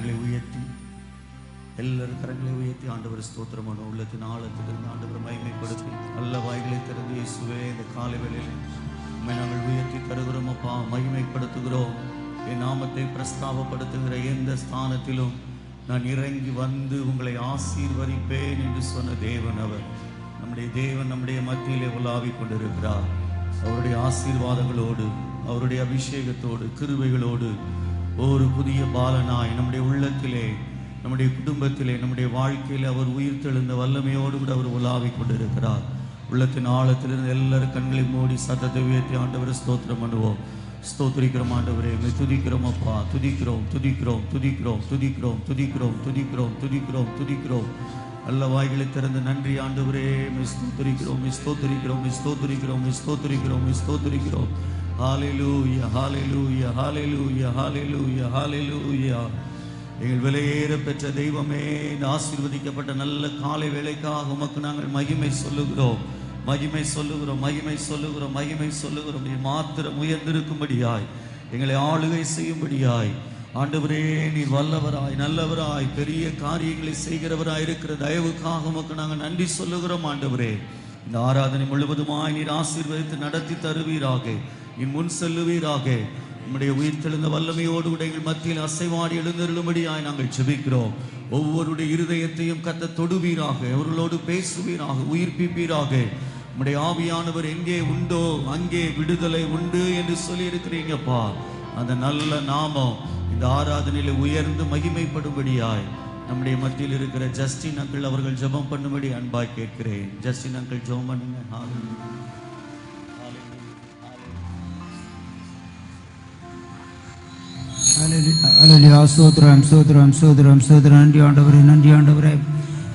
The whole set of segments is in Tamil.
கரங்களை உயர்த்தி எல்லாரும் கரங்களை உயர்த்தி ஆண்டவர் ஸ்தோத்திரமான உள்ளத்தின் ஆழத்திலிருந்து ஆண்டவர் மகிமைப்படுத்தி நல்ல வாய்களை திறந்து இயேசுவே இந்த காலை வேளையில் உம்மை நாங்கள் உயர்த்தி தருகிறோம் அப்பா, மகிமைப்படுத்துகிறோம். என் நாமத்தை பிரஸ்தாபப்படுத்துகிற எந்த ஸ்தானத்திலும் நான் இறங்கி வந்து உங்களை ஆசீர்வதிப்பேன் என்று சொன்ன தேவன் அவர். நம்முடைய தேவன் நம்முடைய மத்தியிலே உலாவிக் கொண்டிருக்கிறார். அவருடைய ஆசீர்வாதங்களோடு, அவருடைய அபிஷேகத்தோடு, கிருபைகளோடு ஒரு புதிய பாலனாய் நம்முடைய உள்ளத்திலே, நம்முடைய குடும்பத்திலே, நம்முடைய வாழ்க்கையில் அவர் உயிர்த்தெழுந்த வல்லமையோடு கூட அவர் உலாவிக் கொண்டிருக்கிறார். உள்ளத்தின் ஆழத்திலிருந்து எல்லாரும் கண்களை மூடி சத்தத்தை உயர்த்தி ஆண்டவரை ஸ்தோத்திரம் பண்ணுவோம். ஸ்தோத்திரிக்கிறோம் ஆண்டவரே, துதிக்கிறோம் அப்பா, துதிக்கிறோம் துதிக்கிறோம் துதிக்கிறோம் துதிக்கிறோம் துதிக்கிறோம் துதிக்கிறோம் துதிக்கிறோம் துதிக்கிறோம். நல்ல வாய்களை திறந்து நன்றி ஆண்டவரே, ஸ்தோத்திரிக்கிறோம் ஸ்தோத்திரிக்கிறோம் ஸ்தோத்திரிக்கிறோம் ஸ்தோத்திரிக்கிறோம் ஸ்தோத்திரிக்கிறோம். ஹல்லேலூயா ஹல்லேலூயா ஹல்லேலூயா ஹல்லேலூயா ஹல்லேலூயா. எங்கள் விலையேற பெற்ற தெய்வமே, இந்த ஆசீர்வதிக்கப்பட்ட நல்ல காலை வேளைக்காக உமக்கு நாங்கள் மகிமை சொல்லுகிறோம், மகிமை சொல்லுகிறோம், மகிமை சொல்லுகிறோம், மகிமை சொல்லுகிறோம். நீ மாத்திரம் உயர்ந்திருக்கும்படியாய், எங்களை ஆளுகை செய்யும்படியாய் ஆண்டவரே, நீர் வல்லவராய், நல்லவராய், பெரிய காரியங்களை செய்கிறவராய் இருக்கிற தயவுக்காக உமக்கு நாங்கள் நன்றி சொல்லுகிறோம் ஆண்டவரே. இந்த ஆராதனை முழுவதுமாய் நீர் ஆசீர்வதித்து நடத்தி தருவீராக, நீ முன் செல்லுவீராக. நம்முடைய உயிர்த்தெழுந்த வல்லமையோடு கூட எங்கள் மத்தியில் அசைவாடி எழுந்தருளும்படியாய் நாங்கள் ஜெபிக்கிறோம். ஒவ்வொருடைய இருதயத்தையும் கர்த்தர் தொடுவீராக, அவர்களோடு பேசுவீராக, உயிர்ப்பிப்பீராக. நம்முடைய ஆவியானவர் எங்கே உண்டோ அங்கே விடுதலை உண்டு என்று சொல்லி இருக்கிறீங்கப்பா. அந்த நல்ல நாமம் இந்த ஆராதனையில உயர்ந்து மகிமைப்படும்படியாய் நம்முடைய மத்தியில் இருக்கிற ஜஸ்டின் அங்கிள் அவர்கள் ஜெபம் பண்ணும்படி அன்பாய் கேட்கிறேன். ஜஸ்டின் அங்கிள் ஜெபம் பண்ணுங்க. ஹல்லேலூயா. ஸ்தோத்திரம் ஸ்தோத்திரம் ஸ்தோத்திரம் ஸ்தோத்திரம். நன்றி ஆண்டவரே, நன்றி ஆண்டவரே,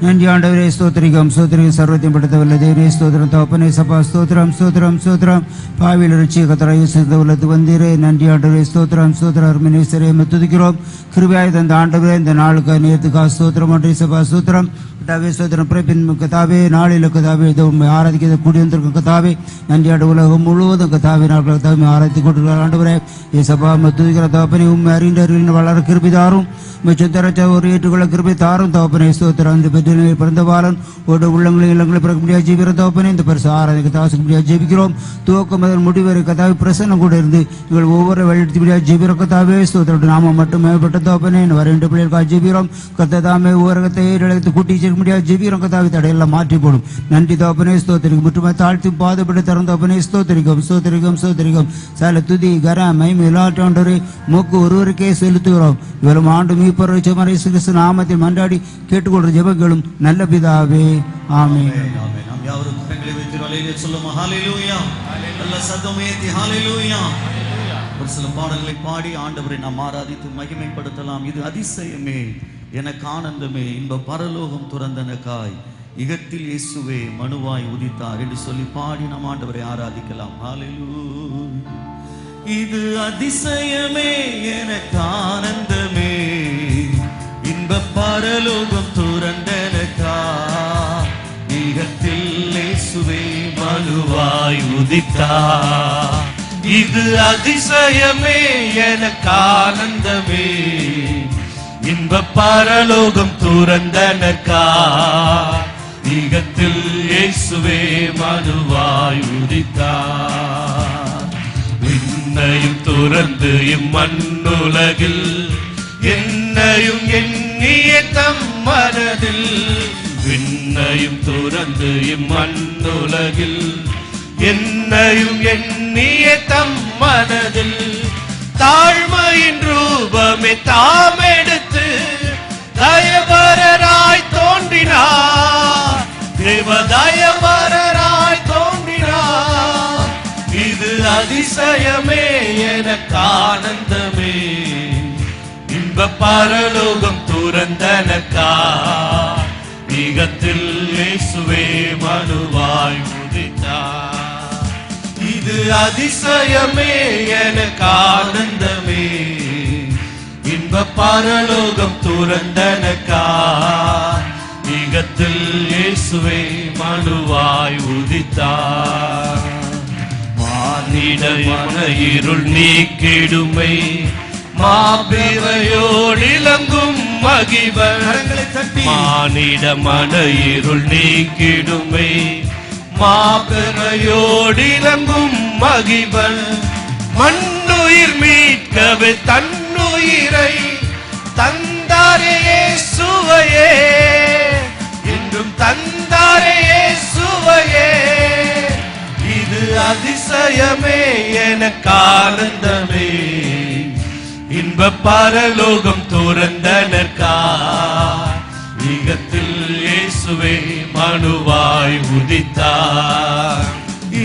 நன்றி ஆண்டவரே. ஸ்தோத்திரிகம் ஸ்தோத்திரிகம். சர்வத்தையும் படுத்தவல்ல தேவனே ஸ்தோத்திரம். தகப்பனே சபா ஸ்தோத்திரம் ஸ்தோத்திரம் ஸ்தோத்திரம். பாவியில் ரட்சிக்கத்தராய் இயேசு உள்ளத்து வந்தீரே. நன்றி ஆண்டவரே, ஸ்தோத்திரம் ஸ்தோத்திரம். அருமைநேசரே துதிக்கிறோம். கிருபையாய் தந்த ஆண்டவரே, இந்த நாளுக்கு நேரத்துக்காக ஸ்தோத்திரம். ஆண்டவரே சபா ஸ்தோத்திரம். கதாவே ஸ்தோத்திரம். பிறப்பின் கதாவே, நாளில் கதாவே உண்மை ஆராதிக்க கூடி வந்திருக்கும் கதாவே, நன்றி ஆண்டு. உலகம் முழுவதும் கதாவே நாட்கள் கதாவே ஆராய்ச்சி கொண்டிருக்கிறார் ஆண்டவரே. ஏசப்பா துதிக்கிற தகப்பனே, உண்மை அறிந்த வளர கிருபை தாரும், சுத்தரச்ச ஒரு ஏற்றுக்கொள்ள கிருபை தாரும் தகப்பனே. ஸ்தோத்திரம். இந்த பெற்ற பிறந்த பாலன் ஒரு உள்ளங்களை இல்லங்களை பிறக்க முடியாது ஜீவிர தகப்பனே. இந்த பரிசு ஆராதிக்க தாசுக்கு முடியாது ஜெபிக்கிறோம். துவக்கம் முதல் முடிவரை கதாவே பிரசன்னம் கூட இருந்து இவள் ஒவ்வொரு வழியெடுத்து முடியாது ஜெபிர கதாவே. ஸ்தோத்திரம். நாம மட்டும் மேம்பட்ட தகப்பனே, வர பிள்ளைகளுக்காக ஜெபிக்கிறோம். கத்தாமே ஊரகத்தை ஏழு கூட்டி முடியாது ஜெபிக்கிறோம் கதாவை. தடையெல்லாம் மாற்றி போடும். நன்றி தகப்பனே. ஸ்தோத்திரிக்கும். முற்றுமை தாழ்த்தி பாதப்பட்டு தரும் தகப்பனே. ஸ்தோத்திரிக்கும் ஸ்தோத்திரிக்கும் ஸ்தோத்திரிக்கும். சால துதி கர மகிமை எல்லாற்றே மூக்கு ஒருவருக்கே செலுத்துகிறோம். இவரும் ஆண்டு மீட்பர் கிறிஸ்து நாமத்தில் மன்றாடி கேட்டுக்கொள்ற ஜெபங்களும் நல்ல பிதாவே, ஆமென். ஒரு சில பாடல்களை பாடி ஆண்டவரை நாம் ஆராதித்து மகிமைப்படுத்தலாம். இது அதிசயமே, எனக்கு ஆனந்தமே, இன்ப பரலோகம் துறந்தனக்காய், இகத்தில் இயேசுவே மனுவாய் உதித்தார் என்று சொல்லி பாடி நாம் ஆண்டவரை ஆராதிக்கலாம். ஹல்லேலூயா. இது அதிசயமே, எனக்கு ஆனந்தமே, இன்ப பரலோகம் துறந்தனக்காய், இகத்தில் இயேசுவே மனுவாய் உதித்தார். இது அதிசயமே, எனக்கு ஆனந்தமே, இன்ப பரலோகம் துறந்தனக்காய், இகத்தில் இயேசுவே மனுவாய் உதித்தார். விண்ணையும் துறந்து இம்மண்ணுலகில் என்னையும் எண்ணிய தம் மனதில், விண்ணையும் துறந்து இம்மண்ணுலகில் என்னையும் எண்ணிய தம் மனதில், தாழ்மையின் ரூபமே தாமெடுத்து தயவரராய் தோன்றினார், தேவ தயவரராய் தோன்றினார். இது அதிசயமே, எனக்கு ஆனந்தமே, இன்ப பரலோகம் துறந்தனக்காய், இகத்தில் இயேசுவே மனுவாய் உதித்தார். இது அதிசயமே, எனக்கு ஆனந்தமே, இன்ப பரலோகம் துறந்தனக்காய், இகத்தில் இயேசுவே மனுவாய் உதித்தார். மானிட மன இருள் நீக்கிடுமை மாபிரையோடிலங்கும் மகிவன் கரங்களை தட்டி மானிட மன இருள் நீக்கிடுமே மாபிரையோடிலங்கும் மகிவன் மண்ணுயிர் மீட்கவே தன்னுயிரை தந்தாரே இயேசுவையே இன்றும் தந்தாரே இயேசுவையே இது அதிசயமே எனக்கு ஆனந்தமே இன்ப பரலோகம் துறந்தனர்கார் ஈகத்தில் இயேசுவே மனுவாய் உதித்தார்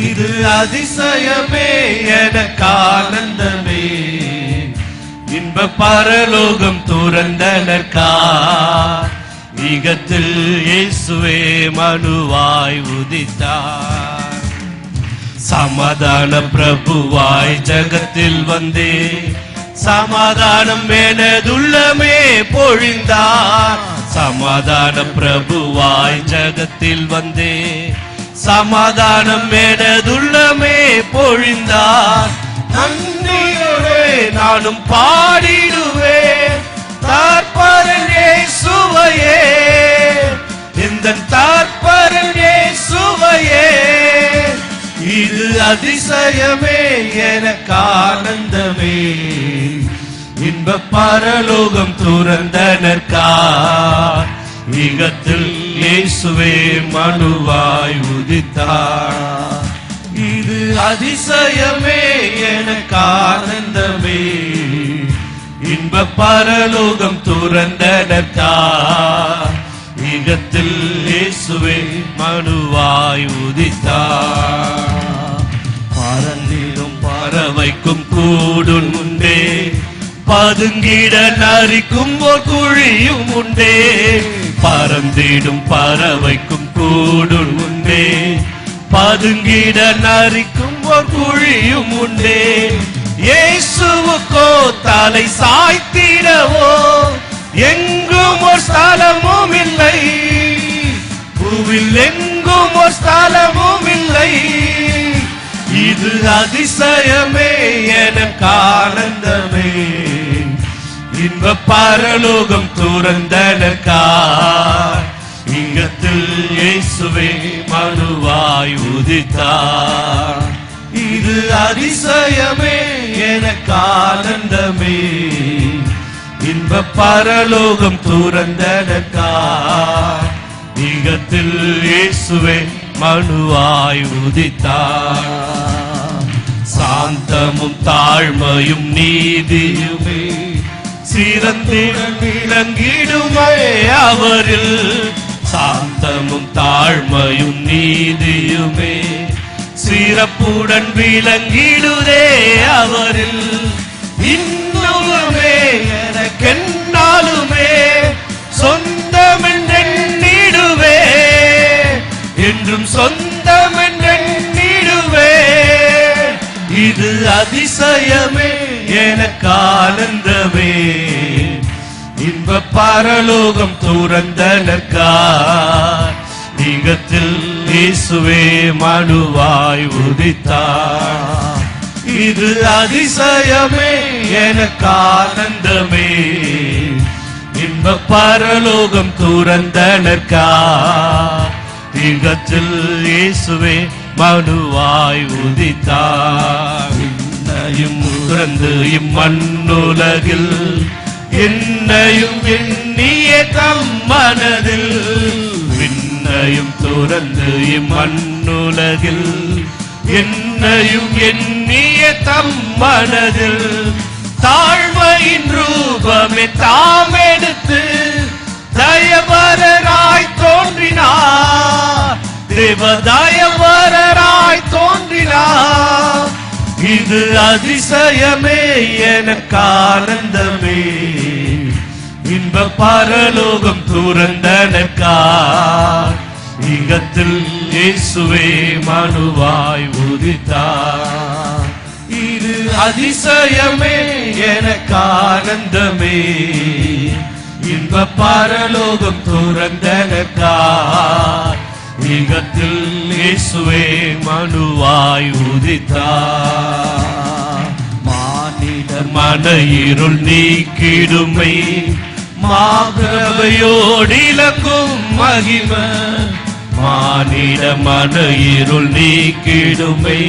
இது அதிசயமே எனக்கு ஆனந்தமே இன்ப பரலோகம் துறந்தனர்கார் ஈகத்தில் இயேசுவே மனுவாய் உதித்தார் சமாதான பிரபுவாய் ஜகத்தில் வந்தே சமாதானம் எனதுள்ளமே பொழிந்தார் சமாதான பிரபுவாய் ஜகத்தில் வந்தே சமாதானம் எனதுள்ளமே பொழிந்தார் நன்றியோடு நானும் பாடிடுவேன் தார்ப்பரன் இயேசுவையே இந்த தார்ப்பரன் இயேசுவையே இது அதிசயமே எனக்கு ஆனந்தமே இன்ப பரலோகம் துறந்தனர்கார் ஈகத்தில் இயேசுவே மனுவாய் உதித்தார் இது அதிசயமே எனக்கு ஆனந்தமே இன்ப பரலோகம் துறந்தனர்கார் ஈகத்தில் இயேசுவே மனுவாய் உதித்தார் பறந்திடும் பறவைக்கும் கூடும் உண்டே பதுங்கிட நரிக்கும் ஒரு குழியும் உண்டே பறந்திடும் பறவைக்கும் கூடும் உண்டே பதுங்கிட நரிக்கும் ஒரு குழியும் உண்டே இயேசுவுக்கோ தலை சாய்த்திடவோ எங்கும் ஒரு ஸ்தலமும் இல்லை பூவில் எங்கும் ஒரு ஸ்தலமும் இல்லை இது அதிசயமே எனக்கு ஆனந்தமே இன்ப பரலோகம் துறந்தனர்கார் ஈகத்தில் இயேசுவே மனுவாய் உதித்தார் இது அதிசயமே எனக்கு ஆனந்தமே இன்ப பரலோகம் துறந்தனர்கார் ஈகத்தில் இயேசுவே மனுவாய் உதித்தார் சாந்தமும் தாழ்மையும் நீதியுமே சிறந்திடம் விளங்கிடுமே அவரில் சாந்தமும் தாழ்மையும் நீதியுமே சிறப்புடன் விளங்கிடுதே அவரில் இன்னுமே எனக்கென்னாலுமே சொந்தமென்றிடுவே என்றும் சொந்தமென்றிடுவே இது அதிசயமே எனக்கு ஆனந்தமே இன்ப பரலோகம் துறந்தனர்கார் ஈகத்தில் இயேசுவே மனுவாய் உதித்தார் இது அதிசயமே எனக்கு ஆனந்தமே இன்ப பரலோகம் துறந்தனர்கார் ஈகத்தில் இயேசுவே மனுவாய் உதித்தார் என்னையும் துறந்து இம்மண்ணுலகில் என்னையும் எண்ணிய தம் மனதில் விண்ணையும் துறந்து இம்மண்ணுலகில் என்னையும் எண்ணிய தம் மனதில் தாழ்மையின் ரூபமே தாமெடுத்து தயவரராய் தோன்றினார் தேவதயவரராய் தோன்றினார் இது அதிசயமே எனக்கு ஆனந்தமே இன்ப பரலோகம் துறந்தனர்கார் ஈகத்தில் இயேசுவே மனுவாய் உதித்தார் இது அதிசயமே எனக்கு ஆனந்தமே இன்ப பரலோகம் துறந்தனர்கார் ஈகத்தில் இயேசுவே மனுவாய் உதித்தார் மானிட மன இருள் நீக்கிடுமை மாகிருபையோடிலக்கும் மகிமை மானிட மன இருள் நீக்கிடுமை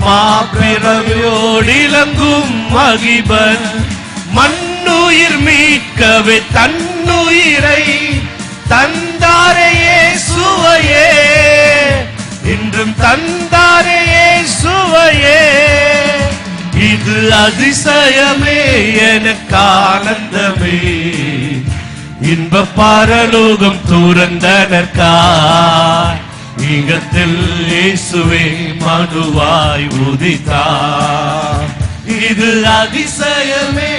மாபிரவியோடிலங்கும் மகிபன் மண்ணுயிர் மீட்கவே தன்னுயிரை தந்தாரே இயேசுவையே இன்றும் தந்தாரே இயேசுவையே இது அதிசயமே எனக்கு ஆனந்தமே இன்ப பரலோகம் துறந்தனர்காய் ஈகத்தில் இயேசுவே மனுவாய் உதித்தார் இது அதிசயமே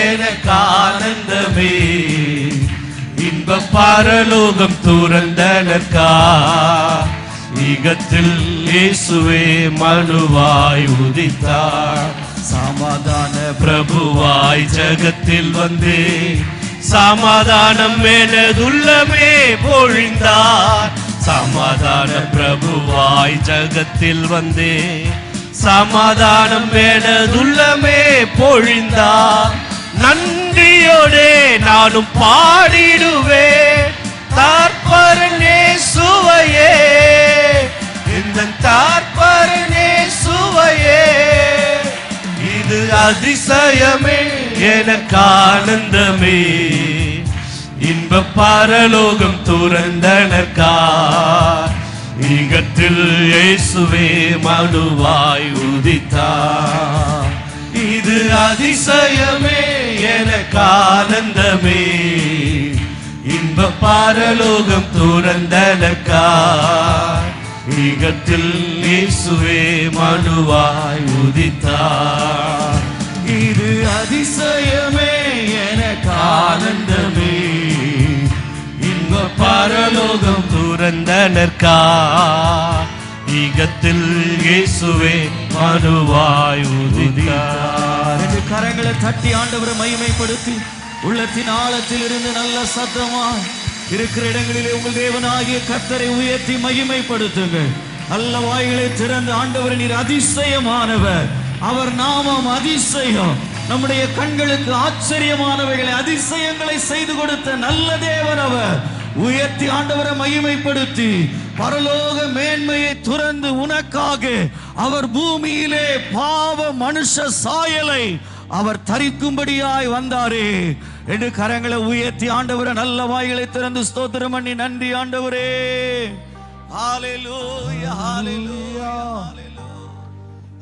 எனக்கு ஆனந்தமே இன்ப பரலோகம் துறந்தனர்காய் ஈகத்தில் இயேசுவே மனுவாய் உதித்தார் சமாதான பிரபுவாய் ஜகத்தில் வந்தே சமாதானம் எனதுள்ளமே பொழிந்தார் சமாதான பிரபுவாய் ஜகத்தில் வந்தே சமாதானம் எனதுள்ளமே பொழிந்தார் நன்றியோடே நானும் பாடிடுவே தார்ப்பரனே சுவையே இந்த தார்ப்பரனே சுவையே இது அதிசயமே எனக்கு ஆனந்தமே இன்ப பரலோகம் துறந்தனர்காய் ஈகத்தில் இயேசுவே மனுவாய் உதித்தார் இது அதிசயமே எனக்கு ஆனந்தமே இன்ப பரலோகம் துறந்தனர்காய் ஈகத்தில் இயேசுவே மனுவாய் உதித்தார் இது அதிசயமே எனக்கு ஆனந்தமே இன்ப பரலோகம் துறந்தனர்காய் ஈகத்தில் இயேசுவே மனுவாய் உதித்தார் ரெண்டு கரங்களை தட்டி ஆண்டவரை மகிமைப்படுத்தி உள்ளத்தின் ஆழத்தில் இருந்து நல்ல சத்தமா இருக்கிற இடங்களிலே உங்கள் தேவனாகிய கர்த்தரை உயர்த்தி மகிமைப்படுத்துங்கள் நல்ல வாய்களை திறந்து ஆண்டவர் நீர் அதிசயமானவர் அவர் நாமம் அதிசயம் நம்முடைய கண்களுக்கு ஆச்சரியமானவைகளை அதிசயங்களை செய்து கொடுத்த நல்ல தேவன் அவர் உயர்த்தி ஆண்டவரை மகிமைப்படுத்தி பரலோக மேன்மையை துறந்து உனக்காக அவர் பூமியிலே பாவ மனுஷ சாயலை அவர் தரிக்கும்படியாய் வந்தாரே ரெண்டு கரங்களை உயர்த்தி ஆண்டவரை நல்ல வாய்களை திறந்து ஸ்தோத்திரம் பண்ணி நன்றி ஆண்டவரே ஹalleluya ஹalleluya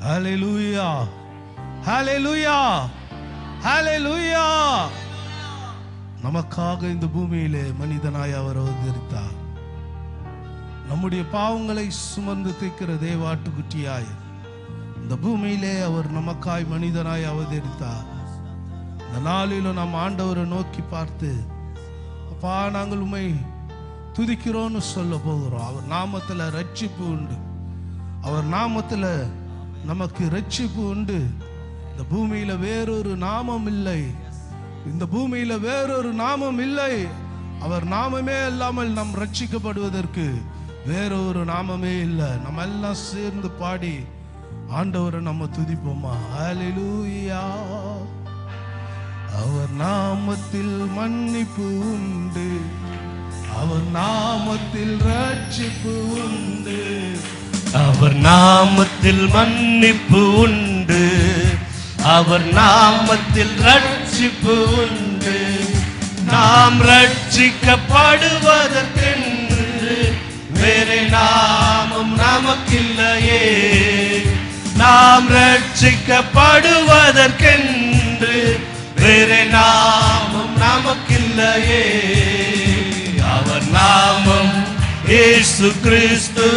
ஹalleluya ஹalleluya ஹalleluya நமக்காக இந்த பூமியிலே மனிதனாய் அவர் அவதரித்தார் நம்முடைய பாவங்களை சுமந்து தீர்க்கிற தேவாட்டுக்குட்டியாய் இந்த பூமியிலே அவர் நமக்காய் மனிதனாய் அவதரித்தார் இந்த நாளிலும் நாம் ஆண்டவரை நோக்கி பார்த்து அப்பா நாங்கள் உம்மை துதிக்கிறோன்னு சொல்ல போகிறோம் அவர் நாமத்தில் ரட்சிப்பு உண்டு அவர் நாமத்தில் நமக்கு ரட்சிப்பு உண்டு இந்த பூமியில வேறொரு நாமம் இல்லை இந்த பூமியில வேறொரு நாமம் இல்லை அவர் நாமமே இல்லாமல் நாம் ரட்சிக்கப்படுவதற்கு வேறொரு நாமமே இல்லை நம்ம எல்லாம் சேர்ந்து பாடி ஆண்டவரை நம்ம துதிப்போமா ஹalleluya அவர் நாமத்தில் மன்னிப்பு உண்டு அவர் நாமத்தில் ரட்சிப்பு உண்டு அவர் நாமத்தில் மன்னிப்பு உண்டு அவர் நாமத்தில் ரட்சிப்பு உண்டு நாம் ரட்சிக்கப்படுவதற்கென்று வேறு நாமம் நமக்கில்லையே நாம் ரட்சிக்கப்படுவதற்கென்று வேறு நாமம் நமக்கில்லையே அவர் நாமம் இயேசு கிறிஸ்து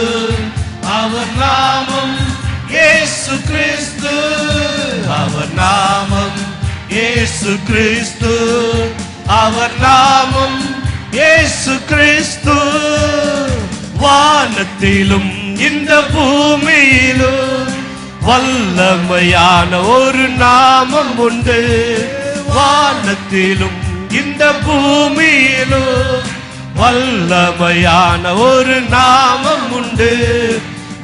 அவர் நாமம் இயேசு கிறிஸ்து அவர் நாமம் இயேசு கிறிஸ்து அவர் நாமம் இயேசு கிறிஸ்து வானத்திலும் இந்த பூமியிலும் வல்லமையான ஒரு நாமம் உண்டு வானத்திலும் இந்த பூமியிலும் வல்லமையான ஒரு நாமம் உண்டு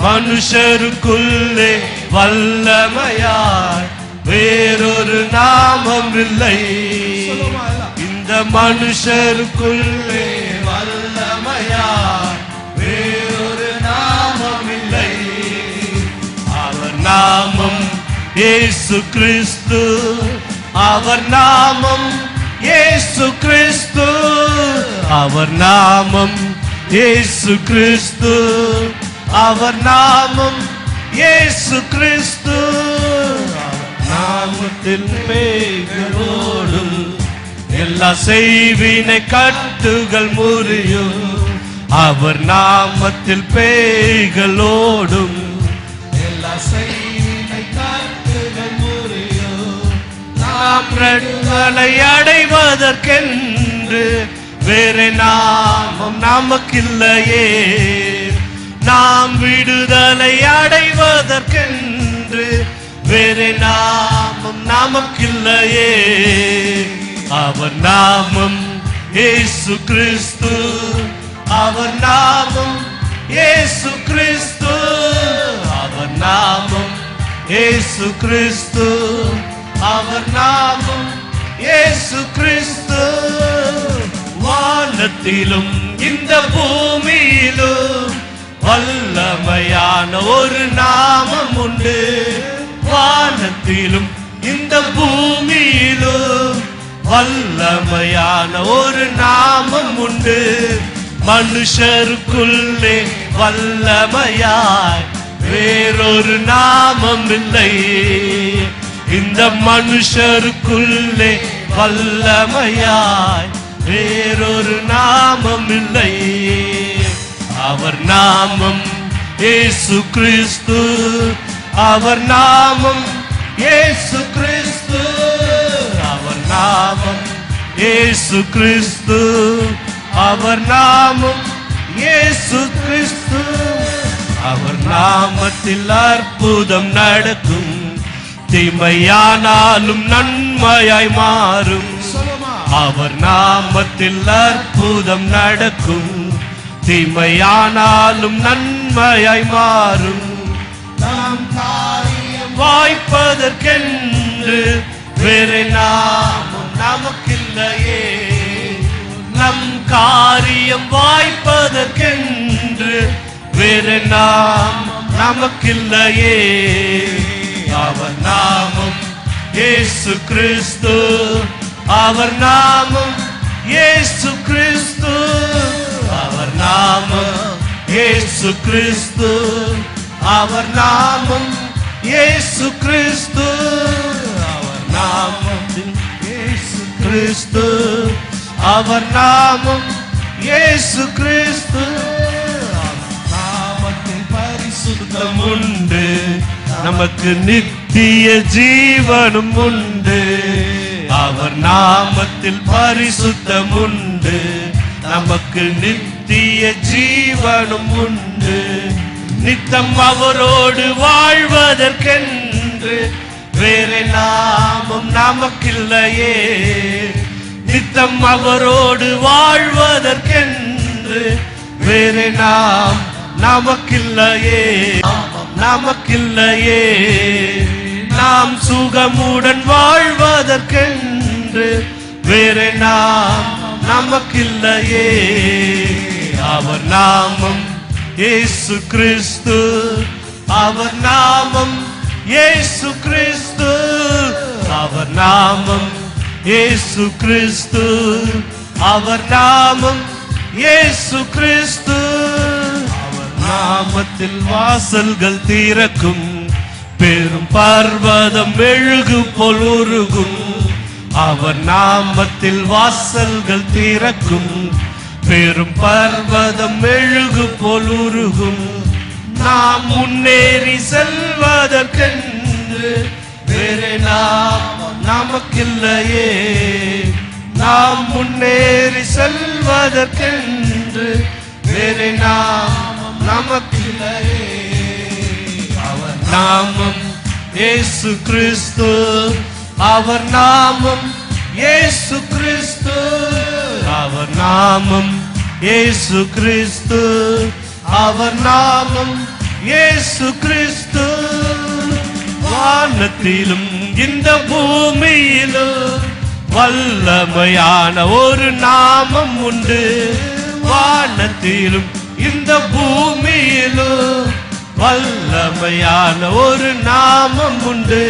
மனுஷருக்குள்ளே வல்லமையாய் வேறொரு நாமம் இல்லை. இந்த மனுஷருக்குள்ளே வல்லமையாய் வேறொரு நாமம் இல்லை. அவர் நாமம் இயேசு கிறிஸ்து. அவர் நாமம் இயேசு கிறிஸ்து. அவர் நாமம் இயேசு கிறிஸ்து. அவர் நாமம் இயேசு கிறிஸ்து. நாமத்தில் பேய்களோடும் எல்லா செய்வினை கட்டுகள் முறியும். அவர் நாமத்தில் பேய்களோடும் எல்லா செய்வினை கட்டுகள் முறியும். நாம் ரட்சனை அடைவதற்கென்று வேறு நாமம் நமக்கில்லையே. நாம் விடுதலை அடைவதற்கென்று வேறு நாமம் நமக்கில்லையே. அவர் நாமம் இயேசு கிறிஸ்து. அவர் நாமம் இயேசு கிறிஸ்து. அவர் நாமம் இயேசு கிறிஸ்து. அவர் நாமம் இயேசு கிறிஸ்து. வானத்திலும் இந்த பூமியிலும் வல்லமையான ஒரு நாமம் உண்டு. வானத்திலும் இந்த பூமியிலும் வல்லமையான ஒரு நாமம் உண்டு. மனுஷருக்குள்ளே வல்லமையாய் வேறொரு நாமம் இல்லை. இந்த மனுஷருக்குள்ளே வல்லமையாய் வேறொரு நாமம் இல்லை. அவர் நாமம் இயேசு கிறிஸ்து. அவர் நாமம் இயேசு கிறிஸ்து. அவர் நாமம் இயேசு கிறிஸ்து. அவர் நாமம் இயேசு கிறிஸ்து. அவர் நாமத்தில் அற்புதம் நடக்கும். தீமையானாலும் நன்மையாய் மாறும். அவர் நாமத்தில் அற்புதம் நடக்கும். தீமையானாலும் நன்மையாய் மாறும். நாம் காரியம் வாய்ப்பதற்கென்று வேறு நாமம் நமக்கில்லையே. நம் காரியம் வாய்ப்பதற்கென்று வேறு நாமம் நமக்கில்லையே. அவர் நாமம் இயேசு கிறிஸ்து. அவர் நாமம் இயேசு கிறிஸ்து. அவர் நாமம் இயேசு கிறிஸ்து. அவர் நாமம் இயேசு கிறிஸ்து. அவர் நாமத்தில் இயேசு கிறிஸ்து. அவர் நாமம் இயேசு கிறிஸ்து. நாமத்தில் பரிசுத்தம் உண்டு. நமக்கு நித்திய ஜீவனும் உண்டு. அவர் நாமத்தில் பரிசுத்தம் உண்டு. நமக்கு நித்திய ஜீவனும் உண்டு. நித்தம் அவரோடு வாழ்வதற்கென்று வேறு நாமம் நமக்கில்லையே. நித்தம் அவரோடு வாழ்வதற்கென்று வேறு நாம் நமக்கில்லையே. நமக்கில்லையே. நாம் சுகமுடன் வாழ்வதற்கென்று வேறு நாம் நமக்கில்லையே. அவர் நாமம் இயேசு கிறிஸ்து. அவர் நாமம் இயேசு கிறிஸ்து. அவர் நாமம் இயேசு கிறிஸ்து. அவர் நாமம் இயேசு கிறிஸ்து. அவர் நாமத்தில் வாசல்கள் திறக்கும். பெரும் பர்வதம் மெழுகு போல் உருகும். அவர் நாமத்தில் வாசல்கள் திறக்கும். பெரும் பர்வதம் மெழுகு போல் உருகும். நாம் முன்னேறி செல்வதற்கென்று வேறு நாமம் நமக்கில்லையே. நாம் முன்னேறி செல்வதற்கென்று வேறு நாமம் நமக்கில்லையே. அவர் நாமம் இயேசு கிறிஸ்து. அவர் நாமம் இயேசு கிறிஸ்து. அவர் நாமம் இயேசு கிறிஸ்து. அவர் நாமம் இயேசு கிறிஸ்து. வானத்திலும் இந்த பூமியிலும் வல்லமையான ஒரு நாமம் உண்டு. வானத்திலும் இந்த பூமியிலும் வல்லமையான ஒரு நாமம் உண்டு.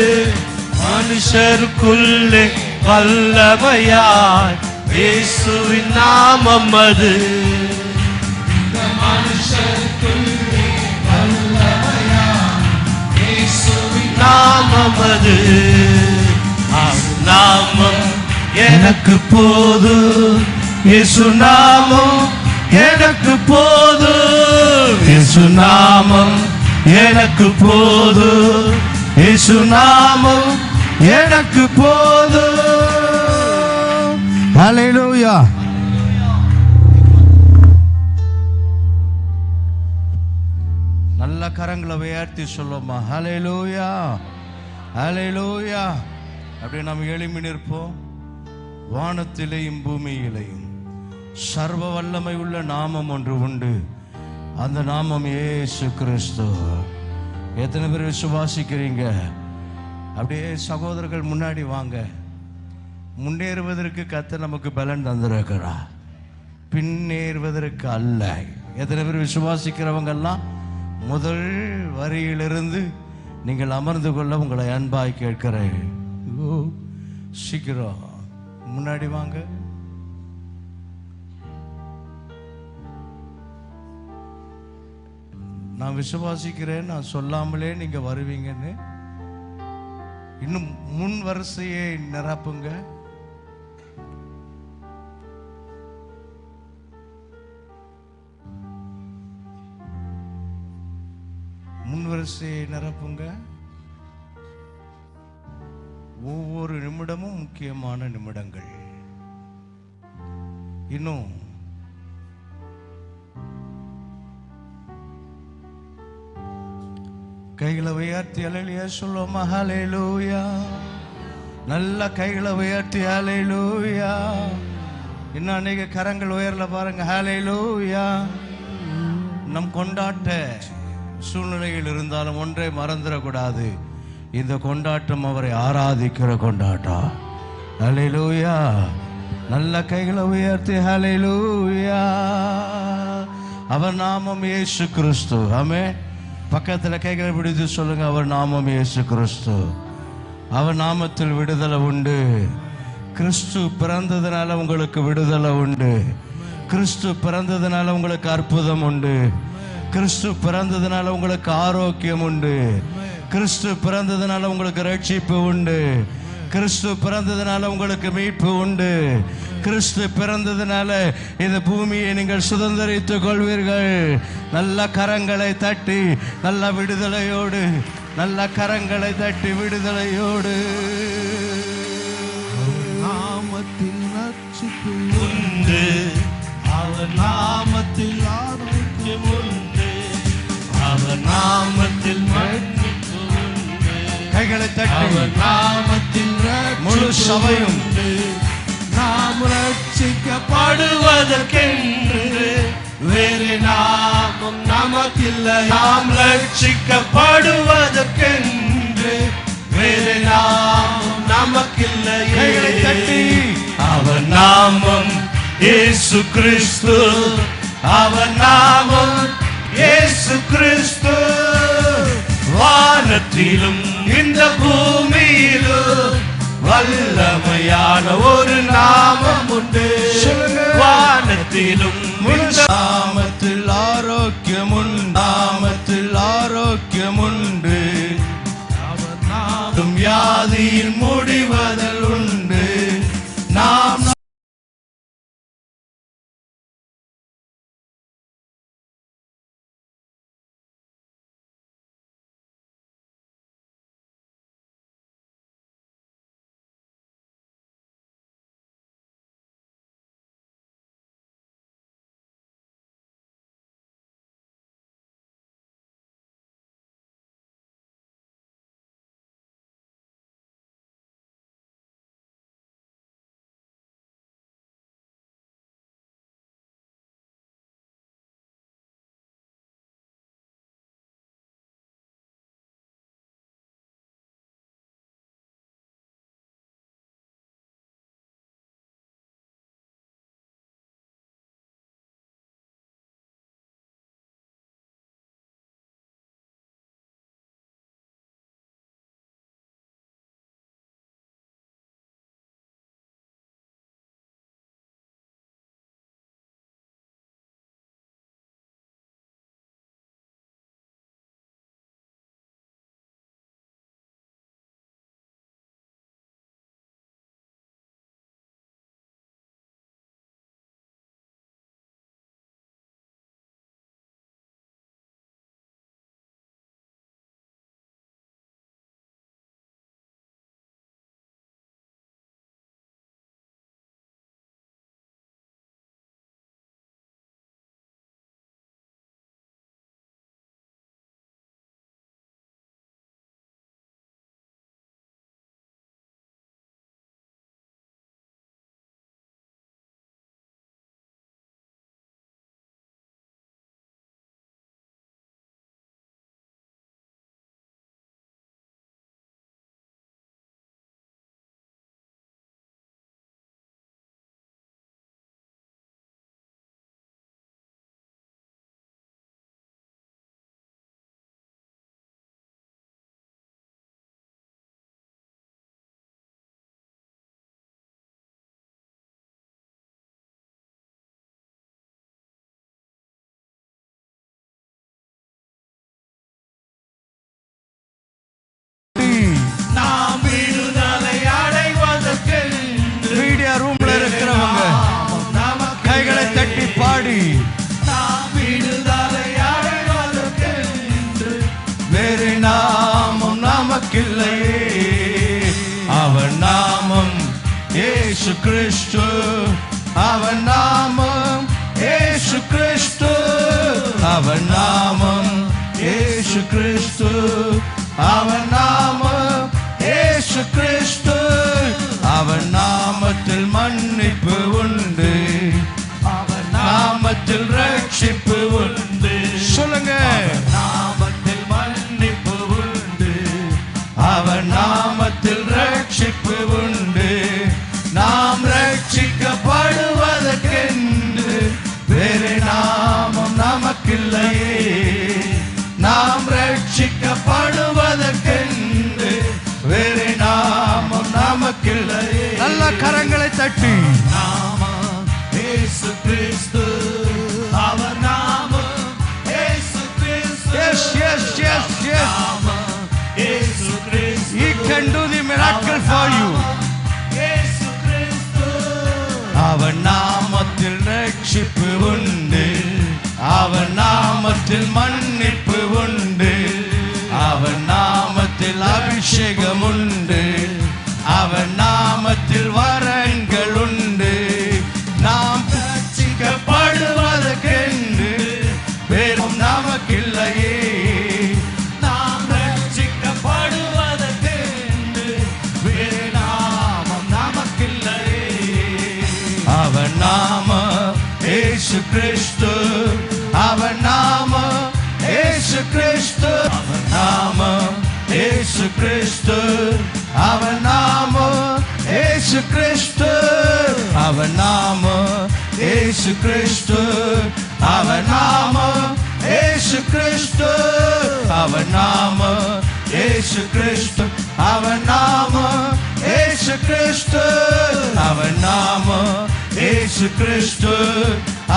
மனுஷருக்குள்ளே வல்லமையாய் இயேசுவின் நாமம் அது. மனுஷருக்குள்ளே வல்லமையாய் இயேசுவின் நாமம் அது. நாமம் எனக்கு போது, இயேசு நாமம் எனக்கு போது, இயேசு நாமம் எனக்கு போது, இயேசு நாமம் எனக்கு போது. ஹல்லேலூயா. நல்ல கரங்களை உயர்த்தி சொல்லுமா ஹல்லேலூயா, ஹல்லேலூயா. அப்படியே நாம் எழும்பி நிற்போம். வானத்திலேயும் பூமியிலேயும் சர்வ வல்லமை உள்ள நாமம் ஒன்று உண்டு. அந்த நாமம் இயேசு கிறிஸ்து. எத்தனை பேர் விசுவாசிக்கிறீங்க? அப்படியே சகோதரர்கள் முன்னாடி வாங்க. முன்னேறுவதற்கு கர்த்தர் நமக்கு பலன் தந்திருக்கிறார், பின்னேறுவதற்கு அல்ல. எத்தனை பேர் விசுவாசிக்கிறவங்கெல்லாம் முதல் வரியிலிருந்து நீங்கள் அமர்ந்து கொள்ள உங்களை அன்பாய் கேட்கிறேன். சீக்கிரம் முன்னாடி வாங்க. நான் விசுவாசிக்கிறேன், நான் சொல்லாமலே நீங்க வருவீங்கன்னு. இன்னும் முன் வரிசையை நிரப்புங்க. முன் வரிசையை நிரப்புங்க. ஒவ்வொரு நிமிடமும் முக்கியமான நிமிடங்கள். இன்னும் கைகளை உயர்த்தி அல்லேலூயா சொல்லுவோமா? ஹல்லேலூயா. நல்ல கைகளை உயர்த்தி ஹல்லேலூயா. இன்னும் அநேக கரங்கள் உயரல பாருங்க. ஹல்லேலூயா. நம் கொண்டாட்ட சூழ்நிலையில் இருந்தாலும் ஒன்றை மறந்துடக்கூடாது. இந்த கொண்டாட்டம் அவரை ஆராதிக்கிற கொண்டாட்டம். ஹல்லேலூயா. நல்ல கைகளை உயர்த்தி ஹல்லேலூயா. அவர் நாமம் இயேசு கிறிஸ்து. ஆமென். பக்கத்தில் கைகளை பிடித்து சொல்லுங்க, அவர் நாமம் இயேசு கிறிஸ்து. அவர் நாமத்தில் விடுதலை உண்டு. கிறிஸ்து பிறந்ததுனால உங்களுக்கு விடுதலை உண்டு. கிறிஸ்து பிறந்ததுனால உங்களுக்கு அற்புதம் உண்டு. கிறிஸ்து பிறந்ததுனால உங்களுக்கு ஆரோக்கியம் உண்டு. கிறிஸ்து பிறந்ததுனால உங்களுக்கு ரட்சிப்பு உண்டு. கிறிஸ்து பிறந்ததுனால உங்களுக்கு மீட்பு உண்டு. கிறிஸ்து பிறந்ததுனால இந்த பூமியை நீங்கள் சுதந்திரித்துக் கொள்வீர்கள். நல்ல கரங்களை தட்டி நல்ல விடுதலையோடு, நல்ல கரங்களை தட்டி விடுதலையோடு. நாமத்தில் ரட்சிப்பு உண்டு, அவர் நாமத்தில் ஆரோக்கியம் உண்டு, அவர் நாமத்தில் மன்னிப்பு உண்டு. கைகளை தட்டி அவர் நாமத்தில் முழு சபையும் நாம் ரட்சிக்கப்படுவதற்கென்று வேறு நாமம் நமக்கில்லை. நாம் ரட்சிக்கப்படுவதற்கென்று வேறு நாமம் நமக்கில்லை. கைகளை தட்டி அவர் நாமம் இயேசு கிறிஸ்து. அவர் நாமம் இயேசு கிறிஸ்து. வானத்திலும் இந்த பூமியிலும் வல்லமையான ஒரு நாமம் உண்டு. வானத்திலும் நாமத்தில் ஆரோக்கியம் உண்டு. நாமத்தில் ஆரோக்கியம் உண்டு. அவர் நாமம் வியாதியில் முடிவதல் உண்டு. நாம் படி நாம் விடுதலை அடைவதற்கென்று வேறு நாமம் நமக்கில்லையே. அவன் நாமம் இயேசு கிறிஸ்து, அவன் நாமம் இயேசு கிறிஸ்து, அவன் நாமம் இயேசு கிறிஸ்து, அவன் நாமம் இயேசு கிறிஸ்து. அவன் நாமத்தில் மன்னிப்பு உண்டு, அவன் நாமத்தில் ரட்சிப்பு உண்டு. சொல்லுங்க, நாமத்தில் மன்னிப்பு உண்டு, அவன் நாமத்தில் ரட்சிப்பு உண்டு. நாம் ரட்சிக்கப்படுவதற்கென்று வேறு நாமம் நமக்கில்லையே. நாம் ரட்சிக்கப்படுவதற்கென்று வேறு நாமம் நமக்கில்லையே. நல்ல கரங்களை தட்டி நாமம் இயேசு கிறிஸ்து, அவர் நாமம் இயேசு கிறிஸ்து. Yes, yes, yes, yes. நாமம் இயேசு கிறிஸ்து. He can do the miracle for you. இயேசு கிறிஸ்து. அவர் நாமத்தில் ரட்சிப்பு உண்டு, அவர் நாமத்தில் மன்னிப்பு உண்டு, அவர் நாமத்தில் அபிஷேகம் உண்டு, அவர் நாமத்தில் வரங்கள் உண்டு. நாம் ரட்சிக்கப்படுவதற்கென்று வேறும் நமக்கில்லையே. நாம் ரட்சிக்கப்படுவதற்கென்று வேறு நாமம் நமக்கில்லையே. அவர் நாமம் இயேசு கிறிஸ்து, அவர் நாமம் இயேசு கிறிஸ்து, அவர் நாமம் இயேசு கிறிஸ்து, அவர் நாமம் இயேசு கிறிஸ்து, அவர் நாமம் இயேசு கிறிஸ்து, அவர் நாமம் இயேசு கிறிஸ்து, அவர் நாமம் இயேசு கிறிஸ்து, அவர் நாமம் இயேசு கிறிஸ்து, அவர் நாமம் இயேசு கிறிஸ்து,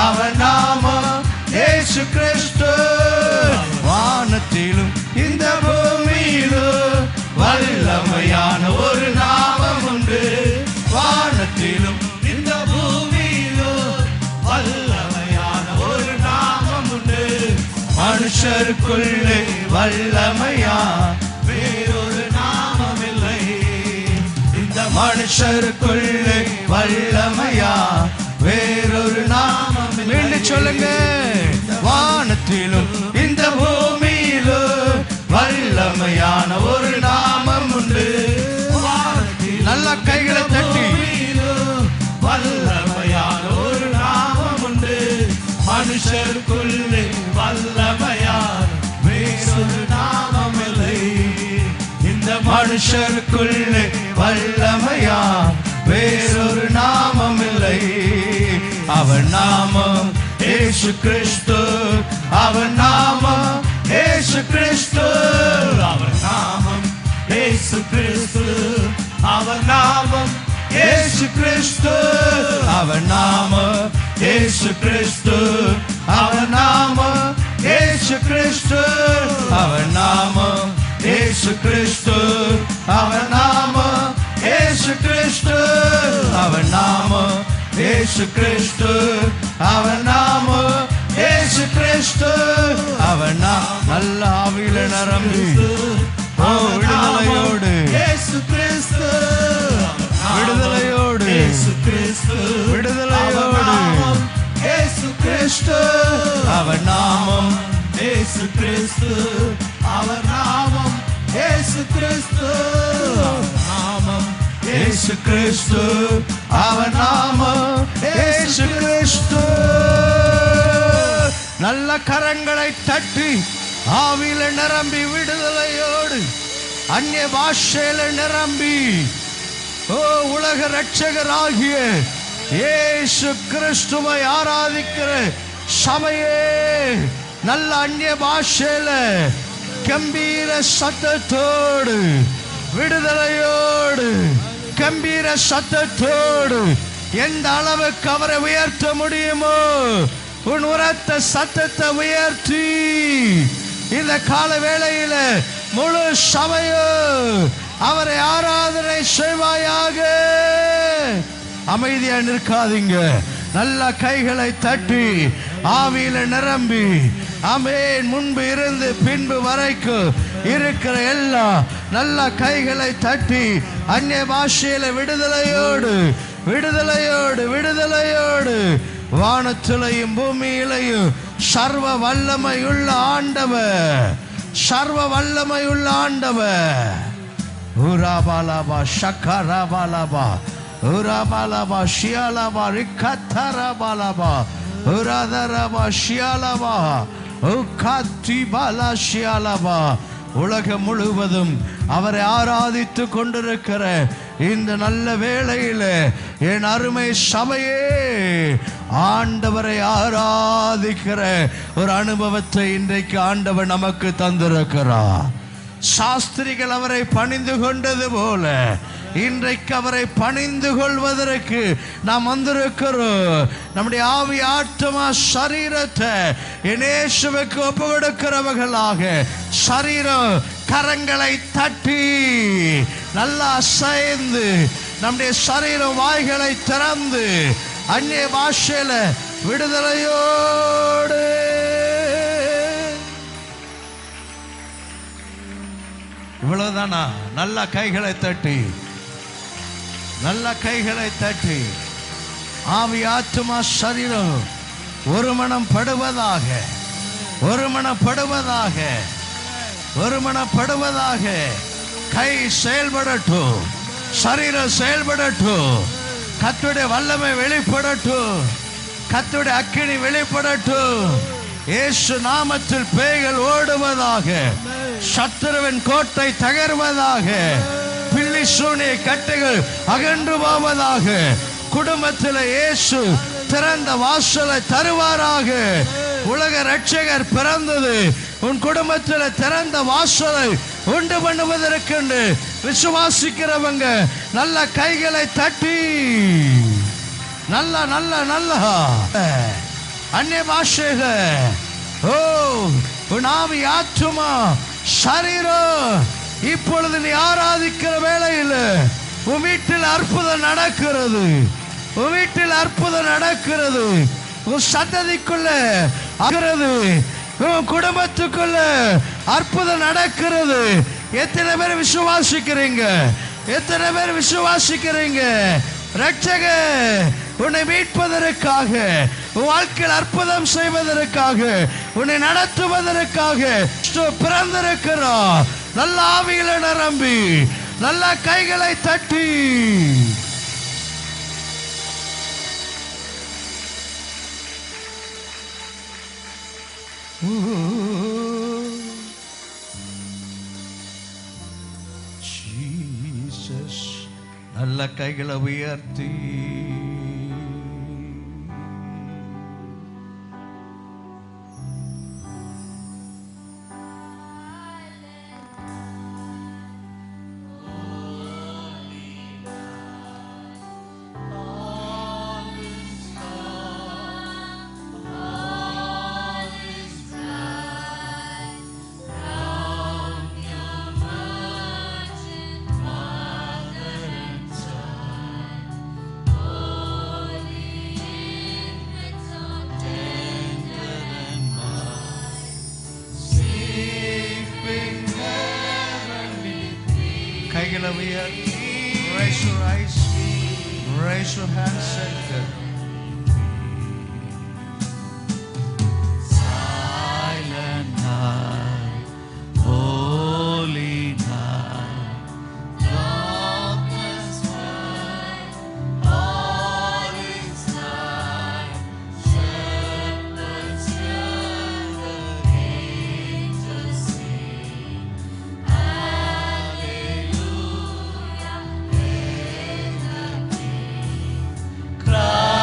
அவர் நாமம் இயேசு கிறிஸ்து. வானத்திலும் இந்த பூமியிலும் வல்லமையான ஒரு நாமம் உண்டு. வானத்திலும் இந்த பூமியிலும் வல்லமையான ஒரு நாமம் உண்டு. மனுஷருக்குள்ளே வல்லமையா வேறொரு நாமம் இல்லை. இந்த மனுஷருக்குள்ளே வல்லமையா வேறொரு நாமம் இல்லை. சொல்லுங்க, வானத்திலும் இந்த பூமியிலும் வல்லமையான ஒரு நாமம் உண்டு. நல்ல கைகளை தட்டி வல்லமையான ஒரு நாமம் உண்டு. மனுஷருக்குள்ளே வல்லமையான வேறொரு நாமம் இல்லை. இந்த மனுஷருக்குள்ளே வல்லமையா வேறொரு நாமம் இல்லை. அவர் நாமம் இயேசு கிறிஸ்து, அவர் நாமம் இயேசு கிறிஸ்து, அவர் நாமம் இயேசு கிறிஸ்து, அவர் நாமம் இயேசு கிறிஸ்து, அவர் நாமம் இயேசு கிறிஸ்து, அவர் நாமம் இயேசு கிறிஸ்து, அவர் நாமம் இயேசு கிறிஸ்து, அவர் நாமம் இயேசு கிறிஸ்து, அவர் நாமம் இயேசு கிறிஸ்து, அவர் நாமம் இயேசு கிறிஸ்து, அவர் நல்ல ஆவியில நிரம்பி விடுதலையோடு இயேசு கிறிஸ்து, விடுதலையோடு இயேசு கிறிஸ்து, விடுதலையோடு இயேசு கிறிஸ்து, அவர் நாமம் இயேசு கிறிஸ்து, அவர் நாமம் இயேசு கிறிஸ்து, நாமம் இயேசு கிறிஸ்து, அவர் நாமம் இயேசு கிறிஸ்து. நல்ல கரங்களை தட்டி ஆவியில நிரம்பி விடுதலையோடு அந்நிய பாஷையில நிரம்பி உலக ரட்சகராகிய இயேசு கிறிஸ்துவை ஆராதிக்கிற சபையே, நல்ல அந்நிய பாஷையில கம்பீர சத்தத்தோடு விடுதலையோடு கம்பீர சத்தத்தோடு எந்த அளவுக்கு அவரை உயர்த்த முடியுமோ உன் உரத்த சத்தத்தை உயர்த்தி இந்த கால வேளையில முழு சபையோ அவரை ஆராதனை செய்வாயாக. அமைதியா நிற்காதீங்க, நல்ல கைகளை தட்டி ஆவியில நிரம்பி ஆமென். முன்பு இருந்து பின்பு வரைக்கும் இருக்கிற எல்லாம் நல்ல கைகளை தட்டி அந்நிய பாஷையில விடுதலையோடு விடுதலையோடு விடுதலையோடு வானத்திலையும் பூமியிலையும் சர்வ வல்லமையுள்ள ஆண்டவர், சர்வ வல்லமையுள்ள ஆண்டவர். உராபாலாபா ஷக்கராபாலாபா உராபாலாபா ஷியாலாபா ரிக்கத்தராபாலாபா உராதராபா ஷியாலாபா உக்காத்திபாலா ஷியாலாபா. உலகம் முழுவதும் அவரை ஆராதித்து கொண்டிருக்கிற இந்த நல்ல வேளையில என் அருமை சபையே, ஆண்டவரை ஆராதிக்கிற ஒரு அனுபவத்தை இன்றைக்கு ஆண்டவர் நமக்கு தந்திருக்கிறார். சாஸ்திரிகள் அவரை பணிந்து கொண்டது போல இன்றைக்கு அவரை பணிந்து கொள்வதற்கு நாம் வந்திருக்கிறோம். நம்முடைய ஆவி ஆத்மா சரீரத்தை இயேசுவுக்கு ஒப்பு கொடுக்கிறவர்களாக சரீரம் கரங்களை தட்டி நல்லா அசைந்து நம்முடைய சரீரம் வாய்களை திறந்து அந்நிய பாஷையில விடுதலையோடு இவ்வளவுதானா? நல்ல கைகளை தட்டி நல்ல கைகளை தட்டி ஆவி ஆத்துமா சரீரம் ஒரு மனம் படுவதாக, ஒரு மனம் படுவதாக, ஒரு மனம் படுவதாக. கை செயல்படட்டும், சரீரம் செயல்படட்டும், கர்த்தருடைய வல்லமை வெளிப்படட்டும், கர்த்தருடைய அக்கினி வெளிப்படட்டும். இயேசு நாமத்தில் பேய்கள் ஓடுவதாக, சத்துருவின் கோட்டை தகர்வதாக, பில்லி சூனிய கட்டைகள் அகன்று போவதாக. குடும்பத்தில் இயேசு திறந்த வாசலை தருவாராக. உலக ரட்சகர் பிறந்தது உன் குடும்பத்தில் திறந்த வாசலை உண்டு பண்ணுவதற்கு விசுவாசிக்கிறவங்க நல்ல கைகளை தட்டி நல்ல நல்ல நல்ல அந்நிய பாஷைக ஓ உன் ஆவி ஆத்துமா சரீரம் இப்பொழுது நீ ஆராதிக்கிற வேளையில் உன் வீட்டில் அற்புதம் நடக்கிறது, உன் வீட்டில் அற்புதம் நடக்கிறது, உன் சந்ததிக்குள்ள ஆகிறது, உன் குடும்பத்துக்குள்ள அற்புதம் நடக்கிறது. எத்தனை பேர் விசுவாசிக்கிறீங்க? எத்தனை பேர் விசுவாசிக்கிறீங்க? ரட்சகர் உன்னை மீட்பதற்காக, உன் வாழ்க்கையில் அற்புதம் செய்வதற்காக, உன்னை நடத்துவதற்காக பிறந்திருக்கிறார். நல்ல ஆவியில நிரம்பி நல்ல கைகளை தட்டி ஜீசஸ் நல்ல கைகளை உயர்த்தி raise your eyes, raise your hands and silent night, holy night, darkness white, all is night, shepherds gather, angels sing, hallelujah, in the King, Christ.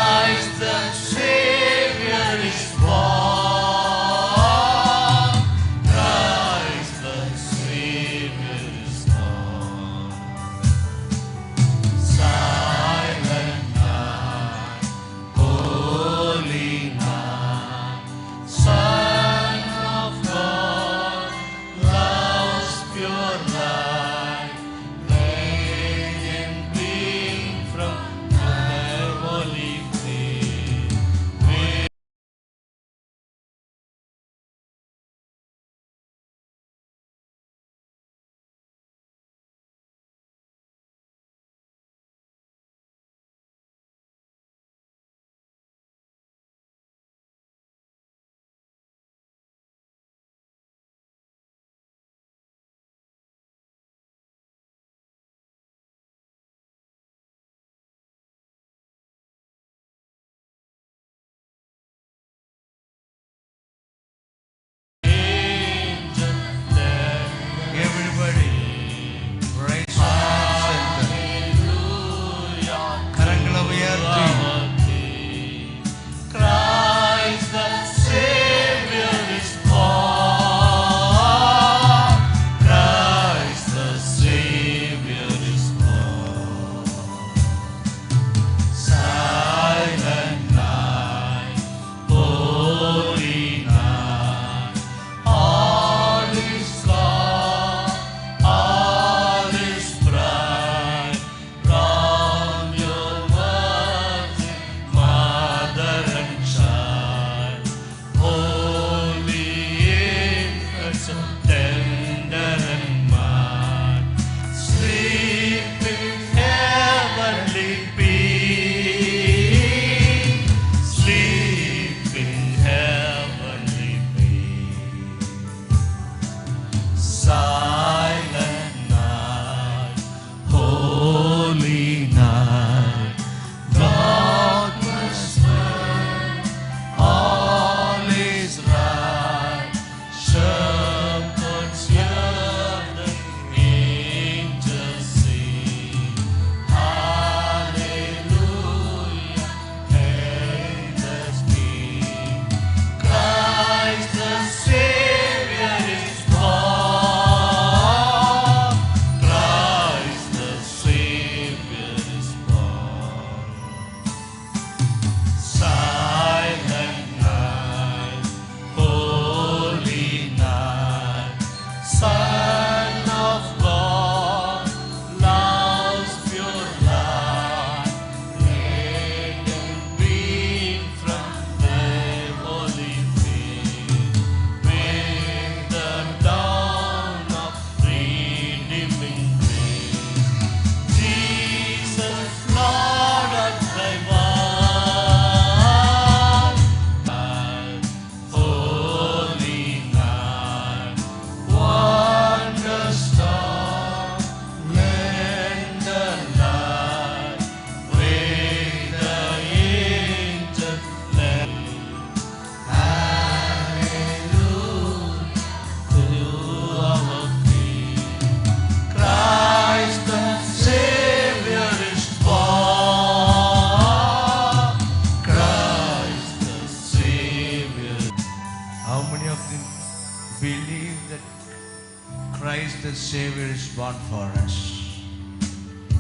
Christ the Savior is born for us.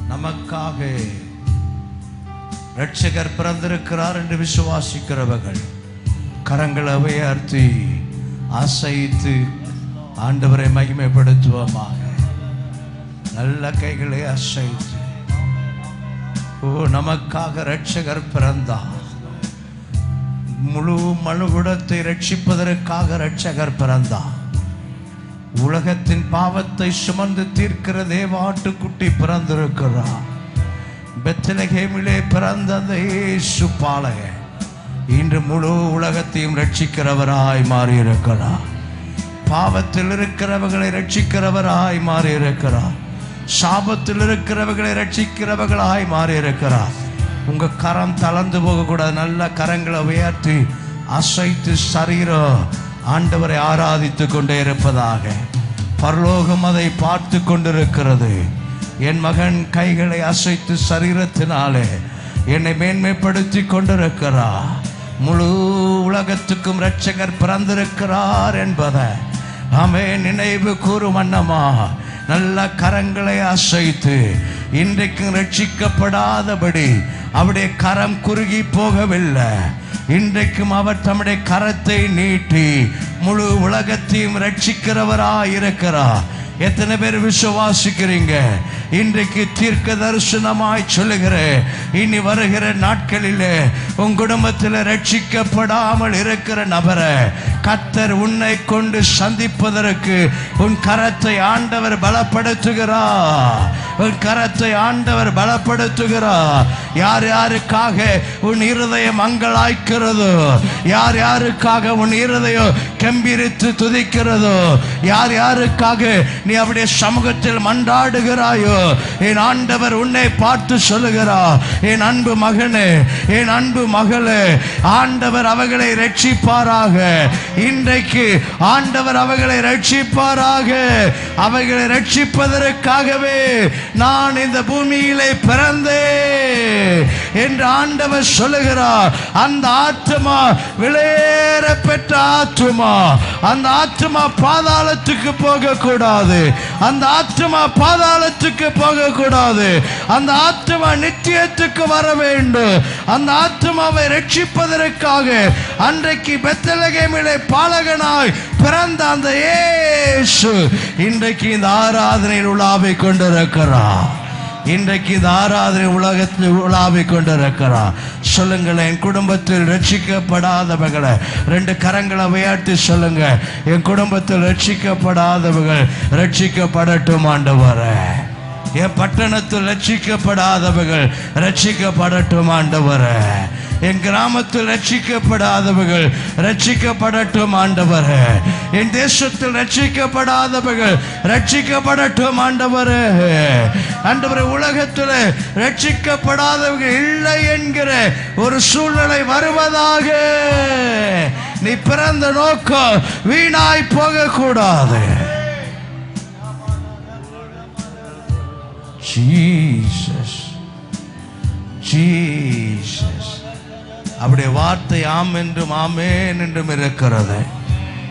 நமக்காக இரட்சகர் பிறந்திருக்கிறார் என்று விசுவாசிக்கிறவர்கள் கரங்களை உயர்த்தி அசைத்து ஆண்டவரை மகிமைப்படுத்துவோமாக. நல்ல கைகளை அசைத்து, ஓ நமக்காக இரட்சகர் பிறந்தார். முழு மனுகுலத்தை ரட்சிப்பதற்காக இரட்சகர் பிறந்தார். உலகத்தின் பாவத்தை சுமந்து தீர்க்கிற தேவாட்டுக்குட்டி பிறந்திருக்கிறார். பெத்லகேமிலே பிறந்த அந்த இயேசு பாலகன் இன்று முழு உலகத்தையும் ரட்சிக்கிறவராய் மாறியிருக்கிறார். பாவத்தில் இருக்கிறவர்களை ரட்சிக்கிறவராய் மாறியிருக்கிறார். சாபத்தில் இருக்கிறவர்களை ரட்சிக்கிறவர்களாய் மாறியிருக்கிறார். உங்க கரம் தளர்ந்து போகக்கூடாது. நல்ல கரங்களை உயர்த்தி அசைத்து சரீரம் ஆண்டவரை ஆராதித்து கொண்டே இருப்பதாக. பரலோகம் அதை பார்த்து கொண்டிருக்கிறது. என் மகன் கைகளை அசைத்து சரீரத்தினாலே என்னை மேன்மைப்படுத்தி கொண்டிருக்கிறார். முழு உலகத்துக்கும் இரட்சகர் பிறந்திருக்கிறார் என்பதை ஆமென் நினைவு கூறும் வண்ணமா நல்ல கரங்களை அசைத்து, இன்றைக்கும் ரட்சிக்கப்படாதபடி அவருடைய கரம் குறுகி போகவில்லை. இன்றைக்கும் அவர் தம்முடைய கரத்தை நீட்டி முழு உலகத்தையும் ரட்சிக்கிறவராய் இருக்கிறார். எத்தனை பேர் விசுவாசிக்கிறீங்க? இன்றைக்கு தீர்க்க தரிசனமாய் சொல்லுகிறேன், இனி வருகிற நாட்களிலே உன் குடும்பத்தில் ரட்சிக்கப்படாமல் இருக்கிற நபரை கர்த்தர் உன்னை கொண்டு சந்திப்பதற்கு உன் கரத்தை ஆண்டவர் பலப்படுத்துகிறார். உன் கரத்தை ஆண்டவர் பலப்படுத்துகிறார். யார் யாருக்காக உன் இருதயம் அங்கலாய்க்கிறதோ, யார் யாருக்காக உன் இருதயம் கம்பீரித்து துதிக்கிறதோ, யார் யாருக்காக நீ அவருடைய சமூகத்தில் மன்றாடுகிறாயோ, என் ஆண்டவர் உன்னை பார்த்து சொல்லுகிறார், என் அன்பு மகனே, என் அன்பு மகளே, ஆண்டவர் அவர்களை ரட்சிப்பாராக. இன்றைக்கு ஆண்டவர் அவர்களை ரட்சிப்பாராக. அவர்களை ரட்சிப்பதற்காகவே நான் இந்த பூமியிலே பிறந்தேன் என்று ஆண்டவர் சொல்லுகிறார். அந்த ஆத்துமா விலையேற பெற்ற ஆத்துமா, அந்த ஆத்துமா பாதாளத்துக்கு போகக்கூடாது. அந்த ஆத்துமா பாதாளத்துக்கு போகக்கூடாது. அந்த ஆத்துமா நித்தியத்துக்கு வர வேண்டும். அந்த ஆத்துமாவை ரட்சிப்பதற்காக அன்றைக்கு பெத்லகேமிலே பாலகனாய் பிறந்த அந்த இயேசு இன்றைக்கு இந்த ஆராதனையில் உலாவிக் கொண்டிருக்கிறார். இன்றைக்கு இந்த ஆராதனை உலகத்தில் உலாவிக் கொண்டிருக்கிறார். சொல்லுங்கள், என் குடும்பத்தில் ரட்சிக்கப்படாதவர்களை ரெண்டு கரங்களை உயர்த்தி சொல்லுங்க, என் குடும்பத்தில் ரட்சிக்கப்படாதவர்கள் ரட்சிக்கப்படட்டும் ஆண்டவரே. என் பட்டணத்தில் ரட்சிக்கப்படாதவர்கள் ரட்சிக்கப்படட்டும் ஆண்டவரே. என் கிராமத்தில் ரட்சிக்கப்படாதவர்கள் ரட்சிக்கப்படட்டும் ஆண்டவரே. என் தேசத்தில் ரட்சிக்கப்படாதவர்கள் ரட்சிக்கப்படட்டும் ஆண்டவரே. ஆண்டவரே, உலகத்தில் ரட்சிக்கப்படாதவர்கள் இல்லை என்கிற ஒரு சூழ்நிலை வருவதாக. நீ பிறந்த நோக்கம் வீணாய் போகக்கூடாது. Jesus, Jesus. அவருடைய வார்த்தை ஆம் என்றும் ஆமேன் என்றும் இருக்கிறது.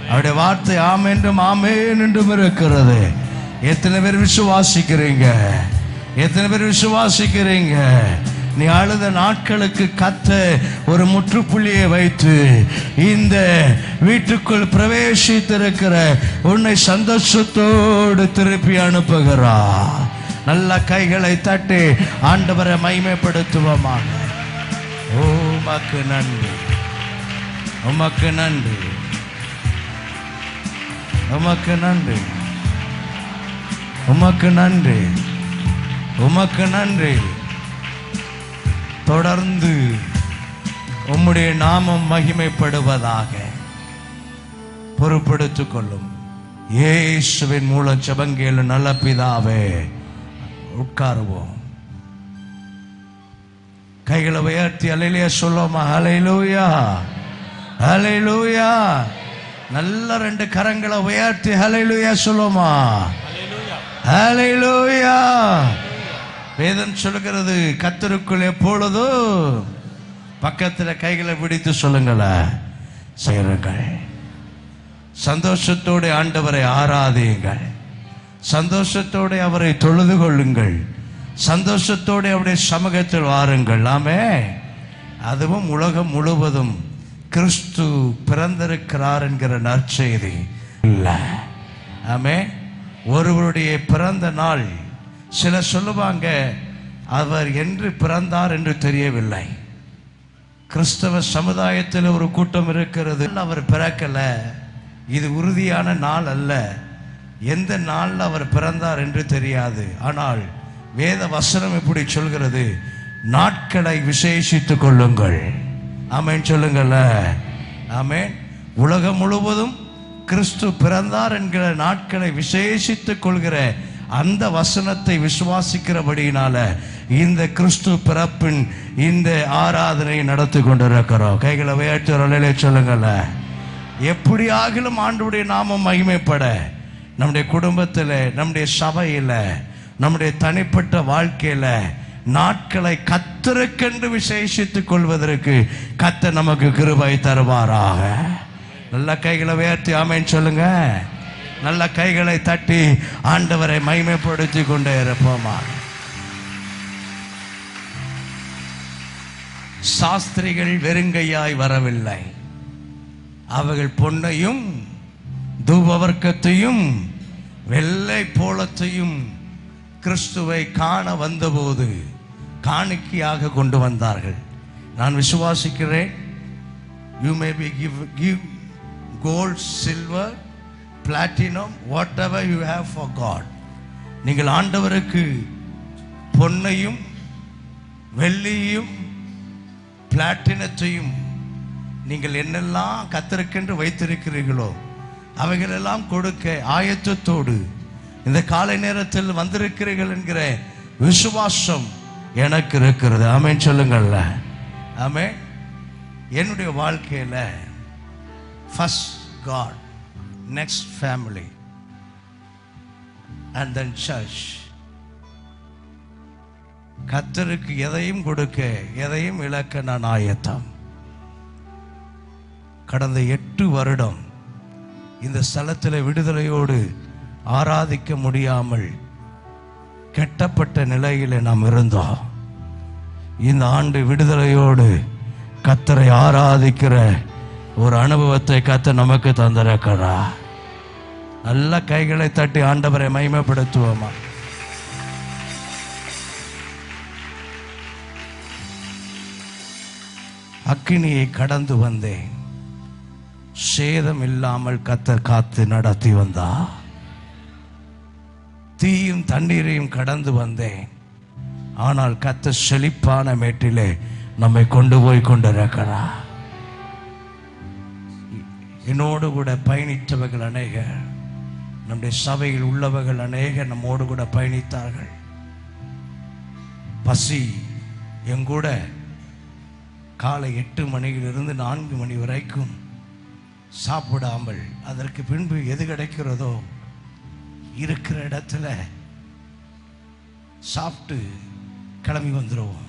அவருடைய வார்த்தை ஆம் என்றும் ஆமேன் என்றும் இருக்கிறது. எத்தனை பேர் விசுவாசிக்கிறீங்க? எத்தனை பேர் விசுவாசிக்கிறீங்க? நீ அழுத நாட்களுக்கு கர்த்தர் ஒரு முற்றுப்புள்ளியை வைத்து இந்த வீட்டுக்குள் பிரவேசித்திருக்கிற உன்னை சந்தோஷத்தோடு திருப்பி அனுப்புகிறார். நல்ல கைகளை தட்டி ஆண்டவரை மகிமைப்படுத்துவோமாக. ஓ உமக்கு நன்றி, உமக்கு நன்றி, உமக்கு நன்றி, உமக்கு நன்றி, உமக்கு நன்றி. தொடர்ந்து உம்முடைய நாமம் மகிமைப்படுவதாக. பொறுப்படுத்திக் கொள்ளும் இயேசுவின் மூலம் ஜெபங்கேளு நல்ல பிதாவே. உட்காருவோம். கைகளை உயர்த்தி அல்லேலூயா சொல்லுவோமா? அல்லேலூயா, அல்லேலூயா. நல்ல ரெண்டு கரங்களை உயர்த்தி அல்லேலூயா சொல்லுவோமா? அல்லேலூயா. வேதம் சொல்லுகிறது, கர்த்தருக்குள் எப்பொழுதும் பக்கத்தில் கைகளை பிடித்து சொல்லுங்களேன், செய்யுங்கள். சந்தோஷத்தோடு ஆண்டவரை ஆராதியுங்கள். சந்தோஷத்தோடு அவரை தொழுது கொள்ளுங்கள், சந்தோஷத்தோடு அவருடைய சமூகத்தில் வாருங்கள். ஆமே. அதுவும் உலகம் முழுவதும் கிறிஸ்து பிறந்திருக்கிறார் என்கிற நற்செய்தி இல்லை. ஆமே. ஒருவருடைய பிறந்த நாள் சிலர் சொல்லுவாங்க அவர் என்று பிறந்தார் என்று தெரியவில்லை. கிறிஸ்தவ சமுதாயத்தில் ஒரு கூட்டம் இருக்கிறது, அவர் பிறக்கல, இது உறுதியான நாள் அல்ல, எந்த நாளில் அவர் பிறந்தார் என்று தெரியாது. ஆனால் வேத வசனம் இப்படி சொல்கிறது, நாட்களை விசேஷித்துக் கொள்ளுங்கள். ஆமென் சொல்லுங்கள். ஆமென். உலகம் முழுவதும் கிறிஸ்து பிறந்தார் என்கிற நாட்களை விசேஷித்துக் கொள்கிற அந்த வசனத்தை விசுவாசிக்கிறபடியினால இந்த கிறிஸ்து பிறப்பின் இந்த ஆராதனை நடத்தி கொண்டிருக்கிறோம். கைகளை உயர்த்தி சொல்லுங்கள்ல. எப்படி ஆகிலும் ஆண்டவருடைய நாமம் மகிமைப்பட நம்முடைய குடும்பத்தில், நம்முடைய சபையில், நம்முடைய தனிப்பட்ட வாழ்க்கையில் நாட்களை கர்த்தருக்கென்று விசேஷித்துக் கொள்வதற்கு கர்த்தர் நமக்கு கிருபை தருவாராக. நல்ல கைகளை உயர்த்தி ஆமென் சொல்லுங்க. நல்ல கைகளை தட்டி ஆண்டவரை மகிமைப்படுத்தி கொண்டே இருப்போமா. சாஸ்திரிகள் வெறுங்கையாய் வரவில்லை, அவர்கள் பொன்னையும் தூபவர்க்கத்தையும் வெள்ளை போலத்தையும் கிறிஸ்துவை காண வந்தபோது காணிக்கையாக கொண்டு வந்தார்கள். நான் விசுவாசிக்கிறேன், you may be give gold, silver, platinum, whatever you have for God. நீங்கள் ஆண்டவருக்கு பொன்னையும் வெள்ளியையும் பிளாட்டினத்தையும் நீங்கள் என்னெல்லாம் கர்த்தருக்கென்று வைத்திருக்கிறீர்களோ அவைகளெல்லாம் கொடுக்க ஆயத்தத்தோடு இந்த காலை நேரத்தில் வந்திருக்கிறீர்கள் என்கிற விசுவாசம் எனக்கு இருக்கிறது. ஆமென் சொல்லுங்கள்ல. ஆமென். என்னுடைய வாழ்க்கையில் first God, next family and then church. கர்த்தருக்கு எதையும் கொடுக்க எதையும் இழக்க நான் ஆயத்தம். கடந்த 8 வருடம் இந்த ஸ்தலத்தில் விடுதலையோடு ஆராதிக்க முடியாமல் கெட்டப்பட்ட நிலையில் நாம் இருந்தோம். இந்த ஆண்டு விடுதலையோடு கர்த்தரை ஆராதிக்கிற ஒரு அனுபவத்தை கர்த்தர் நமக்கு தந்திருக்கிறார். நல்ல கைகளை தட்டி ஆண்டவரை மகிமைப்படுத்துவோமா. அக்கினியை கடந்து வந்தேன், சேதம் இல்லாமல் கர்த்தர் காத்து நடத்தி வந்தா. தீயும் தண்ணீரையும் கடந்து வந்தேன், ஆனால் கர்த்தர் செழிப்பான மேட்டிலே நம்மை கொண்டு போய் கொண்டிருக்கிறார். என்னோடு கூட பயணித்தவர்கள் அநேகர், நம்முடைய சபையில் உள்ளவர்கள் அநேகர் நம்மோடு கூட பயணித்தார்கள். பசி எங்கூட காலை 8 மணியிலிருந்து 4 மணி வரைக்கும் சாப்பிடாமல், அதற்கு பின்பு எது கிடைக்கிறதோ இருக்கிற இடத்துல சாப்பிட்டு கிளம்பி வந்துடுவோம்.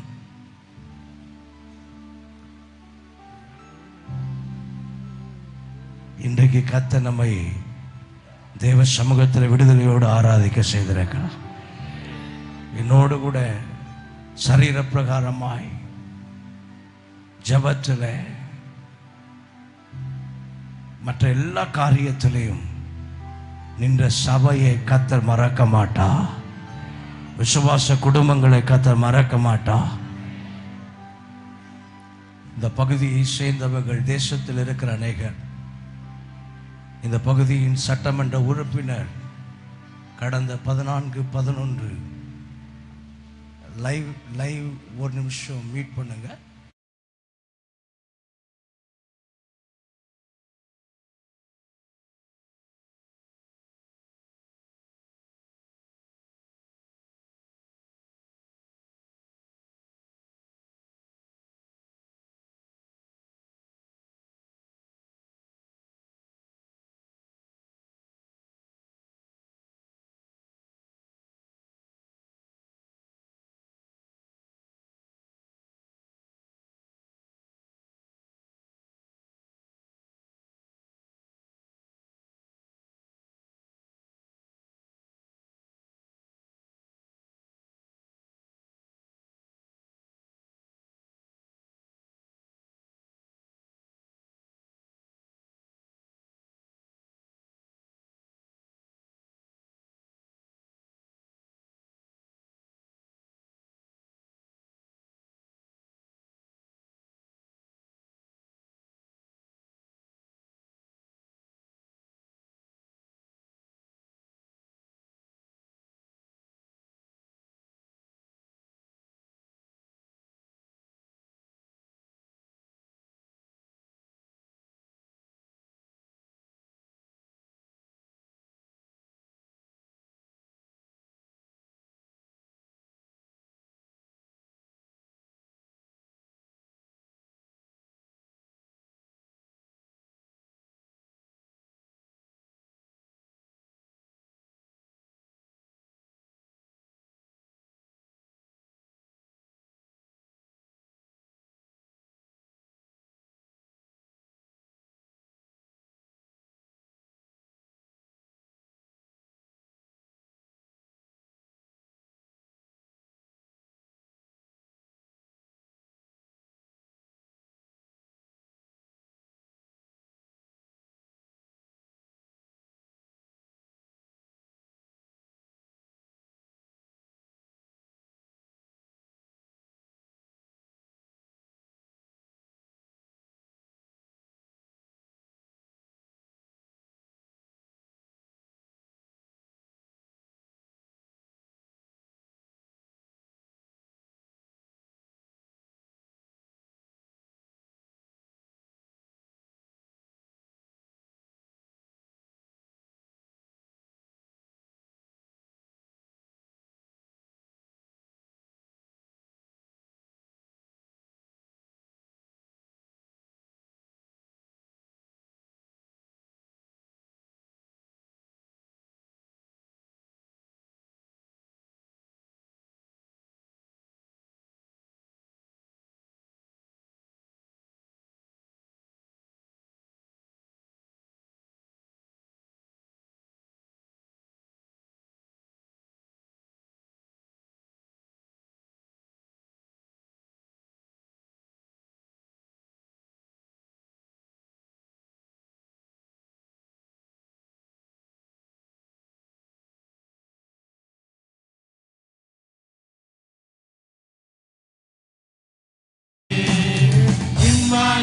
இன்றைக்கு கர்த்தர் நம்மை தேவ சமூகத்தில் விடுதலையோடு ஆராதிக்க செய்திருக்கிறார். என்னோடு கூட சரீர பிரகாரமாய் ஜபத்தில் மற்ற எல்லா காரியத்திலையும் நின்ற சபையை கர்த்தர் மறக்க மாட்டா. விசுவாச குடும்பங்களை கர்த்தர் மறக்க மாட்டா. இந்த பகுதியை சேர்ந்தவர்கள், தேசத்தில் இருக்கிற அநேகர், இந்த பகுதியின் சட்டமன்ற உறுப்பினர் கடந்த 14-11 லைவ் ஒரு நிமிஷம் மீட் பண்ணுங்க.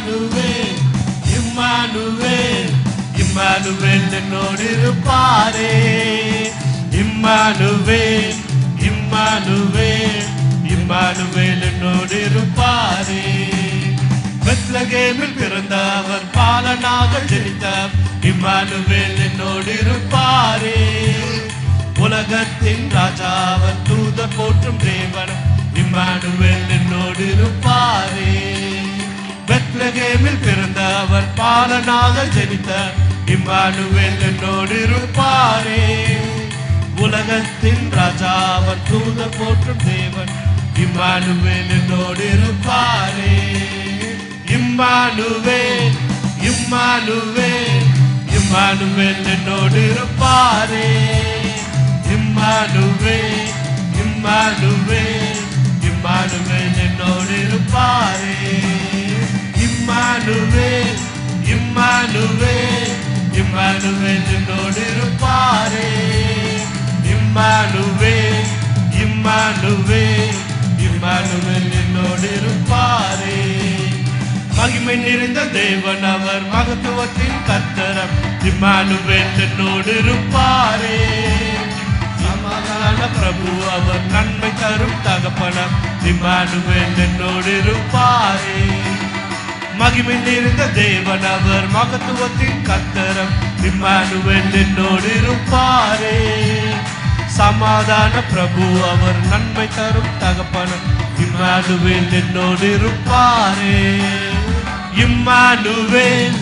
இம்மானுவேல் இம்மானுவேல் இம்மானுவேல் என்னோடு இருப்பாரே. இம்மானுவேல் இம்மானுவேல் இம்மானுவேல் என்னோடு இருப்பாரே. பெத்லகேமில் பிறந்த அவர் பாலனாக ஜனித்தார். இம்மானுவேல் என்னோடு இருப்பாரே. உலகத்தின் ராஜா அவர் தூதர் போற்றும் தேவன். இம்மானுவேல் என்னோடு இருப்பாரே. பெத்லகேமில் பிறந்த அவர் பாலனாக ஜனித்தார். இம்மானுவேல் என்னோடு இருப்பாரே. உலகத்தின் ராஜா அவர் தூதர் போற்றும் தேவன். இம்மானுவேல் என்னோடு இருப்பாரே. இம்மானுவேல் இம்மானுவேல் இம்மானுவேல் என்னோடு இருப்பாரே. இம்மானுவேல் இம்மானுவேல் இம்மானுவேல் என்னோடு இருப்பாரே. இம்மானுவேல் இம்மானுவேல் இம்மானுவேல் என்னோடு இருப்பாரே. இம்மானுவேல் இம்மானுவேல் இம்மானுவேல் என்னோடு இருப்பாரே. மகிமை நிறைந்த தேவன் அவர் மகத்துவத்தின் கர்த்தர். இம்மானுவேல் என்னோடு இருப்பாரே. சமாதான பிரபு அவர் நன்மை தரும் தகப்பனம். இம்மானுவேல் என்னோடு இருப்பாரே. மகிமை நிறைந்த தேவன் அவர் மகத்துவத்தின் கர்த்தர். இம்மானுவேல் என்னோடு இருப்பாரே. சமாதான பிரபு அவர் நன்மை தரும் தகப்பனம். இம்மானுவேல் என்னோடு இருப்பாரே. இம்மானுவேல்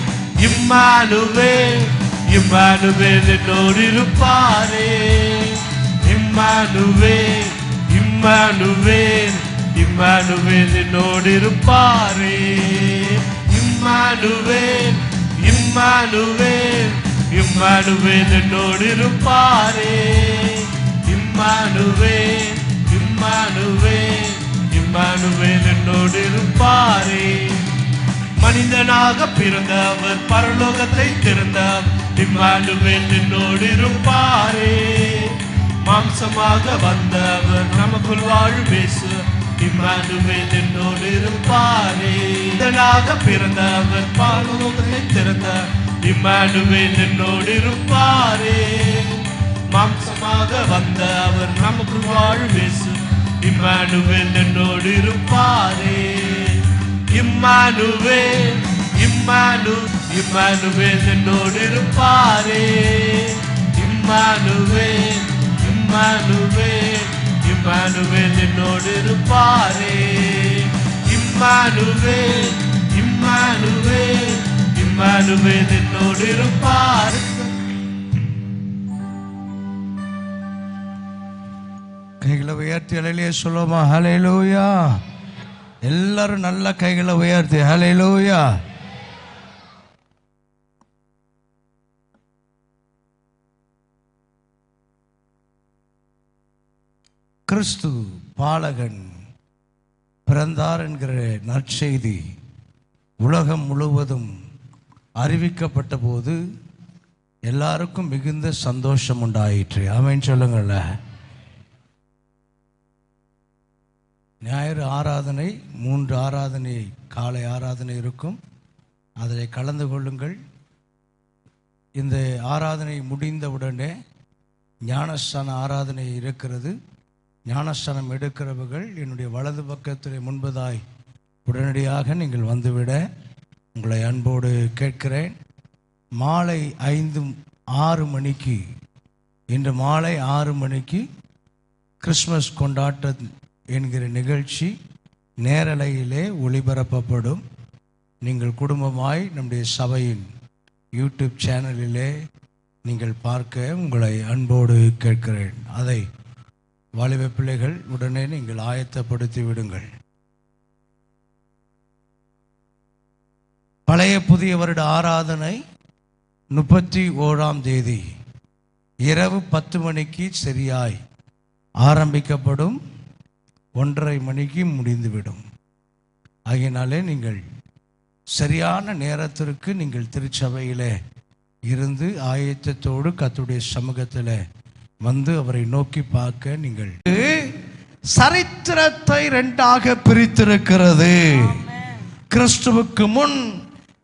இம்மானுவேல் இம்மானுவேல் என்னோடு இருப்பாரே. இம்மானுவேல் இம்மானுவேல் இம்மானுவேல் என்னோடு இருப்பாரே. இம்மானுவேல் இம்மானுவேல் இம்மானுவேல் என்னோடு இருப்பாரே. இம்மானுவேல் இம்மானுவேல் இம்மானுவேல் என்னோடு இருப்பாரே. மனிதனாக பிறந்தவர் பரலோகத்தை திறந்தார். இம்மானுவேல் என்னோடு இருப்பாரே. மாம்சமாக வந்தவர் நமக்குள் வாழும் இயேசு. இம்மானுவேல் என்னோடு இருப்பாரே. மனிதனாக பிறந்தவர் பரலோகத்தை திறந்தார். இம்மானுவேல் என்னோடு இருப்பாரே. மாம்சமாக வந்த அவர் நமக்குள் வாழும் இயேசு. இம்மானுவேல் என்னோடு இருப்பாரே. இம்மானுவேல் இம்மானுவேல் என்னோடு இருப்பாரே. இம்மானுவேல் இம்மானுவேல் இம்மானுவேல் என்னோடு இருப்பாரே. இம்மானுவேல் இம்மானுவேல் இம்மானுவேல் என்னோடு இருப்பாரே. கைகளை உயர்த்தி ஹல்லேலூயா சொல்லுமா. ஹல்லேலூயா. எல்லாரும் நல்ல கைகளை உயர்த்தி ஹல்லேலூயா. கிறிஸ்து பாலகன் பிறந்தார் என்கிற நற்செய்தி உலகம் முழுவதும் அறிவிக்கப்பட்ட போது எல்லாருக்கும் மிகுந்த சந்தோஷம் உண்டாயிற்று. ஆமென் சொல்லுங்கள. ஞாயிறு ஆராதனை 3 ஆராதனை காலை ஆராதனை இருக்கும். அதில் கலந்து கொள்ளுங்கள். இந்த ஆராதனை முடிந்தவுடனே ஞானஸ்தான ஆராதனை இருக்கிறது. ஞானஸ்தானம் எடுக்கிறவர்கள் என்னுடைய வலது பக்கத்தில் முன்பதாய் உடனடியாக நீங்கள் வந்துவிட உங்களை அன்போடு கேட்கிறேன். மாலை 6 மணிக்கு இன்று மாலை 6 மணிக்கு கிறிஸ்மஸ் கொண்டாட்ட என்கிற நிகழ்ச்சி நேரலையிலே ஒளிபரப்பப்படும். நீங்கள் குடும்பமாய் நம்முடைய சபையின் யூடியூப் சேனலிலே நீங்கள் பார்க்க உங்களை அன்போடு கேட்கிறேன். அதை வாலிப பிள்ளைகள் உடனே நீங்கள் ஆயத்தப்படுத்தி விடுங்கள். பழைய புதிய வருட ஆராதனை 31ஆம் தேதி இரவு 10 மணிக்கு சரியாய் ஆரம்பிக்கப்படும். 1:30 மணிக்கு முடிந்துவிடும். ஆகையினாலே நீங்கள் சரியான நேரத்திற்கு நீங்கள் திருச்சபையிலே இருந்து ஆயத்தத்தோடு கர்த்தருடைய சமூகத்தில் வந்து அவரை நோக்கி பார்க்க நீங்கள் சரித்திரத்தை 2ஆக பிரித்திருக்கிறது. கிறிஸ்துவுக்கு முன்,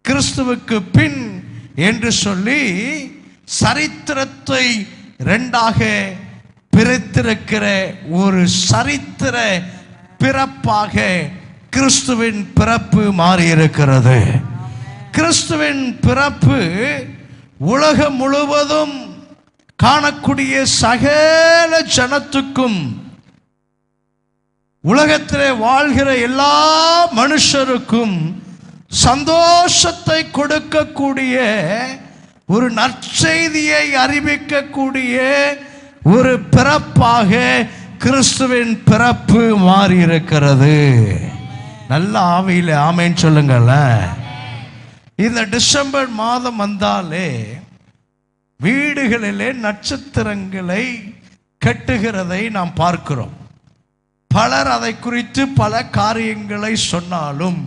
கிறிஸ்துவுக்கு பின் என்று சொல்லி சரித்திரத்தை இரண்டாக பிரித்திருக்கிற ஒரு சரித்திர பிறப்பாக கிறிஸ்துவின் பிறப்பு மாறியிருக்கிறது. கிறிஸ்துவின் பிறப்பு உலகம் முழுவதும் காணக்கூடிய சகல ஜனத்துக்கும், உலகத்திலே வாழ்கிற எல்லா மனுஷருக்கும் சந்தோஷத்தை கொடுக்கக்கூடிய ஒரு நற்செய்தியை அறிவிக்கக்கூடிய ஒரு பிறப்பாக கிறிஸ்துவின் பிறப்பு மாறி இருக்கிறது. நல்ல ஆவியில ஆமென் சொல்லுங்கள. இந்த டிசம்பர் மாதம் வந்தாலே வீடுகளிலே நட்சத்திரங்களை கட்டுகிறதை நாம் பார்க்கிறோம். பலர் அதை குறித்து பல காரியங்களை சொன்னாலும்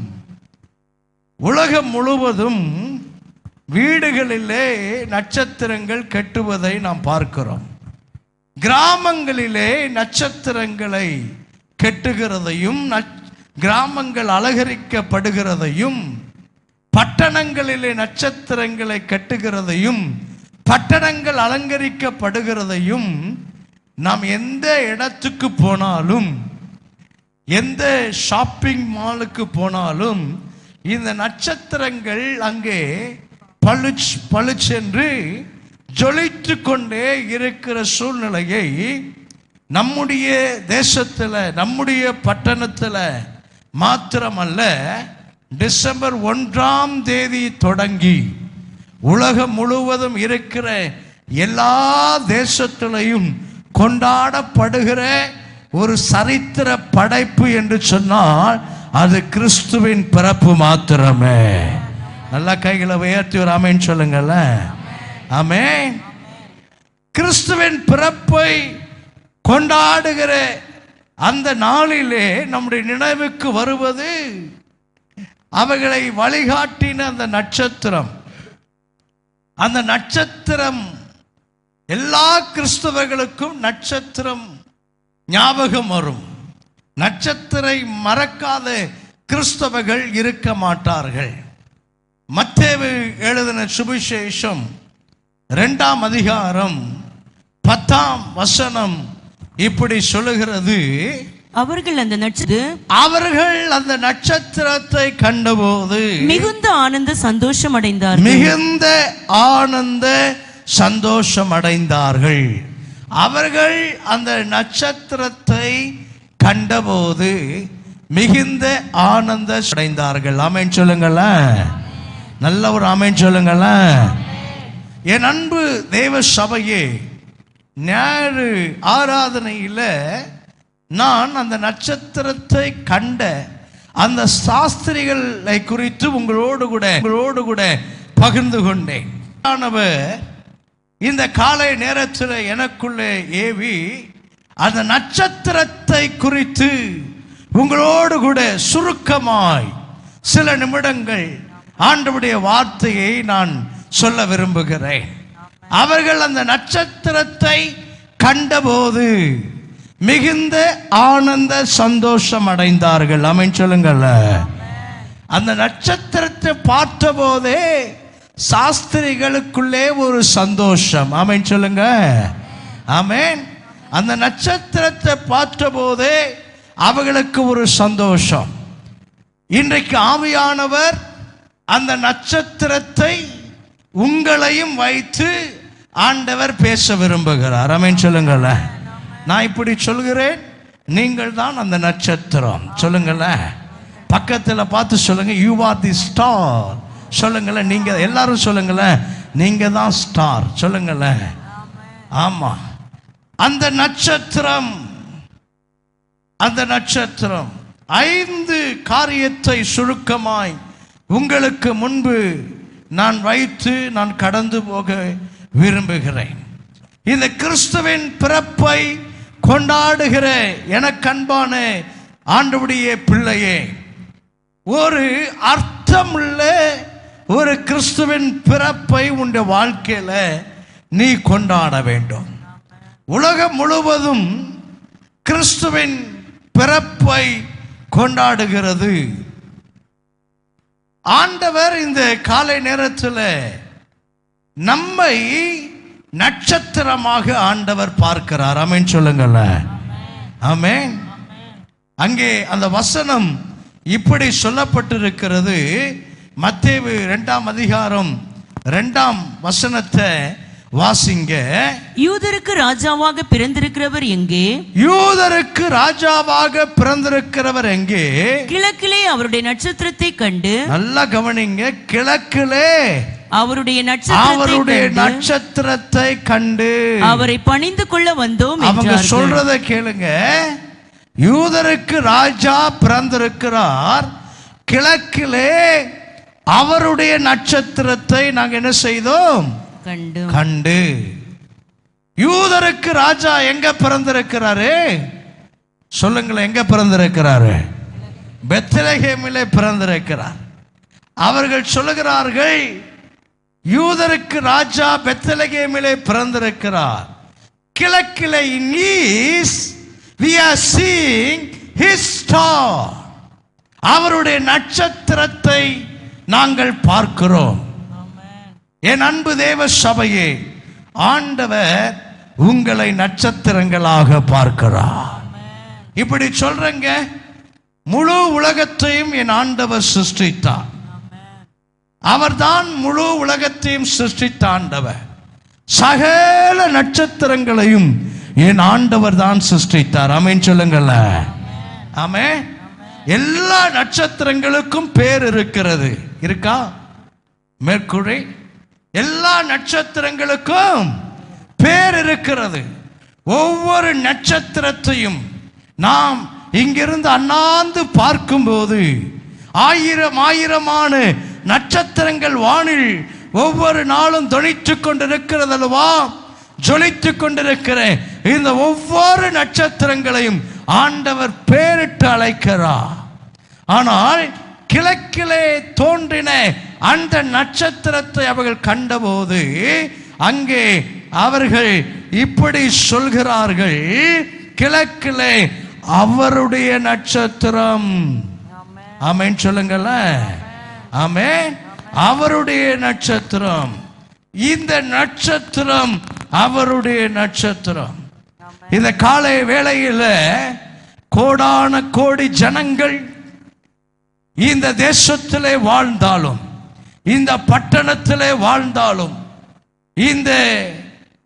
உலகம் முழுவதும் வீடுகளிலே நட்சத்திரங்கள் கட்டுவதை நாம் பார்க்கிறோம். கிராமங்களிலே நட்சத்திரங்களை கட்டுகிறதையும் கிராமங்கள் அலங்கரிக்கப்படுகிறதையும், பட்டணங்களிலே நட்சத்திரங்களை கட்டுகிறதையும் பட்டணங்கள் அலங்கரிக்கப்படுகிறதையும் நாம் எந்த இடத்துக்கு போனாலும், எந்த ஷாப்பிங் மாலுக்கு போனாலும் இந்த நட்சத்திரங்கள் அங்கே பளிச்சென்று ஜொலித்து கொண்டே இருக்கிற சூழ்நிலையை நம்முடைய தேசத்தில், நம்முடைய பட்டணத்தில் மாத்திரமல்ல, டிசம்பர் 1ஆம் தேதி தொடங்கி உலகம் முழுவதும் இருக்கிற எல்லா தேசத்திலையும் கொண்டாடப்படுகிற ஒரு சரித்திர படைப்பு என்று சொன்னால் அது கிறிஸ்துவின் பிறப்பு மாத்திரமே. நல்லா கைகளை உயர்த்தி ஒரு ஆமென் சொல்லுங்கள்ல. ஆமென். கிறிஸ்துவின் பிறப்பை கொண்டாடுகிற அந்த நாளிலே நம்முடைய நினைவுக்கு வருவது அவைகளை வழிகாட்டின அந்த நட்சத்திரம். அந்த நட்சத்திரம் எல்லா கிறிஸ்தவர்களுக்கும் நட்சத்திரம் ஞாபகம் வரும். நட்சத்திரை மறக்காத கிறிஸ்தவர்கள் இருக்க மாட்டார்கள். மத்தேயு எழுதின சுவிசேஷம் 2ஆம் அதிகாரம் 10ஆம் வசனம் இப்படி சொல்லுகிறது. அவர்கள் அந்த நட்சத்திரத்தை கண்டபோது மிகுந்த ஆனந்த சந்தோஷம் அடைந்தார்கள். மிகுந்த ஆனந்த சந்தோஷம் அடைந்தார்கள். அவர்கள் அந்த நட்சத்திரத்தை கண்டபோது மிகுந்த ஆனந்த அடைந்தார்கள். ஆமென் சொல்லுங்கள. நல்ல ஒரு ஆமென் சொல்லுங்கள. என் அன்பு தேவ சபையே, ஞாயிறு ஆராதனையில் நான் அந்த நட்சத்திரத்தை கண்ட அந்த சாஸ்திரிகளை குறித்து உங்களோடு கூட பகிர்ந்து கொண்டேன். இந்த காலை நேரத்தில் எனக்குள்ளே ஏவி அந்த நட்சத்திரத்தை குறித்து உங்களோடு கூட சுருக்கமாய் சில நிமிடங்கள் ஆண்டவருடைய வார்த்தையை நான் சொல்ல விரும்புகிறேன். அவர்கள் அந்த நட்சத்திரத்தை கண்டபோது மிகுந்த ஆனந்த சந்தோஷம் அடைந்தார்கள். ஆமென் சொல்லுங்கள். அந்த நட்சத்திரத்தை பார்த்த போதே சாஸ்திரிகளுக்குள்ளே ஒரு சந்தோஷம். ஆமென் சொல்லுங்க. ஆமென். அந்த நட்சத்திரத்தை பார்த்த போதே அவர்களுக்கு ஒரு சந்தோஷம். இன்றைக்கு ஆவியானவர் அந்த நட்சத்திரத்தை உங்களையும் வைத்து ஆண்டவர் பேச விரும்புகிறார். ஆமென் சொல்லுங்கள. நான் இப்படி சொல்கிறேன், நீங்கள் தான் அந்த நட்சத்திரம். சொல்லுங்கள. பக்கத்தில் பார்த்து சொல்லுங்க, யூ ஆர் தி ஸ்டார். சொல்லுங்கள. நீங்க எல்லாரும் சொல்லுங்கள, நீங்க தான் ஸ்டார். சொல்லுங்கள. ஆமா. அந்த நட்சத்திரம் 5 காரியத்தை சுருக்கமாய் உங்களுக்கு முன்பு நான் வைத்து நான் கடந்து போக விரும்புகிறேன். இந்த கிறிஸ்துவின் பிறப்பை கொண்டாடுகிற எனக்கு அன்பான ஆண்டவருடைய பிள்ளையே, ஒரு அர்த்தமுள்ள ஒரு கிறிஸ்துவின் பிறப்பை உன்னுடைய வாழ்க்கையில நீ கொண்டாட வேண்டும். உலகம் முழுவதும் கிறிஸ்துவின் பிறப்பை கொண்டாடுகிறது. ஆண்டவர் இந்த காலை நேரத்தில் நம்மை நட்சத்திரமாக ஆண்டவர் பார்க்கிறார். ஆமென் சொல்லுங்கள. ஆமென். அங்கே அந்த வசனம் இப்படி சொல்லப்பட்டிருக்கிறது. மத்தேயு 2ஆம் அதிகாரம் 2ஆம் வசனத்தை வாசிங்க. யூதருக்கு ராஜாவாக பிறந்திருக்கிறவர் எங்கே? யூதருக்கு ராஜாவாக பிறந்திருக்கிறவர் எங்கே? கிழக்கிலே அவருடைய நட்சத்திரத்தை கண்டு. நல்லா கவனிங்க. கிழக்கிலே அவருடைய நட்சத்திரத்தை கண்டு அவரை பணிந்து கொள்ள வந்தோம். அவங்க சொல்றதை கேளுங்க. யூதருக்கு ராஜா பிறந்திருக்கிறார். கிழக்கிலே அவருடைய நட்சத்திரத்தை நாங்க என்ன செய்தோம்? கண்டு. யூதருக்கு ராஜா எங்க பிறந்திருக்கிறாரு? சொல்லுங்களேன், எங்க பிறந்திருக்கிறாரு? பெத்லகேமிலே பிறந்திருக்கிறார். அவர்கள் சொல்லுகிறார்கள், யூதருக்கு ராஜா பெத்லகேமிலே பிறந்திருக்கிறார். கிழக்கிலே in east we are seeing his star. அவருடைய நட்சத்திரத்தை நாங்கள் பார்க்கிறோம். என் அன்பு தேவ சபையே, ஆண்டவர் உங்களை நட்சத்திரங்களாக பார்க்கிறார். இப்படி சொல்றங்க. முழு உலகத்தையும் என் ஆண்டவர் சிருஷ்டித்தார். அவர்தான் முழு உலகத்தையும் சிருஷ்டித்த ஆண்டவர். சகல நட்சத்திரங்களையும் என் ஆண்டவர் தான் சிருஷ்டித்தார். ஆமென் சொல்லுங்கள. ஆமென். எல்லா நட்சத்திரங்களுக்கும் பேர் இருக்கிறது. இருக்கா? மேற்குறி எல்லா நட்சத்திரங்களுக்கும் பேர் இருக்கிறது. ஒவ்வொரு நட்சத்திரத்தையும் நாம் இங்கிருந்து அண்ணாந்து பார்க்கும்போது ஆயிரமான நட்சத்திரங்கள் வானில் ஒவ்வொரு நாளும் தொனித்துக் கொண்டிருக்கிறது அல்லவா? ஜொலித்துக் கொண்டிருக்கிற இந்த ஒவ்வொரு நட்சத்திரங்களையும் ஆண்டவர் பேரிட்டு அழைக்கிறார். ஆனால் கிழக்கிலே தோன்றின அந்த நட்சத்திரத்தை அவர்கள் கண்டபோது அங்கே அவர்கள் இப்படி சொல்கிறார்கள், கிழக்கிலே அவருடைய நட்சத்திரம். ஆமென் சொல்லுங்கள. ஆமென். அவருடைய நட்சத்திரம். இந்த நட்சத்திரம் அவருடைய நட்சத்திரம். இந்த காலை வேளையில் கோடான கோடி ஜனங்கள் இந்த தேசத்திலே வாழ்ந்தாலும், இந்த பட்டணத்திலே வாழ்ந்தாலும், இந்த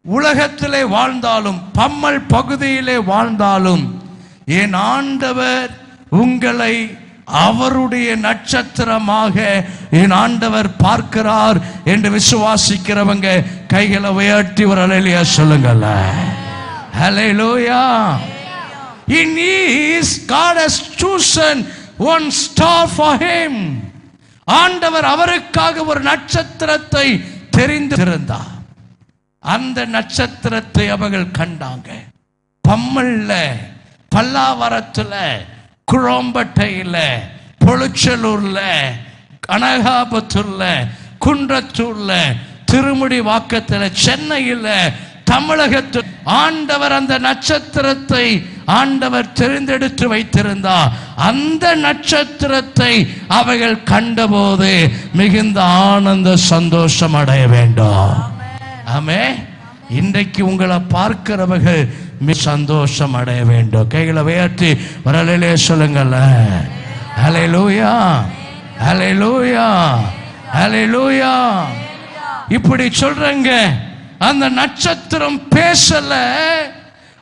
உலகத்திலே வாழ்ந்தாலும், பம்மல் பகுதியிலே வாழ்ந்தாலும், என் ஆண்டவர் உங்களை அவருடைய நட்சத்திரமாக என் ஆண்டவர் பார்க்கிறார் என்று விசுவாசிக்கிறவங்க கைகளை உயர்த்தி ஒரு அல்லேலூயா சொல்லுங்கல்ல. ஹல்லேலூயா. In His God has chosen one star for him. ஆண்டவர் அவருக்காக ஒரு நட்சத்திரத்தை தெரிந்திருந்தார். அந்த நட்சத்திரத்தை அவர்கள் கண்டாங்க. பம்மல்ல, பல்லாவரத்துல, குரோம்பட்டையில, பொழுச்சலூர்ல, கனகாபுத்தூர்ல, குன்றத்தூர்ல, திருமுடி வாக்கத்துல, சென்னையில, தமிழகத்தில் ஆண்டவர் அந்த நட்சத்திரத்தை ஆண்டவர் தெரிந்தெடுத்து வைத்திருந்தார். அந்த நட்சத்திரத்தை அவைகள் கண்டபோது மிகுந்த ஆனந்த சந்தோஷம் அடைய வேண்டும். ஆமென். இன்றைக்கு உங்களை பார்க்கிறவர்கள் சந்தோஷம் அடைய வேண்டும். கைகளை உயர்த்தி ஒரு அல்லேலூயா சொல்லுங்கல்ல. ஹல்லேலூயா, ஹல்லேலூயா, ஹல்லேலூயா. இப்படி சொல்றங்க. அந்த நட்சத்திரம் பேசல,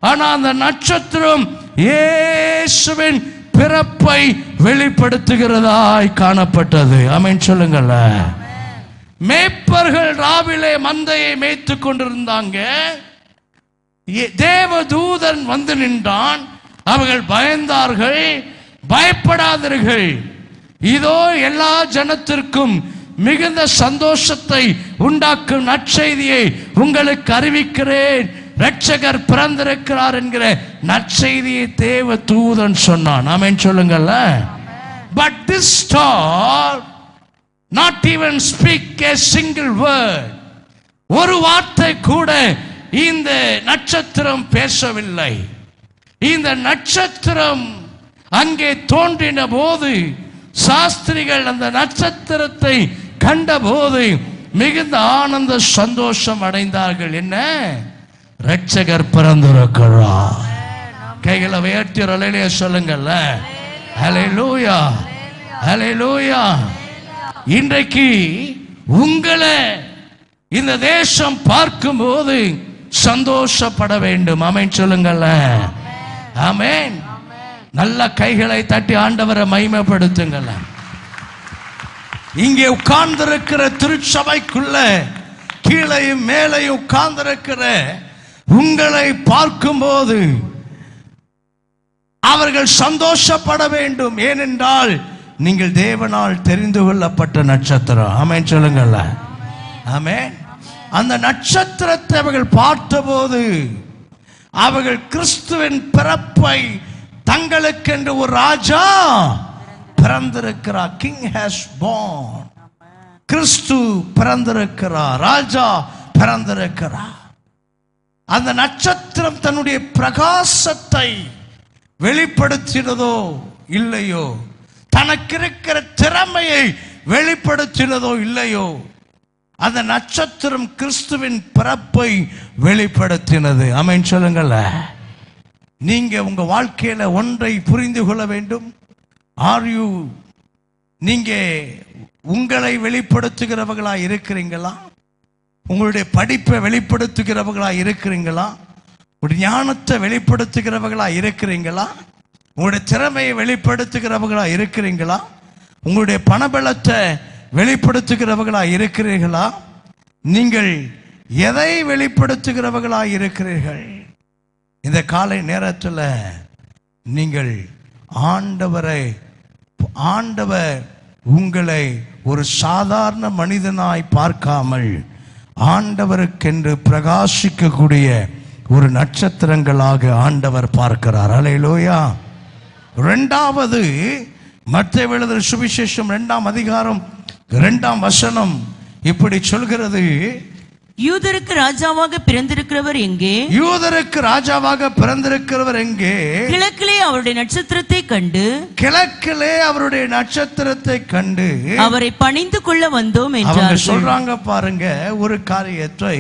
ஆனா அந்த நட்சத்திரம் இயேசுவின் பிறப்பை வெளிப்படுத்துகிறதாய் காணப்பட்டது. ஆமென் சொல்லுங்கல்ல. மேய்ப்பர்கள் ராவிலே மந்தையை மேய்த்து கொண்டிருந்தாங்க. தேவதூதன் வந்து நின்றான். அவர்கள் பயந்தார்கள். பயப்படாதீர்கள், இதோ எல்லா ஜனத்திற்கும் மிகுந்த சந்தோஷத்தை உண்டாக்கும் நற்செய்தியை உங்களுக்கு அறிவிக்கிறேன், ரட்சகர் பிறந்திருக்கிறார் என்கிற நற்செய்தியை தேவ தூதன் சொன்னான். ஆமென் சொல்லுங்கள்ல. But this star not even speak a single word. ஒரு வார்த்தை கூட இந்த நட்சத்திரம் பேசவில்லை. இந்த நட்சத்திரம் அங்கே தோன்றின போது சாஸ்திரிகள் அந்த நட்சத்திரத்தை கண்டபோது மிகுந்த ஆனந்த சந்தோஷம் அடைந்தார்கள். என்ன? இரட்சகர் பிறந்திருக்கிறார். கைகளை உயர்த்தி அல்லேலூயா சொல்லுங்கள்ல. அல்லேலூயா, அல்லேலூயா. இன்றைக்கு உங்களை இந்த தேசம் பார்க்கும்போது சந்தோஷப்பட வேண்டும். ஆமென் சொல்லுங்கள்ல. ஆமென். நல்ல கைகளை தட்டி ஆண்டவரை மகிமைப்படுத்துங்கள. இங்கே உட்கார்ந்திருக்கிற திருச்சபைக்குள்ள கீழையும் மேலையும் உட்கார்ந்திருக்கிற உங்களை பார்க்கும்போது அவர்கள் சந்தோஷப்பட வேண்டும். ஏனென்றால் நீங்கள் தேவனால் தெரிந்து கொள்ளப்பட்ட நட்சத்திரம். ஆமென் சொல்லுங்கள்ல. ஆமென். அந்த நட்சத்திரத்தை அவர்கள் பார்த்தபோது அவர்கள் கிறிஸ்துவின் பிறப்பை, தங்களுக்கென்று ஒரு ராஜா பிறந்திருக்கிறார். King has born. கிறிஸ்து பிறந்திருக்கிறார், ராஜா பிறந்திருக்கிறார். அந்த நட்சத்திரம் தன்னுடைய பிரகாசத்தை வெளிப்படுத்தினதோ இல்லையோ, தனக்கு இருக்கிற திறமையை வெளிப்படுத்தினதோ இல்லையோ, அந்த நட்சத்திரம் கிறிஸ்துவின் பிறப்பை வெளிப்படுத்தினது. ஆமென் சொல்லுங்கள்ல. நீங்க உங்க வாழ்க்கையில ஒன்றை புரிந்து கொள்ள வேண்டும். நீங்க உங்களை வெளிப்படுத்துகிறவர்களா இருக்கிறீங்களா? உங்களுடைய படிப்பை வெளிப்படுத்துகிறவர்களா இருக்கிறீங்களா? உங்களுடைய ஞானத்தை வெளிப்படுத்துகிறவர்களா இருக்கிறீங்களா? உங்களுடைய திறமையை வெளிப்படுத்துகிறவர்களா இருக்கிறீங்களா? உங்களுடைய பணபலத்தை வெளிப்படுத்துகிறவர்களா இருக்கிறீர்களா? நீங்கள் எதை வெளிப்படுத்துகிறவர்களா இருக்கிறீர்கள்? இந்த காலை நேரத்தில் நீங்கள் ஆண்டவர் உங்களை ஒரு சாதாரண மனிதனாய் பார்க்காமல் ஆண்டவருக்கென்று பிரகாசிக்கக்கூடிய ஒரு நட்சத்திரங்களாக ஆண்டவர் பார்க்கிறார். அல்லேலூயா. இரண்டாவது, மத்தேயு எழுதின சுவிசேஷம் 2ஆம் அதிகாரம் 2ஆம் வசனம் இப்படி சொல்கிறது. யூதருக்கு ராஜாவாக பிறந்திருக்கிறவர் எங்கே? யூதருக்கு ராஜாவாக பிறந்திருக்கிறவர் எங்கே? கிழக்கிலே அவருடைய நட்சத்திரத்தை கண்டு, கிழக்கிலே அவருடைய நட்சத்திரத்தை கண்டு அவரை பணிந்து கொள்ள வந்தோம் அவங்க என்றார்கள். சொல்றாங்க பாருங்க, ஒரு காரியத்தை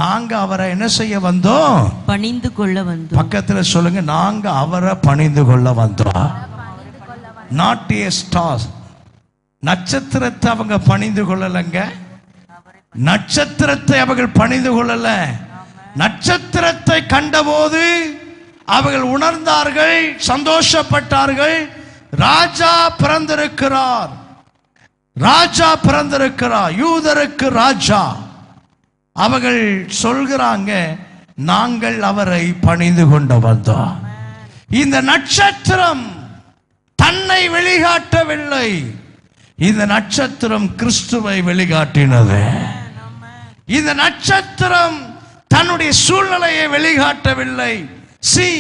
நாங்க அவரை என்ன செய்ய வந்தோம்? பணிந்து கொள்ள வந்தோம். பக்கத்துல சொல்லுங்க, நாங்க அவரை பணிந்து கொள்ள வந்தோம். Not a star. நட்சத்திரத்தை அவங்க பணிந்து கொள்ளலங்க. நட்சத்திரத்தை அவர்கள் பணிந்து கொள்ளல. நட்சத்திரத்தை கண்டபோது அவர்கள் உணர்ந்தார்கள், சந்தோஷப்பட்டார்கள். ராஜா பிறந்திருக்கிறார், ராஜா பிறந்திருக்கிறார், யூதருக்கு ராஜா. அவர்கள் சொல்கிறாங்க, நாங்கள் அவரை பணிந்து கொண்டு வந்தோம். இந்த நட்சத்திரம் தன்னை வெளிகாட்டவில்லை, இந்த நட்சத்திரம் கிறிஸ்துவை வெளிகாட்டினது. இந்த நட்சத்திரம் தன்னுடைய சூழ்நிலையை வெளிகாட்டவில்லை. See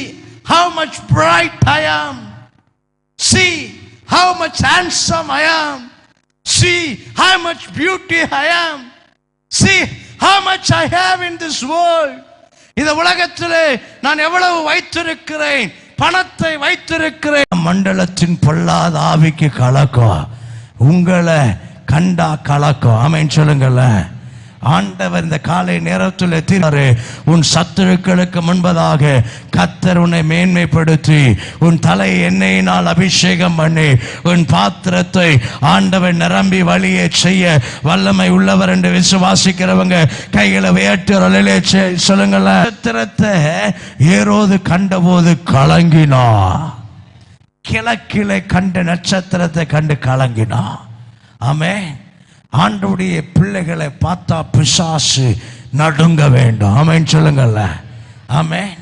how much bright I am. See how much handsome I am. See how much beauty I am. See how much I have in this world. இந்த உலகத்திலே நான் எவ்வளவு வைத்திருக்கிறேன், பணத்தை வைத்திருக்கிறேன். மண்டலத்தின் பொல்லாத ஆவிக்கு கலக்கம், உங்களை கண்டா கலக்கம். ஆமென் சொல்லுங்கள்ல. ஆண்டவர் இந்த காலை நேரத்தில் தீர்மாறு, உன் சத்துருக்களுக்கு முன்பதாக கர்த்தர் உன்னை மேன்மைப்படுத்தி உன் தலை எண்ணெயினால் அபிஷேகம் பண்ணி உன் பாத்திரத்தை ஆண்டவர் நிரம்பி வழியை செய்ய வல்லமை உள்ளவர் என்று விசுவாசிக்கிறவங்க கைகளை உயர்த்தி சொல்லுங்கள. நட்சத்திரத்தை ஏரோது கண்டபோது கலங்கினா, கிழக்கிலே கண்ட நட்சத்திரத்தை கண்டு கலங்கினா. ஆமென். ஆண்டவருடைய பிள்ளைகளை பார்த்தா பிசாசு நடுங்க வேண்டும். ஆமென் சொல்லுங்கள்ல. ஆமென்.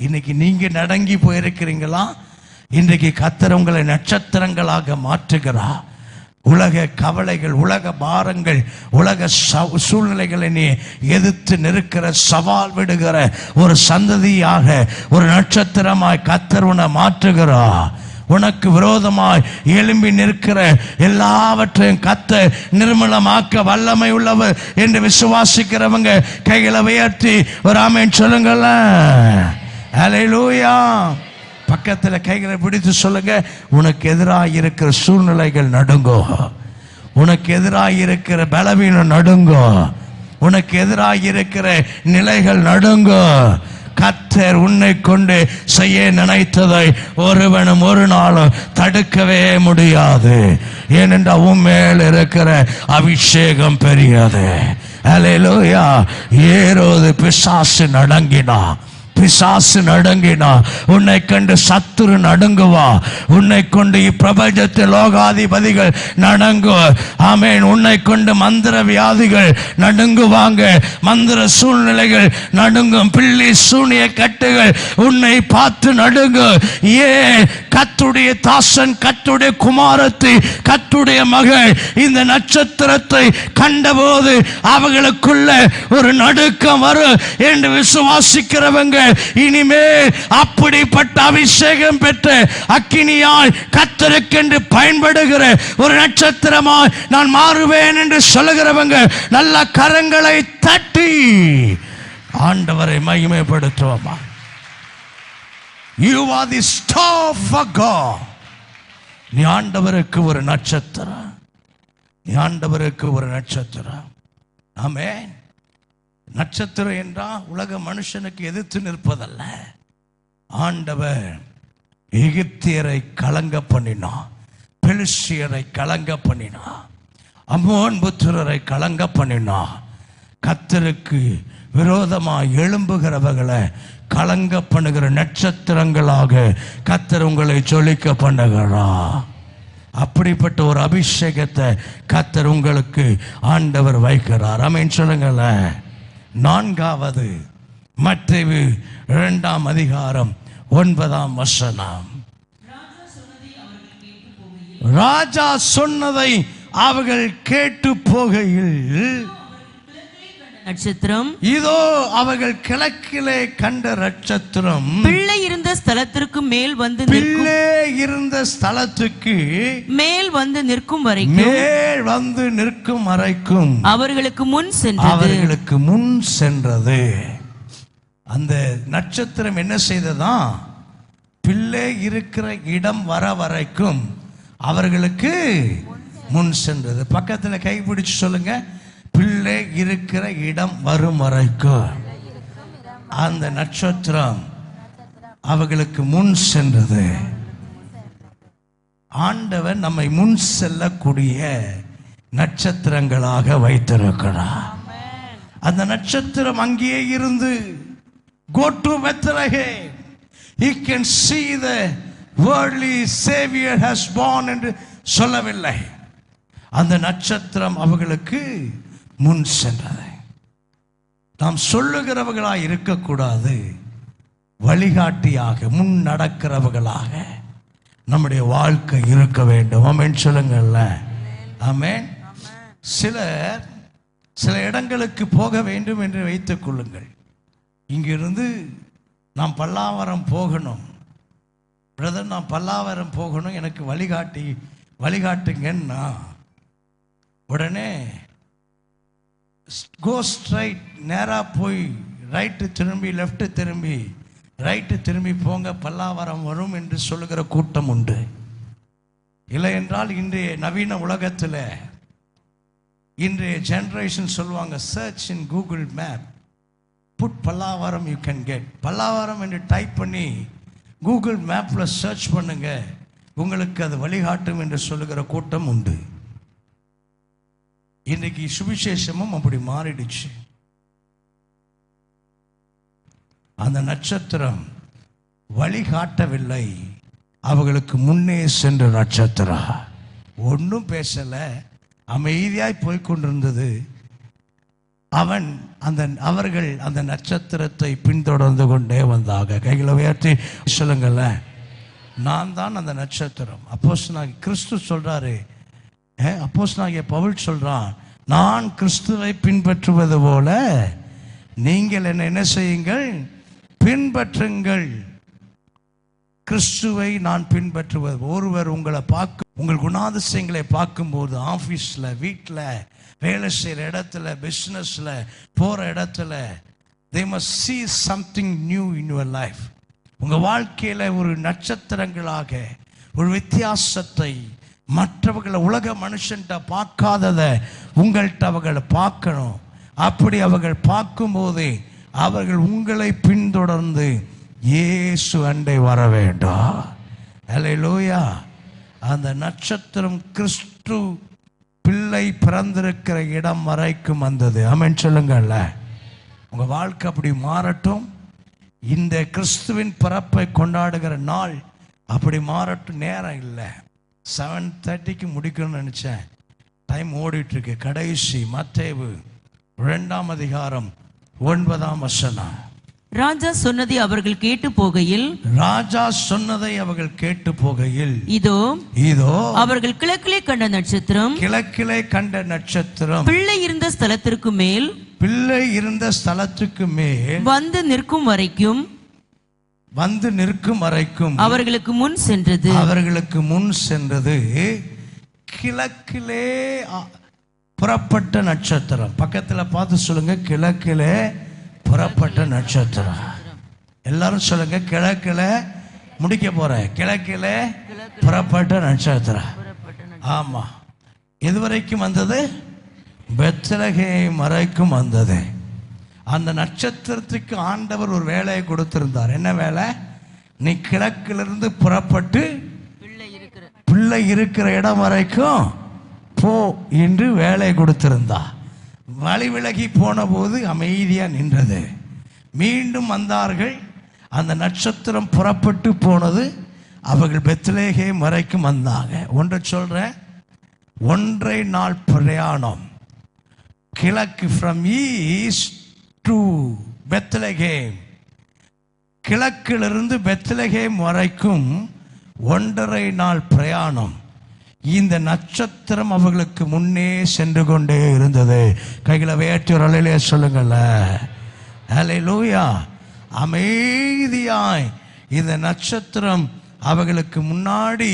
இன்னைக்கு நீங்க நடங்கி போயிருக்கிறீங்களா? இன்றைக்கு கர்த்தர் உங்களை நட்சத்திரங்களாக மாற்றுகிறா. உலக கவலைகள், உலக பாரங்கள், உலக சூழ்நிலைகளை நீ எதிர்த்து நிற்கிற, சவால் விடுகிற ஒரு சந்ததியாக, ஒரு நட்சத்திரமாய் கர்த்தர் உன்னை மாற்றுகிறா. உனக்கு விரோதமாய் எழும்பி நிற்கிற எல்லாவற்றையும் கர்த்தர் நிர்மலமாக்க வல்லமை உள்ளவர் என்று விசுவாசிக்கிறவங்க கைகளை உயர்த்தி ஒரு ஆமென் சொல்லுங்கள. அல்லேலூயா, பக்கத்துல கைகளை பிடித்து சொல்லுங்க, உனக்கு எதிராக இருக்கிற சூழ்நிலைகள் நடுங்கோ, உனக்கு எதிராக இருக்கிற பலவீனம் நடுங்கோ, உனக்கு எதிராக இருக்கிற நிலைகள் நடுங்கோ. கர்த்தர் உன்னை கொண்டு செய்ய நினைத்ததை ஒருவனும் ஒரு நாளும் தடுக்கவே முடியாது. ஏனென்றால் உன் மேல் இருக்கிற அபிஷேகம் பெரியது. அல்லேலூயா. ஏரோது பிசாசு நடுங்கினா, பிசாசு நடுங்கினா, உன்னை கண்டு சத்துரு நடுங்குவா, உன்னை கொண்டு இப்பிரபஞ்சத்தில் லோகாதிபதிகள் நடுங்கு. ஆமென். உன்னை கொண்டு மந்திர வியாதிகள் நடுங்குவாங்க, மந்திர சூழ்நிலைகள் நடுங்கும், பில்லி சூனிய கட்டுகள் உன்னை பார்த்து நடுங்கு. ஏன்? கர்த்தருடைய தாசன், கர்த்தருடைய குமாரத்தி, கர்த்தருடைய மகள் இந்த நட்சத்திரத்தை கண்டபோது அவர்களுக்குள்ள ஒரு நடுக்கம் வரும் என்று விசுவாசிக்கிறவங்க இனிமேல் அப்படிப்பட்ட அபிஷேகம் பெற்ற அக்கினியாய் கர்த்தருக்கென்று பயன்படுகிற ஒரு நட்சத்திரமாய் நான் மாறுவேன் என்று சொல்லுகிறவங்க நல்ல கரங்களை தட்டி ஆண்டவரை மகிமைப்படுத்துவோமா. You are the star for God. நீ ஆண்டவருக்கு ஒரு நட்சத்திரம், நீ ஆண்டவருக்கு ஒரு நட்சத்திரம். ஆமென். நட்சத்திரம் என்றால் உலக மனுஷனுக்கு எதிர்த்து நிற்பதல்ல. ஆண்டவர் எகிப்தியரை கலங்க பண்ணினா, பெலிஸ்தியரை கலங்க பண்ணினா, அம்மோன் புத்திரரை கலங்க பண்ணினா, கர்த்தருக்கு விரோதமாக எழும்புகிறவர்களை கலங்க பண்ணுகிற நட்சத்திரங்களாக கர்த்தர் உங்களை ஜொலிக்க பண்ணுகிறார். அப்படிப்பட்ட ஒரு அபிஷேகத்தை கர்த்தர் உங்களுக்கு ஆண்டவர் வைக்கிறார். ஆமென் சொல்லுங்களேன். 4வது மத்தேயு 2ஆம் அதிகாரம் 9ஆம் வசனம். ராஜா சொன்னதை அவர்கள் கேட்டு போகையில் நட்சத்திரம், இதோ அவர்கள் கிழக்கிலே கண்ட நட்சத்திரம் பிள்ளை இருந்த ஸ்தலத்திற்கு மேல் வந்து பிள்ளை இருந்த ஸ்தலத்துக்கு மேல் வந்து நிற்கும் வரைக்கும் அவர்களுக்கு முன் சென்றது. அந்த நட்சத்திரம் என்ன செய்ததா? பிள்ளை இருக்கிற இடம் வர வரைக்கும் அவர்களுக்கு முன் சென்றது. பக்கத்துல கைப்பிடிச்சு சொல்லுங்க, பிள்ளை இருக்கிற இடம் வரும் வரைக்கும் அந்த நட்சத்திரம் அவர்களுக்கு முன் சென்றது. ஆண்டவர் நம்மை முன் செல்லக்கூடிய நட்சத்திரங்களாக வைத்திருக்கிறார். அந்த நட்சத்திரம் அங்கேயே இருந்து go to Bethlehem, he can see the worldly savior has born என்று சொல்லவில்லை. அந்த நட்சத்திரம் அவர்களுக்கு முன் சென்றது. நாம் சொல்லுகிறவர்களாக இருக்கக்கூடாது, வழிகாட்டியாக முன் நடக்கிறவர்களாக நம்முடைய வாழ்க்கை இருக்க வேண்டும். ஆமென் சொல்லுங்கள்ல. ஆமென். சில இடங்களுக்கு போக வேண்டும் என்று வைத்துக் கொள்ளுங்கள். இங்கிருந்து நாம் பல்லாவரம் போகணும் பிரதர், நான் பல்லாவரம் போகணும், எனக்கு வழிகாட்டுங்கன்னா உடனே கோ ஸ்ட்ரைட், நேராக போய் ரைட்டு திரும்பி லெஃப்ட்டு திரும்பி ரைட்டு திரும்பி போங்க, பல்லாவரம் வரும் என்று சொல்லுகிற கூட்டம் உண்டு. இல்லை என்றால் இன்றைய நவீன உலகத்தில் இன்றைய ஜெனரேஷன் சொல்லுவாங்க, search in Google map, put Pallavaram you can get. Pallavaram என்று டைப் பண்ணி கூகுள் மேப்பில் சர்ச் பண்ணுங்க, உங்களுக்கு அது வழிகாட்டும் என்று சொல்லுகிற கூட்டம் உண்டு. இன்னைக்கு சுவிசேஷமும் அப்படி மாறிடுச்சு. அந்த நட்சத்திரம் வழிகாட்டவில்லை, அவர்களுக்கு முன்னே சென்ற நட்சத்திரம் ஒன்றும் பேசல, அமைதியாய் போய்கொண்டிருந்தது. அவர்கள் அந்த நட்சத்திரத்தை பின்தொடர்ந்து கொண்டே வந்தாங்க. கைகளை உயர்த்தி சொல்லுங்கள்ல, நான் தான் அந்த நட்சத்திரம். அப்போஸ்தலனாகிய கிறிஸ்து சொல்றாரு, அப்போஸ்தலனாகிய பவுல் சொல்றான், நான் கிறிஸ்துவை பின்பற்றுவது போல நீங்கள் என்ன செய்யுங்கள், பின்பற்றுங்கள். கிறிஸ்துவை நான் பின்பற்றுவது. ஒருவர் உங்களை உங்கள் குணாதிசயங்களை பார்க்கும்போது, ஆஃபீஸில், வீட்டில், வேலை செய்கிற இடத்துல, பிஸ்னஸில், போகிற இடத்துல, they must see something new in your life. உங்க வாழ்க்கையில ஒரு நட்சத்திரங்களாக ஒரு வித்தியாசத்தை, மற்றவர்களை உலக மனுஷன்ட்ட பார்க்காததை உங்கள்கிட்ட அவர்களை பார்க்கணும். அப்படி அவர்கள் பார்க்கும்போது அவர்கள் உங்களை பின்தொடர்ந்து இயேசு அண்டை வர வேண்டும். அல்லேலூயா. அந்த நட்சத்திரம் கிறிஸ்து பிள்ளை பிறந்திருக்கிற இடம் வரைக்கும் வந்தது. ஆமென் சொல்லுங்கள்ல. உங்க வாழ்க்கை அப்படி மாறட்டும். இந்த கிறிஸ்துவின் பிறப்பை கொண்டாடுகிற நாள் அப்படி மாறட்டும். நேரம் இல்லை, 7:30க்கு முடிக்கணும்னு நினைச்சேன். டைம் ஓடிட்டு இருக்கு. கடைசி மத்தேயு 2ஆம் அதிகாரம் 9ஆம் வசனம். ராஜா சொன்னதை அவர்கள் கேட்டு போகையில், ராஜா சொன்னதை அவர்கள் கேட்டு போகையில், இதோ இதோ அவர்கள் கிழக்கிலே கண்ட நட்சத்திரம், கிழக்கிலே கண்ட நட்சத்திரம் பிள்ளை இருந்த ஸ்தலத்திற்கு மேல், பிள்ளை இருந்த ஸ்தலத்துக்கு மேல் வந்து நிற்கும் வரைக்கும் அவர்களுக்கு முன் சென்றது. அவர்களுக்கு முன் சென்றது. கிழக்கிலே புறப்பட்ட நட்சத்திரம். பக்கத்துல பார்த்து சொல்லுங்க, கிழக்கிலே புறப்பட்ட நட்சத்திரம். எல்லாரும் சொல்லுங்க, கிழக்கில முடிக்க போறேன். கிழக்கில புறப்பட்ட நட்சத்திரம். ஆமா. எதுவரைக்கும் வந்தது? பெத்லகேம் வரைக்கும் வந்தது. அந்த நட்சத்திரத்துக்கு ஆண்டவர் ஒரு வேலையை கொடுத்திருந்தார். என்ன வேலை? நீ கிழக்கிலிருந்து புறப்பட்டு பிள்ளை இருக்கிற இடம் வரைக்கும் போ என்று வேலை கொடுத்திருந்தார். வழி விலகி போன போது அமைதியா நின்றது. மீண்டும் வந்தார்கள். அந்த நட்சத்திரம் புறப்பட்டு போனது. அவர்கள் பெத்லகேம் வரைக்கும் வந்தாங்க. ஒன்றை சொல்றேன், 1.5 நாள் பிரயாணம். கிழக்கு ஃப்ரம் ஈஸ்ட் டு பெத்லகேம். கிழக்கிலிருந்து பெத்லகேம் வரைக்கும் 1.5 நாள் பிரயாணம். இந்த நட்சத்திரம் அவர்களுக்கு முன்னே சென்று கொண்டே இருந்தது. கைகளை வேற்றி ஒரு அல்லேலூயா சொல்லுங்கள்ல. அல்லேலூயா. அமைதியாய் இந்த நட்சத்திரம் அவர்களுக்கு முன்னாடி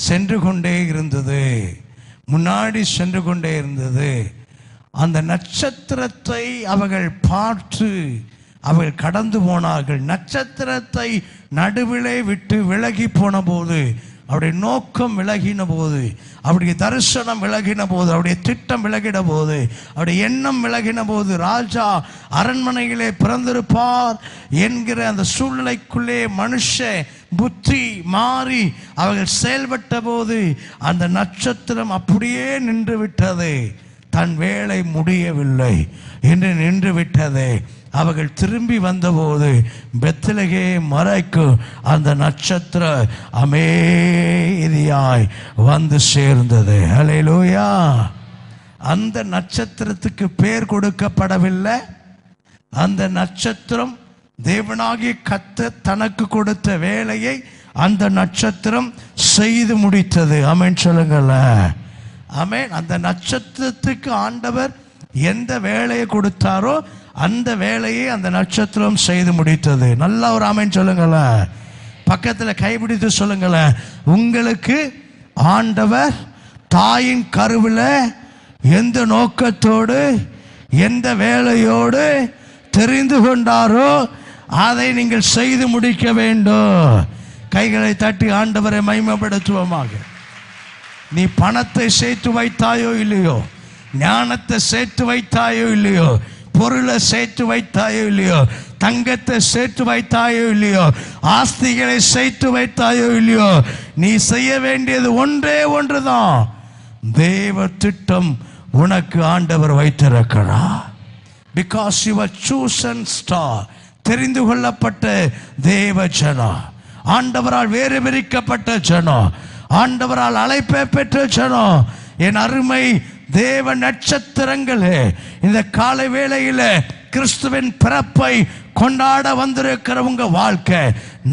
சென்று கொண்டே இருந்தது. முன்னாடி சென்று கொண்டே இருந்தது. அந்த நட்சத்திரத்தை அவர்கள் பார்த்து அவர்கள் கடந்து போனார்கள். நட்சத்திரத்தை நடுவிலே விட்டு விலகி போன போது, அவருடைய நோக்கம் விலகின போது, அவருடைய தரிசனம் விலகின போது, அவருடைய திட்டம் விலகின போது, அவருடைய எண்ணம் விலகின போது, ராஜா அரண்மனையிலே பிறந்திருப்பார் என்கிற அந்த சூழ்நிலைக்குள்ளே மனுஷ புத்தி மாறி அவர்கள் செயல்பட்ட போது அந்த நட்சத்திரம் அப்படியே நின்று விட்டது. தன் வேலை முடியவில்லை என்று நின்று விட்டது. அவர்கள் திரும்பி வந்தபோது பெத்லகேம் வரைக்கும் அந்த நட்சத்திரம் அமைதியாய் வந்து சேர்ந்தது. அல்லேலூயா. அந்த நட்சத்திரத்துக்கு பேர் கொடுக்கப்படவில்லை. அந்த நட்சத்திரம் தேவனாகிய கர்த்தர் தனக்கு கொடுத்த வேலையை அந்த நட்சத்திரம் செய்து முடித்தது. ஆமென் சொல்லுங்கள. ஆமென். அந்த நட்சத்திரத்துக்கு ஆண்டவர் எந்த வேலையை கொடுத்தாரோ அந்த வேலையை அந்த நட்சத்திரம் செய்து முடித்தது. நல்லா ஒரு ஆமென் சொல்லுங்களேன். பக்கத்தில் கைப்பிடித்து சொல்லுங்களேன், உங்களுக்கு ஆண்டவர் தாயின் கருவில் எந்த நோக்கத்தோடு எந்த வேலையோடு தெரிந்து கொண்டாரோ அதை நீங்கள் செய்து முடிக்க வேண்டும். கைகளை தட்டி ஆண்டவரை மகிமைப்படுத்துவோமாக. நீ பணத்தை சேர்த்து வைத்தாயோ இல்லையோ, ஞானத்தை சேர்த்து வைத்தாயோ இல்லையோ, பொருளை சேர்த்து வைத்தாயோ இல்லையோ, தங்கத்தை சேர்த்து வைத்தாயோ இல்லையோ, ஆஸ்திகளை சேர்த்து வைத்தாயோ இல்லையோ, நீ செய்ய வேண்டியது ஒன்றே ஒன்றுதான். தேவ திட்டம் உனக்கு ஆண்டவர் வைத்திருக்கிறார். Because you are chosen star, தெரிந்து கொள்ளப்பட்ட தேவ ஜனம், ஆண்டவரால் வேறு பிரிக்கப்பட்ட ஜனம், ஆண்டவரால் அழைப்பை பெற்ற ஜனம். என் அருமை தேவ நட்சத்திரங்களே, இந்த காலை வேளையில கிறிஸ்துவின் பிறப்பை கொண்டாட வந்திருக்கிற உங்க வாழ்க்கை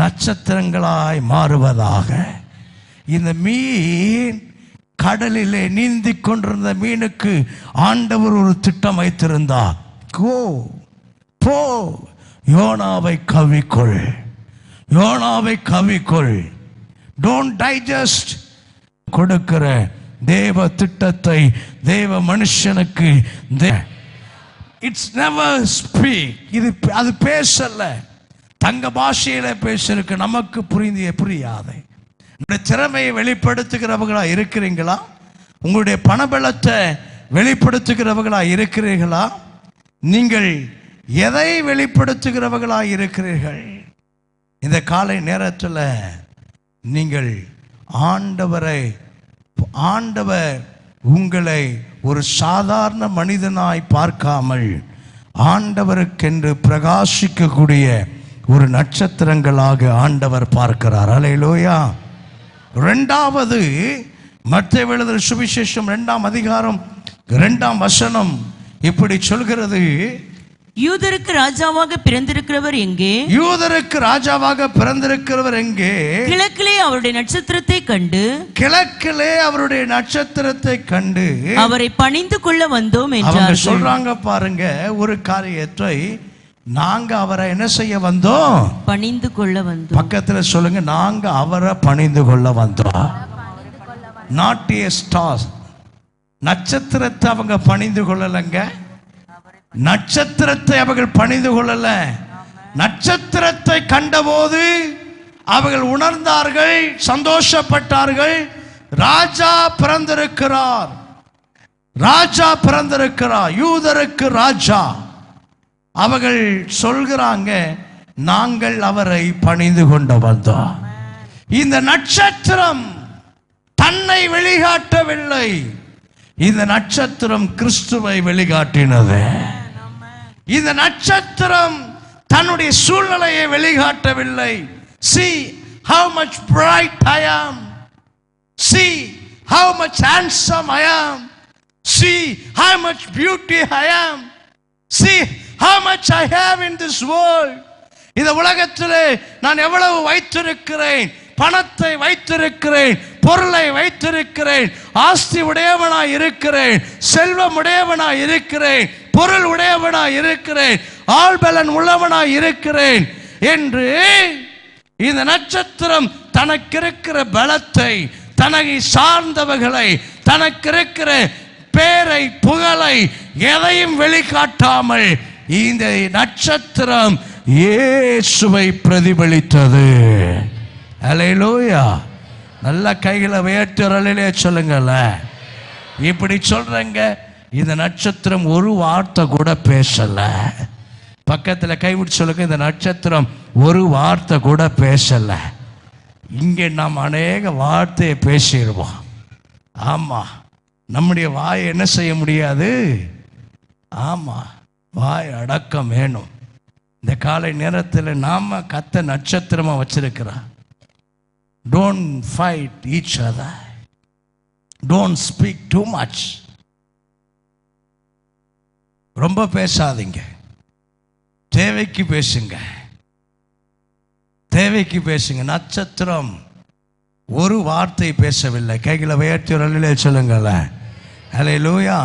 நட்சத்திரங்களாய் மாறுவதாக. இந்த மீன் கடலிலே நீந்தி கொண்டிருந்த மீனுக்கு ஆண்டவர் ஒரு திட்டம் வைத்திருந்தார். கோ போ, யோனாவை கவிக்கொள், யோனாவை கவிக்கொள். Don't digest. கொடுக்கிற தேவ திட்டத்தை தேவ மனுஷனுக்கு இட்ஸ் நெவர் ஸ்பீக். அது பேசல, தங்க பாஷையில பேசிருக்கு, நமக்கு புரியாது. உங்களுடைய திறமையை வெளிப்படுத்துகிறவர்களா இருக்கிறீங்களா? உங்களுடைய பணபலத்தை வெளிப்படுத்துகிறவர்களா இருக்கிறீர்களா? நீங்கள் எதை வெளிப்படுத்துகிறவர்களா இருக்கிறீர்கள்? இந்த காலை நேரத்தில் நீங்கள் ஆண்டவர் உங்களை ஒரு சாதாரண மனிதனாய் பார்க்காமல் ஆண்டவருக்கென்று பிரகாசிக்கக்கூடிய ஒரு நட்சத்திரங்களாக ஆண்டவர் பார்க்கிறார். அல்லேலூயா. இரண்டாவது, மத்தேயு எழுதின சுவிசேஷம் 2ஆம் அதிகாரம் 2ஆம் வசனம் இப்படி சொல்கிறது, யூதருக்கு ராஜாவாக பிறந்திருக்கிறவர் எங்கே? யூதருக்கு ராஜாவாக பிறந்திருக்கிறவர் எங்கே? கிழக்கிலே அவருடைய நட்சத்திரத்தை கண்டு, கிழக்கிலே அவருடைய நட்சத்திரத்தை கண்டு அவரை பணிந்து கொள்ள வந்தோம் அவங்க என்றார்கள். சொல்றாங்க பாருங்க, ஒரு காரியத்தை நாங்க அவரை என்ன செய்ய வந்தோம்? பணிந்து கொள்ள வந்தோம். பக்கத்துல சொல்லுங்க, நாங்க அவரை பணிந்து கொள்ள வந்தோம். Not a star. நட்சத்திரத்தை அவங்க பணிந்து கொள்ளலங்க. நட்சத்திரத்தை அவர்கள் பணிந்து கொள்ளல. நட்சத்திரத்தை கண்டபோது அவர்கள் உணர்ந்தார்கள், சந்தோஷப்பட்டார்கள். ராஜா பிறந்திருக்கிறார், ராஜா பிறந்திருக்கிறார், யூதருக்கு ராஜா. அவர்கள் சொல்கிறாங்க, நாங்கள் அவரை பணிந்து கொண்டு வந்தோம். இந்த நட்சத்திரம் தன்னை வெளிக்காட்டவில்லை, இந்த நட்சத்திரம் கிறிஸ்துவை வெளிக்காட்டினது. இந்த நட்சத்திரம் தன்னுடைய சூழ்நிலையை வெளிக்காட்டவில்லை. See how much bright I am. See how much handsome I am. See how much beauty I am. See how much I have in this world. இந்த உலகத்திலே நான் எவ்வளவு வைத்திருக்கிறேன், பணத்தை வைத்திருக்கிறேன், பொருளை வைத்திருக்கிறேன், ஆஸ்தி உடையவனாய் இருக்கிறேன், செல்வம் உடையவனாய் இருக்கிறேன், பொருள் உடையவனாய் இருக்கிறேன், ஆள்பலன் உள்ளவனாய் இருக்கிறேன் என்று இந்த நட்சத்திரம் தனக்கு இருக்கிற பலத்தை, தனக்கு சார்ந்தவர்களை, தனக்கு இருக்கிற பேரை, புகழை எதையும் வெளிக்காட்டாமல் இந்த நட்சத்திரம் இயேசுவை பிரதிபலித்தது. அல்லேலூயா. நல்ல கைகளை உயர்த்தி சொல்லுங்கள்ல. இப்படி சொல்றங்க, இந்த நட்சத்திரம் ஒரு வார்த்தை கூட பேசல. பக்கத்தில் கைவிட்டு சொல்லுங்க, இந்த நட்சத்திரம் ஒரு வார்த்தை கூட பேசல. இங்கே நாம் அநேக வார்த்தையை பேசிடுவோம். ஆமா, நம்முடைய வாயை என்ன செய்ய முடியாது. ஆமா, வாய் அடக்கம் வேணும். இந்த காலை நேரத்தில் நாம கத்த நட்சத்திரமா வச்சிருக்கிறோம். Don't fight each other. Don't speak too much. ரொம்ப பேசாதீங்க. தேவைக்கு பேசுங்க, தேவைக்கு பேசுங்க. நட்சத்திரம் ஒரு வார்த்தை பேசவில்லை. கைகளை உயர்த்தி சொல்லுங்கள. அல்லேலூயா.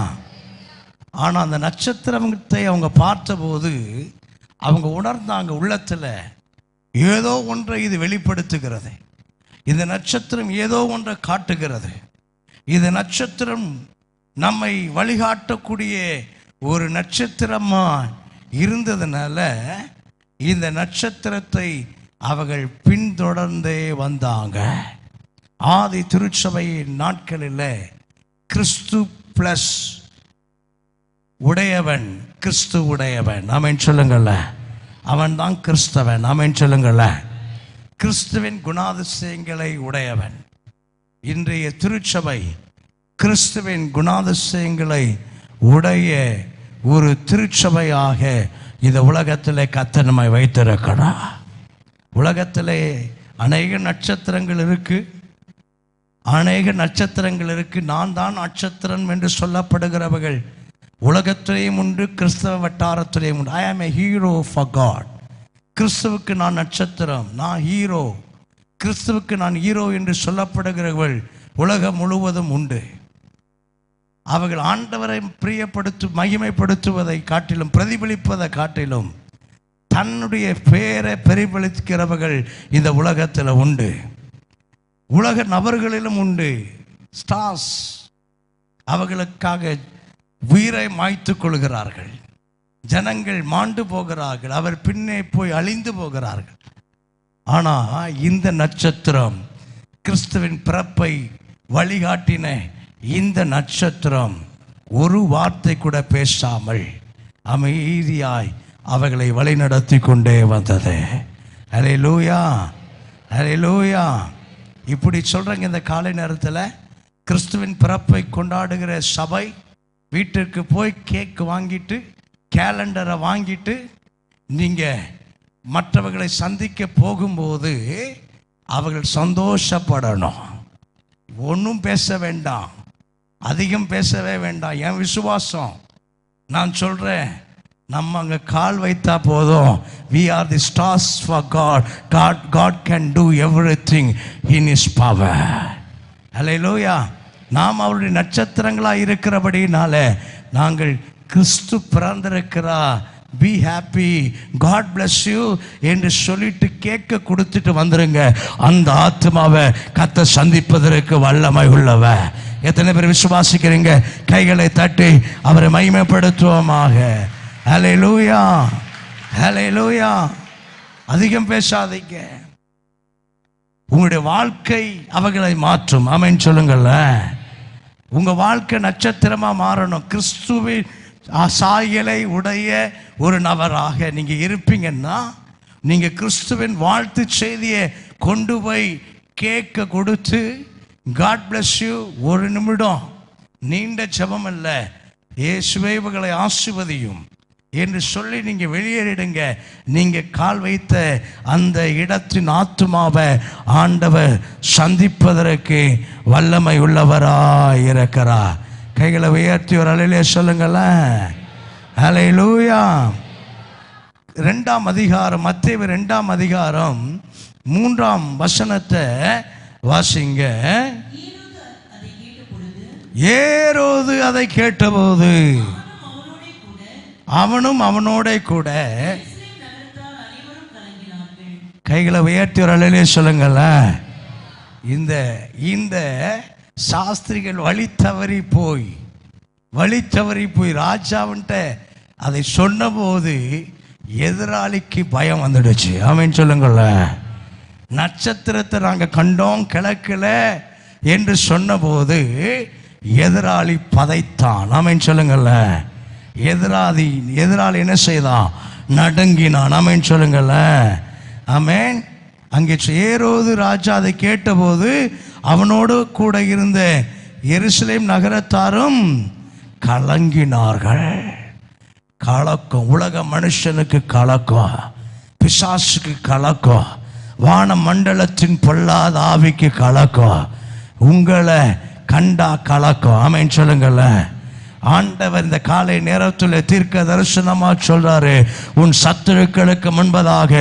ஆனால் அந்த நட்சத்திரத்தை அவங்க பார்த்தபோது அவங்க உணர்ந்தாங்க, உள்ளத்தில் ஏதோ ஒன்றை இது வெளிப்படுத்துகிறது. இந்த நட்சத்திரம் ஏதோ ஒன்றை காட்டுகிறது. இந்த நட்சத்திரம் நம்மை வழிகாட்டக்கூடிய ஒரு நட்சத்திரமா இருந்ததுனால இந்த நட்சத்திரத்தை அவர்கள் பின்தொடர்ந்தே வந்தாங்க. ஆதி திருச்சபை நாட்களில் கிறிஸ்து பிளஸ் உடையவன், கிறிஸ்து உடையவன், ஆமென் சொல்லுங்கள்ல. அவன் தான் கிறிஸ்தவன், ஆமென் சொல்லுங்கள்ல. கிறிஸ்துவின் குணாதிசயங்களை உடையவன். இன்றைய திருச்சபை கிறிஸ்துவின் குணாதிசயங்களை உடைய ஒரு திருச்சபையாக இந்த உலகத்திலே கர்த்தர் நம்மை வைத்திருக்கிறார். உலகத்திலே அநேக நட்சத்திரங்கள் இருக்கு, அநேக நட்சத்திரங்கள் இருக்கு. நான் தான் நட்சத்திரம் என்று சொல்லப்படுகிறவர்கள் உலகத்திலேயும் உண்டு, கிறிஸ்தவ வட்டாரத்திலேயும் உண்டு. ஐ ஆம் ஏ ஹீரோ ஃபார் காட். கிறிஸ்துவுக்கு நான் நட்சத்திரம், நான் ஹீரோ. கிறிஸ்துவுக்கு நான் ஹீரோ என்று சொல்லப்படுகிறவர்கள் உலகம் முழுவதும் உண்டு. அவர்கள் ஆண்டவரை மகிமைப்படுத்துவதை காட்டிலும், பிரதிபலிப்பதை காட்டிலும் தன்னுடைய பெயரை பிரதிபலிக்கிறவர்கள் இந்த உலகத்தில் உண்டு. உலக நபர்களிலும் உண்டு. ஸ்டார்ஸ் அவர்களுக்காக உயிரை மாய்த்து கொள்கிறார்கள். ஜனங்கள் மாண்டு போகிறார்கள், அவர் பின்னே போய் அழிந்து போகிறார்கள். ஆனால் இந்த நட்சத்திரம், கிறிஸ்துவின் பிறப்பை வழிகாட்டின இந்த நட்சத்திரம் ஒரு வார்த்தை கூட பேசாமல் அமைதியாய் அவர்களை வழிநடத்தி கொண்டே வந்தது. அல்லேலூயா, அல்லேலூயா. இப்படி சொல்கிறேங்க. இந்த காலை நேரத்தில் கிறிஸ்துவின் பிறப்பை கொண்டாடுகிற சபை வீட்டிற்கு போய் கேக் வாங்கிட்டு, கேலண்டரை வாங்கிட்டு, நீங்கள் மற்றவர்களை சந்திக்க போகும்போது அவர்கள் சந்தோஷப்படணும். ஒன்றும் பேச வேண்டாம், அதிகம் பேசவே வேண்டாம். என் விசுவாசம், நான் சொல்கிறேன், நம்ம அங்கே கால் வைத்தா போதும். we are the stars for God. God can do everything in his power. அல்லேலூயா. நாம் அவருடைய நட்சத்திரங்களாக இருக்கிறபடினால நாங்கள் கிறிஸ்து பிறந்திருக்கிறார், be happy, God bless you என்று சொல்லிட்டு கேட்க கொடுத்துட்டு வந்துருங்க. அந்த ஆத்மாவை கர்த்தர் சந்திப்பதற்கு வல்லமை உள்ளவ. எத்தனை பேர் விசுவாசிக்கிறீங்க? கைகளை தட்டி அவரை மகிமைப்படுத்துவோமாக. ஹல்லேலூயா, ஹல்லேலூயா. அதிகம் பேசாதீங்க. உங்களுடைய வாழ்க்கை அவர்களை மாற்றும். ஆமென் சொல்லுங்கள்ல. உங்க வாழ்க்கை நட்சத்திரமா மாறணும். கிறிஸ்துவின் சாயலை உடைய ஒரு நபராக நீங்க இருப்பீங்கன்னா, நீங்க கிறிஸ்துவின் வாழ்த்து செய்தியை கொண்டு போய் கேட்க கொடுத்து, காட் பிளஸ் யூ, ஒரு நிமிடம் நீண்ட ஜெபம் அல்ல, இயேசுவே இவர்களை ஆசீர்வதியும் என்று சொல்லி நீங்க வெளியேறிடுங்க. நீங்க கால் வைத்த அந்த இடத்தின் ஆத்துமாவை ஆண்டவர் சந்திப்பதற்கு வல்லமை உள்ளவராய் இருக்கிறார். கைகளை உயர்த்தி ஒரு அல்லேலூயா சொல்லுங்களேன். அல்லேலூயா. 2ஆம் அதிகாரம், மத்தேயு 2ஆம் அதிகாரம் 3ஆம் வசனத்தை வாசிங்க. ஏரோது அதை கேட்டபோது அவனும் அவனோட கூட. கைகளை உயர்த்தி ஒரு அல்லேலூயா சொல்லுங்களேன். இந்த சாஸ்திரிகள் வழி தவறி போய் ராஜாவன்ட்ட அதை சொன்னபோது எதிராளிக்கு பயம் வந்துடுச்சு. ஆமென் சொல்லுங்கள. நட்சத்திரத்தை நாங்கள் கண்டோம் கிழக்குல என்று சொன்னபோது எதிராளி பதைத்தான். ஆமென் சொல்லுங்கள. எதிராளி என்ன செய்தான்? நடுங்கினான். ஆமென் சொல்லுங்கள. ஆமென். அங்கே ஏரோது ராஜா அதை கேட்டபோது அவனோடு கூட இருந்த எருசலேம் நகரத்தாரும் கலங்கினார்கள். கலக்கம், உலக மனுஷனுக்கு கலக்கம், பிசாசுக்கு கலக்கம், வான மண்டலத்தின் பொல்லாத ஆவிக்கு கலக்கம், உங்களை கண்டா கலக்கம். ஆமென் சொல்லுங்கள. ஆண்டவர் இந்த காலை நேரத்தில் தீர்க்க தரிசனமா சொல்றாரு, உன் சத்துருக்களுக்கு முன்பதாக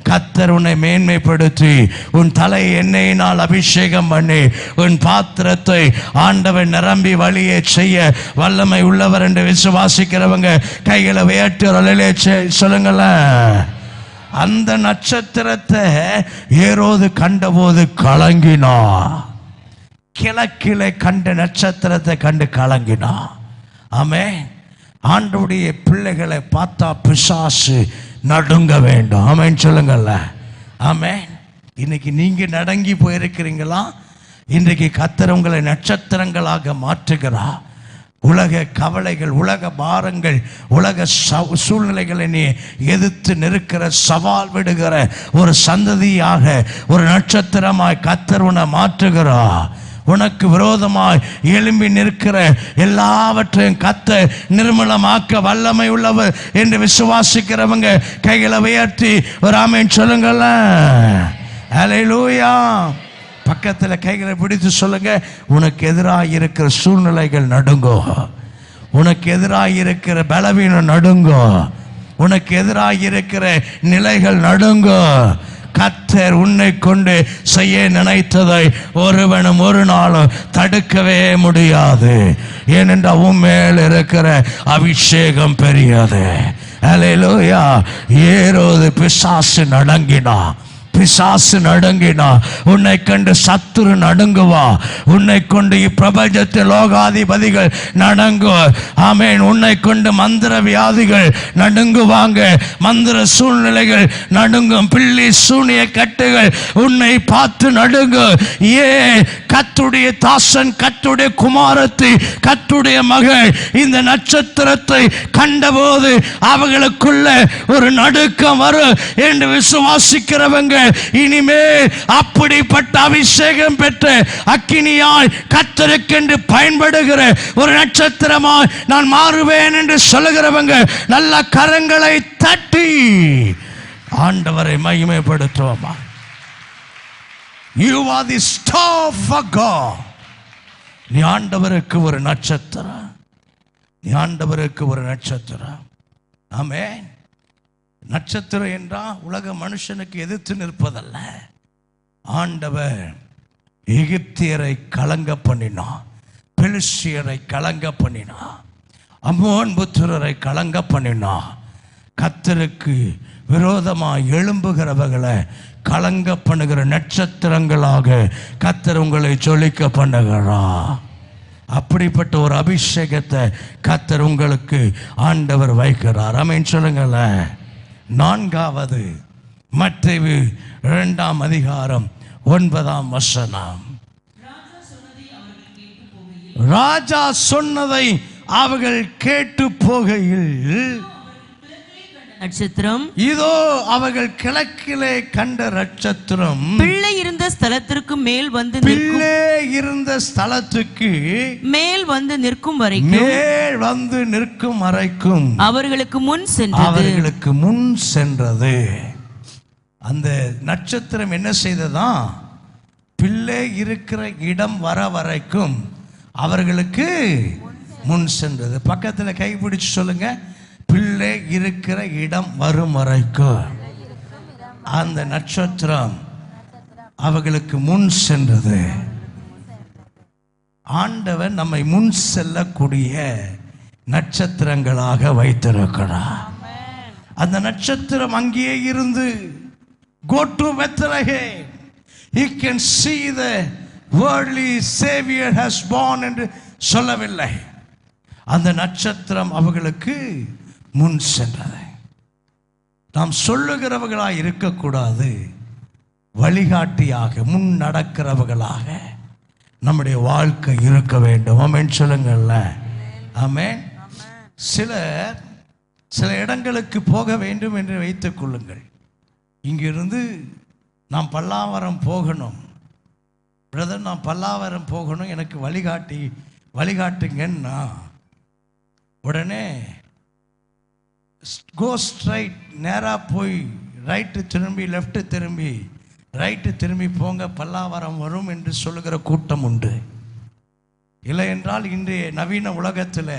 கர்த்தர் உன்னை மேன்மைப்படுத்தி உன் தலை எண்ணெயினால் அபிஷேகம் பண்ணி உன் பாத்திரத்தை ஆண்டவர் நிரம்பி வழியே செய்ய வல்லமை உள்ளவர் என்று விசுவாசிக்கிறவங்க கைகளை உயர்த்தி அல்லேலூயா சொல்லுங்களேன். அந்த நட்சத்திரத்தை ஏரோது கண்டபோது கலங்கினா. கிழக்கிலே கண்ட நட்சத்திரத்தை கண்டு கலங்கினா. ஆமென். ஆண்டவருடைய பிள்ளைகளை பார்த்தா பிசாசு நடுங்க வேண்டும். ஆமென் சொல்லுங்கள்ல. ஆமென். இன்னைக்கு நீங்க நடங்கி போயிருக்கிறீங்களா? இன்றைக்கு கர்த்தர் உங்களை நட்சத்திரங்களாக மாற்றுகிறா. உலக கவலைகள், உலக பாரங்கள், உலக சூழ்நிலைகளை நீ எதிர்த்து நிற்கிற, சவால் விடுகிற ஒரு சந்ததியாக, ஒரு நட்சத்திரமாய் கர்த்தர் உன்னை மாற்றுகிறா. உனக்கு விரோதமாய் எழும்பி நிற்கிற எல்லாவற்றையும் கர்த்தர் நிர்மூலமாக்க வல்லமை உள்ளவர் என்று விசுவாசிக்கிறவங்க கைகளை உயர்த்தி ஒரு ஆமென் சொல்லுங்கள. அல்லேலூயா. பக்கத்தில் கைகளை பிடித்து சொல்லுங்க, உனக்கு எதிராக இருக்கிற சூழ்நிலைகள் நடுங்கோ, உனக்கு எதிராக இருக்கிற பலவீனம் நடுங்கோ, உனக்கு எதிராக இருக்கிற நிலைகள் நடுங்கோ. கர்த்தர் உன்னை கொண்டு செய்ய நினைத்ததை ஒருவனும் ஒரு நாளும் தடுக்கவே முடியாது. ஏனென்றால் உன் மேல் இருக்கிற அபிஷேகம் பெரியது. அல்லேலூயா. ஏரோது பிசாசு நடுங்கினா. பிசாசு நடுங்கினா, உன்னை கண்டு சத்துரு நடுங்குவா, உன்னை கொண்டு இப்பிரபஞ்சத்தில் லோகாதிபதிகள் நடுங்கு. ஆமென். உன்னை கொண்டு மந்திர வியாதிகள் நடுங்குவாங்க, மந்திர சூழ்நிலைகள் நடுங்கும், பில்லி சூனிய கட்டுகள் உன்னை பார்த்து நடுங்கு. ஏ கர்த்தருடைய தாசன், கர்த்தருடைய குமாரத்தி, கர்த்தருடைய மகள் இந்த நட்சத்திரத்தை கண்டபோது அவர்களுக்குள்ள ஒரு நடுக்கம் வரும் என்று விசுவாசிக்கிறவங்க இனிமே அப்படிப்பட்ட அபிஷேகம் பெற்ற அக்கினியாய் கர்த்தருக்கென்று பயன்படுகிற ஒரு நட்சத்திரமாய் நான் மாறுவேன் என்று சொல்லுகிறவங்க நல்ல கரங்களை தட்டி ஆண்டவரை மகிமைப்படுத்துவோமா. You are the star for God. நீ ஆண்டவருக்கு ஒரு நட்சத்திரம், நீ ஆண்டவருக்கு ஒரு நட்சத்திரம். ஆமென். நட்சத்திரம் என்றால் உலக மனுஷனுக்கு எதிர்த்து நிற்பதல்ல. ஆண்டவர் எகிப்தியரை கலங்க பண்ணினான், பெலிஸ்தியரை கலங்க பண்ணினான், அம்மோன் புத்திரரை கலங்க பண்ணினான். கர்த்தருக்கு விரோதமாக எழும்புகிறவர்களை கலங்க பண்ணுகிற நட்சத்திரங்களாக கர்த்தர் உங்களை ஜொலிக்க பண்ணுகிறார். அப்படிப்பட்ட ஒரு அபிஷேகத்தை கர்த்தர் உங்களுக்கு ஆண்டவர் வைக்கிறார். ஆமென் சொல்லுங்களேன். 4வது மத்தேயு 2ஆம் அதிகாரம் 9ஆம் வசனம். ராஜா சொன்னதை அவர்கள் கேட்டு போகையில் நட்சத்திரம், இதோ அவர்கள் கிழக்கிலே கண்ட நட்சத்திரம் பிள்ளை இருந்த ஸ்தலத்திற்கு மேல் வந்து பிள்ளை இருந்த ஸ்தலத்துக்கு மேல் வந்து நிற்கும் வரைக்கும், மேல் வந்து நிற்கும் வரைக்கும் அவர்களுக்கு முன் சென்றது. அவர்களுக்கு முன் சென்றது. அந்த நட்சத்திரம் என்ன செய்ததா? பிள்ளை இருக்கிற இடம் வர வரைக்கும் அவர்களுக்கு முன் சென்றது. பக்கத்தில் கைப்பிடிச்சு சொல்லுங்க, பிள்ளை இருக்கிற இடம் வரும் வரைக்கும் அந்த நட்சத்திரம் அவர்களுக்கு முன் சென்றது. ஆண்டவர் நம்மை முன் செல்லக்கூடிய நட்சத்திரங்களாக வைத்திருக்கிறார். அந்த நட்சத்திரம் அங்கேயே இருந்து go to Bethlehem, he can see the worldly savior has born என்று சொல்லவில்லை. அந்த நட்சத்திரம் அவர்களுக்கு முன் சென்றது. நாம் சொல்லுகிறவர்களாக இருக்கக்கூடாது, வழிகாட்டியாக முன் நடக்கிறவர்களாக நம்முடைய வாழ்க்கை இருக்க வேண்டும். ஆமென் சொல்லுங்கள்ல. ஆமென். சில இடங்களுக்கு போக வேண்டும் என்று வைத்துக் கொள்ளுங்கள். இங்கிருந்து நாம் பல்லாவரம் போகணும் பிரதர், நான் பல்லாவரம் போகணும், எனக்கு வழிகாட்டுங்கன்னா உடனே கோ ஸ்ட்ரைட், நேராக போய் ரைட்டு திரும்பி லெஃப்ட்டு திரும்பி ரைட்டு திரும்பி போங்க, பல்லாவரம் வரும் என்று சொல்லுகிற கூட்டம் உண்டு. இல்லை என்றால் இன்றைய நவீன உலகத்தில்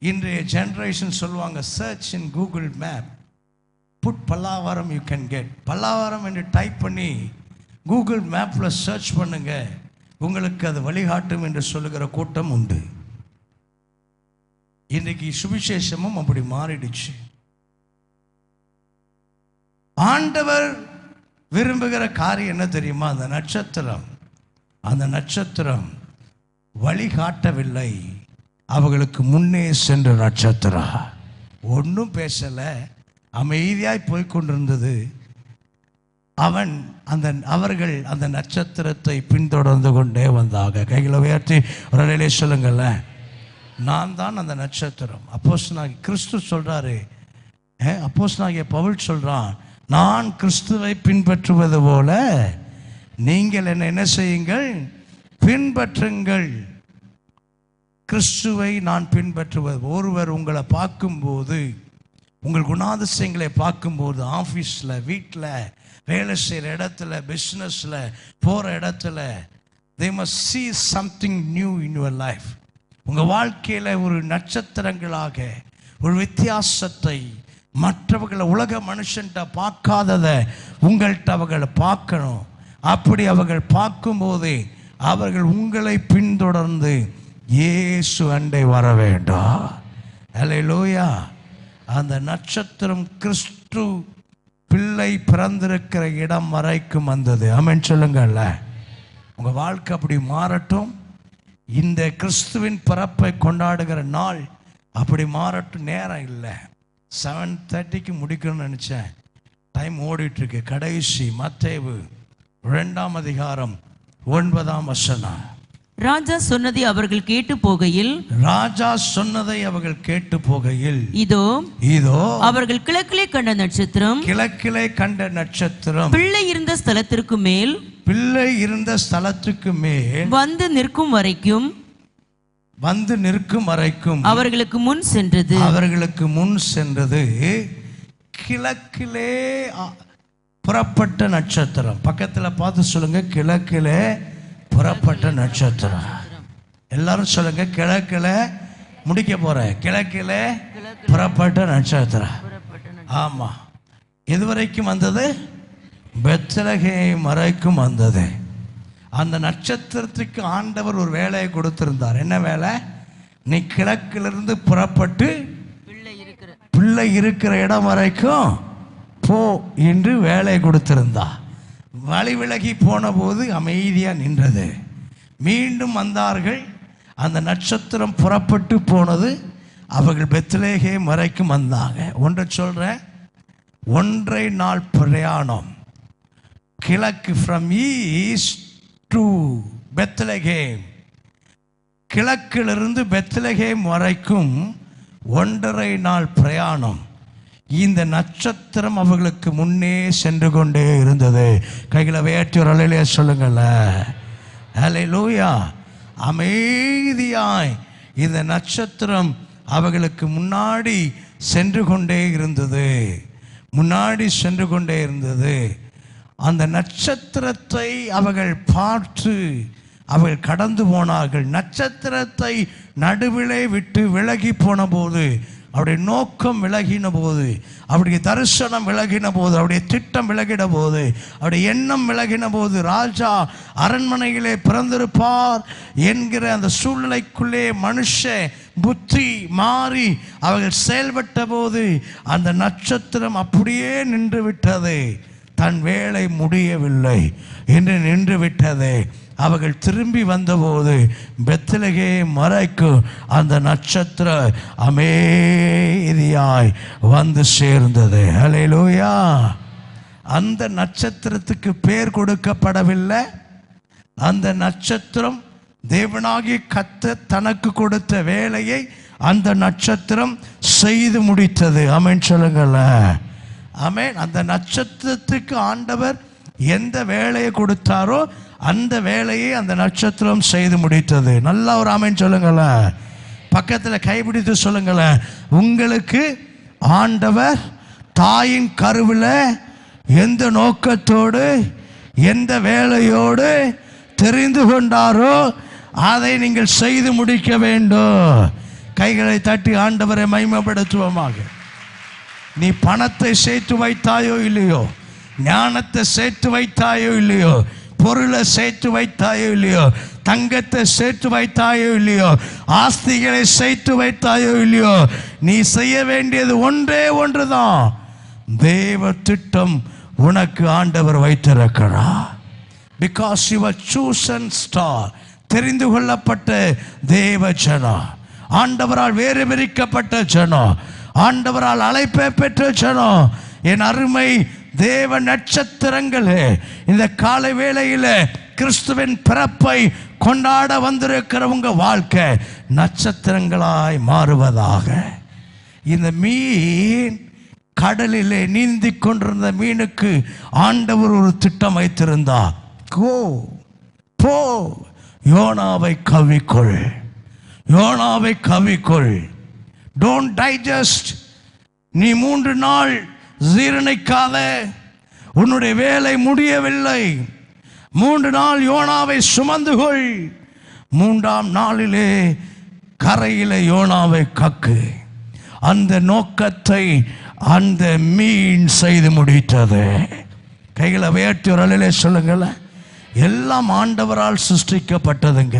இன்றைய ஜென்ரேஷன் சொல்லுவாங்க, search in Google map, put Pallavaram, you can get. Pallavaram என்று டைப் பண்ணி கூகுள் மேப்பில் சர்ச் பண்ணுங்க, உங்களுக்கு அது வழிகாட்டும் என்று சொல்லுகிற கூட்டம் உண்டு. இன்றைக்கு சுவிசேஷமும் அப்படி மாறிடுச்சு. ஆண்டவர் விரும்புகிற காரியம் என்ன தெரியுமா? அந்த நட்சத்திரம் வழிகாட்டவில்லை, அவர்களுக்கு முன்னே சென்ற நட்சத்திரம். ஒன்றும் பேசலை, அமைதியாய் போய்கொண்டிருந்தது. அவர்கள் அந்த நட்சத்திரத்தை பின்தொடர்ந்து கொண்டே வந்தாங்க. கைகளை உயர்த்தி ஒரு நிலையிலே சொல்லுங்கள்ல, நான் தான் அந்த நட்சத்திரம். அப்போஸ்தலனாகிய கிறிஸ்து சொல்றாரு, அப்போஸ்தலனாகிய பவுல் சொல்றான், நான் கிறிஸ்துவை பின்பற்றுவது போல நீங்கள் என்ன செய்யுங்கள், பின்பற்றுங்கள். கிறிஸ்துவை நான் பின்பற்றுவது. ஒருவர் உங்களை பார்க்கும்போது, உங்கள் குணாதிசயங்களை பார்க்கும்போது, ஆஃபீஸில், வீட்டில், வேலை செய்கிற இடத்துல, பிஸ்னஸில், போகிற இடத்துல, they must see something new in your life. உங்கள் வாழ்க்கையில் ஒரு நட்சத்திரங்களாக ஒரு வித்தியாசத்தை, மற்றவர்களை உலக மனுஷன்ட்ட பார்க்காததை உங்கள்கிட்ட அவர்களை பார்க்கணும். அப்படி அவர்கள் பார்க்கும்போது அவர்கள் உங்களை பின்தொடர்ந்து இயேசு அண்டை வர வேண்டும். அல்லேலூயா. அந்த நட்சத்திரம் கிறிஸ்து பிள்ளை பிறந்திருக்கிற இடம் வரைக்கும் வந்தது. ஆமென் சொல்லுங்கள்ல. உங்கள் வாழ்க்கை அப்படி மாறட்டும். இந்த கிறிஸ்துவின் பிறப்பை கொண்டாடுகிற நாள் அப்படி மாறட்டும். நேரம் இல்லை, 7:30க்கு முடிக்கணும்னு நினச்சேன். டைம் ஓடிட்டுருக்கு. கடைசி மத்தேயு 2ஆம் அதிகாரம் 9ஆம் வசனம். ராஜா சொன்னதை அவர்கள் கேட்டு போகையில், ராஜா சொன்னதை அவர்கள் கேட்டு போகையில், இதோ இதோ அவர்கள் கிழக்கிலே கண்ட நட்சத்திரம், கிழக்கிலே கண்ட நட்சத்திரம் பிள்ளை இருந்த ஸ்தலத்திற்கு மேல், பிள்ளை இருந்த ஸ்தலத்துக்கு மேல் வந்து நிற்கும் வரைக்கும் அவர்களுக்கு முன் சென்றது. அவர்களுக்கு முன் சென்றது. கிழக்கிலே புறப்பட்ட நட்சத்திரம். பக்கத்தில் பார்த்து சொல்லுங்க, கிழக்கிலே புறப்பட்ட நட்சத்திரம். எல்லாரும் சொல்லுங்க, கிழக்கில முடிக்க போறேன். கிழக்கில புறப்பட்ட நட்சத்திரம். ஆமா, எது வரைக்கும் வந்தது? பெத்லகேம் வரைக்கும் வந்தது. அந்த நட்சத்திரத்துக்கு ஆண்டவர் ஒரு வேலையை கொடுத்திருந்தார். என்ன வேலை? நீ கிழக்கிலிருந்து புறப்பட்டு பிள்ளை இருக்கிற இடம் வரைக்கும் போ என்று வேலை கொடுத்திருந்தார். வழி விலகி போன போது அமைதியாக நின்றது. மீண்டும் வந்தார்கள். அந்த நட்சத்திரம் புறப்பட்டு போனது. அவர்கள் பெத்லகேம் வரைக்கும் வந்தாங்க. ஒன்றை சொல்கிறேன், 1.5 நாள் பிரயாணம். கிழக்கு ஃப்ரம் ஈஸ்ட் டு பெத்லகேம். கிழக்கிலிருந்து பெத்லகேம் வரைக்கும் 1.5 நாள் பிரயாணம். இந்த நட்சத்திரம் அவர்களுக்கு முன்னே சென்று கொண்டே இருந்தது. கைகளை வேற்றி ஒரு அல்லேலூயா சொல்லுங்கள. அல்லேலூயா. அமைதியாய் இந்த நட்சத்திரம் அவர்களுக்கு முன்னாடி சென்று கொண்டே இருந்தது. முன்னாடி சென்று கொண்டே இருந்தது. அந்த நட்சத்திரத்தை அவர்கள் பார்த்து அவர்கள் கடந்து போனார்கள். நட்சத்திரத்தை நடுவிலே விட்டு விலகி போன போது, அவருடைய நோக்கம் விலகின போது, அவருடைய தரிசனம் விலகின போது, அவருடைய திட்டம் விலகின போது, அவருடைய எண்ணம் விலகின போது, ராஜா அரண்மனையிலே பிறந்திருப்பார் என்கிற அந்த சூழ்நிலைக்குள்ளே மனுஷ புத்தி மாறி அவர்கள் செயல்பட்ட போது அந்த நட்சத்திரம் அப்படியே நின்று விட்டது. தன் வேலை முடியவில்லை என்று நின்று விட்டது. அவர்கள் திரும்பி வந்தபோது பெத்லகேம் வரைக்கும் அந்த நட்சத்திரம் அமைதியாய் வந்து சேர்ந்தது. அல்லேலூயா. அந்த நட்சத்திரத்துக்கு பேர் கொடுக்கப்படவில்லை. அந்த நட்சத்திரம் தேவனாகிய கர்த்தர் தனக்கு கொடுத்த வேலையை அந்த நட்சத்திரம் செய்து முடித்தது. ஆமென் சொல்லுங்கள. ஆமென். அந்த நட்சத்திரத்துக்கு ஆண்டவர் எந்த வேலையை கொடுத்தாரோ அந்த வேலையை அந்த நட்சத்திரம் செய்து முடித்தது. நல்லா ஒரு ஆமென் சொல்லுங்களேன். பக்கத்தில் கைப்பிடித்து சொல்லுங்களேன், உங்களுக்கு ஆண்டவர் தாயின் கருவில் எந்த நோக்கத்தோடு எந்த வேலையோடு தெரிந்து கொண்டாரோ அதை நீங்கள் செய்து முடிக்க வேண்டும். கைகளை தட்டி ஆண்டவரை மகிமைப்படுத்துவோமாக. நீ பணத்தை சேர்த்து வைத்தாயோ இல்லையோ, ஞானத்தை சேர்த்து வைத்தாயோ இல்லையோ, பொருளை சேர்த்து வைத்தாயோ இல்லையோ, தங்கத்தை சேர்த்து வைத்தாயோ இல்லையோ, ஆஸ்திகளை சேர்த்து வைத்தாயோ இல்லையோ, நீ செய்ய வேண்டியது ஒன்றே ஒன்றுதான். தேவ திட்டம் உனக்கு ஆண்டவர் வைத்திருக்கிறார். பிகாஸ் யுவர் chosen star, தெரிந்து கொள்ளப்பட்ட தேவ ஜனம், ஆண்டவரால் வேறு பிரிக்கப்பட்ட ஜனம், ஆண்டவரால் அழைப்பை பெற்ற ஜனம். என் அருமை தேவ நட்சத்திரங்களே, இந்த காலை வேளையில் கிறிஸ்துவின் பிறப்பை கொண்டாட வந்திருக்கிற உங்க வாழ்க்கை நட்சத்திரங்களாய் மாறுவதாக. இந்த மீன் கடலிலே நீந்தி கொண்டிருந்த மீனுக்கு ஆண்டவர் ஒரு திட்டம் வைத்திருந்தார். கோ போ, யோனாவை கவிக்கொள், யோனாவை கவிக்கொள். Don't digest. நீ 3 நாள் ஜீரணிக்காத. உன்னுடைய வேலை முடியவில்லை. 3 நாள் யோனாவை சுமந்து கொள். 3ஆம் நாளிலே கரையிலே யோனாவை கக்கு. அந்த நோக்கத்தை அந்த மீன் செய்து முடித்தது. கைகளை உயர்த்தி ஒரு அலையிலே சொல்லுங்கள. எல்லாம் ஆண்டவரால் சிருஷ்டிக்கப்பட்டதுங்க.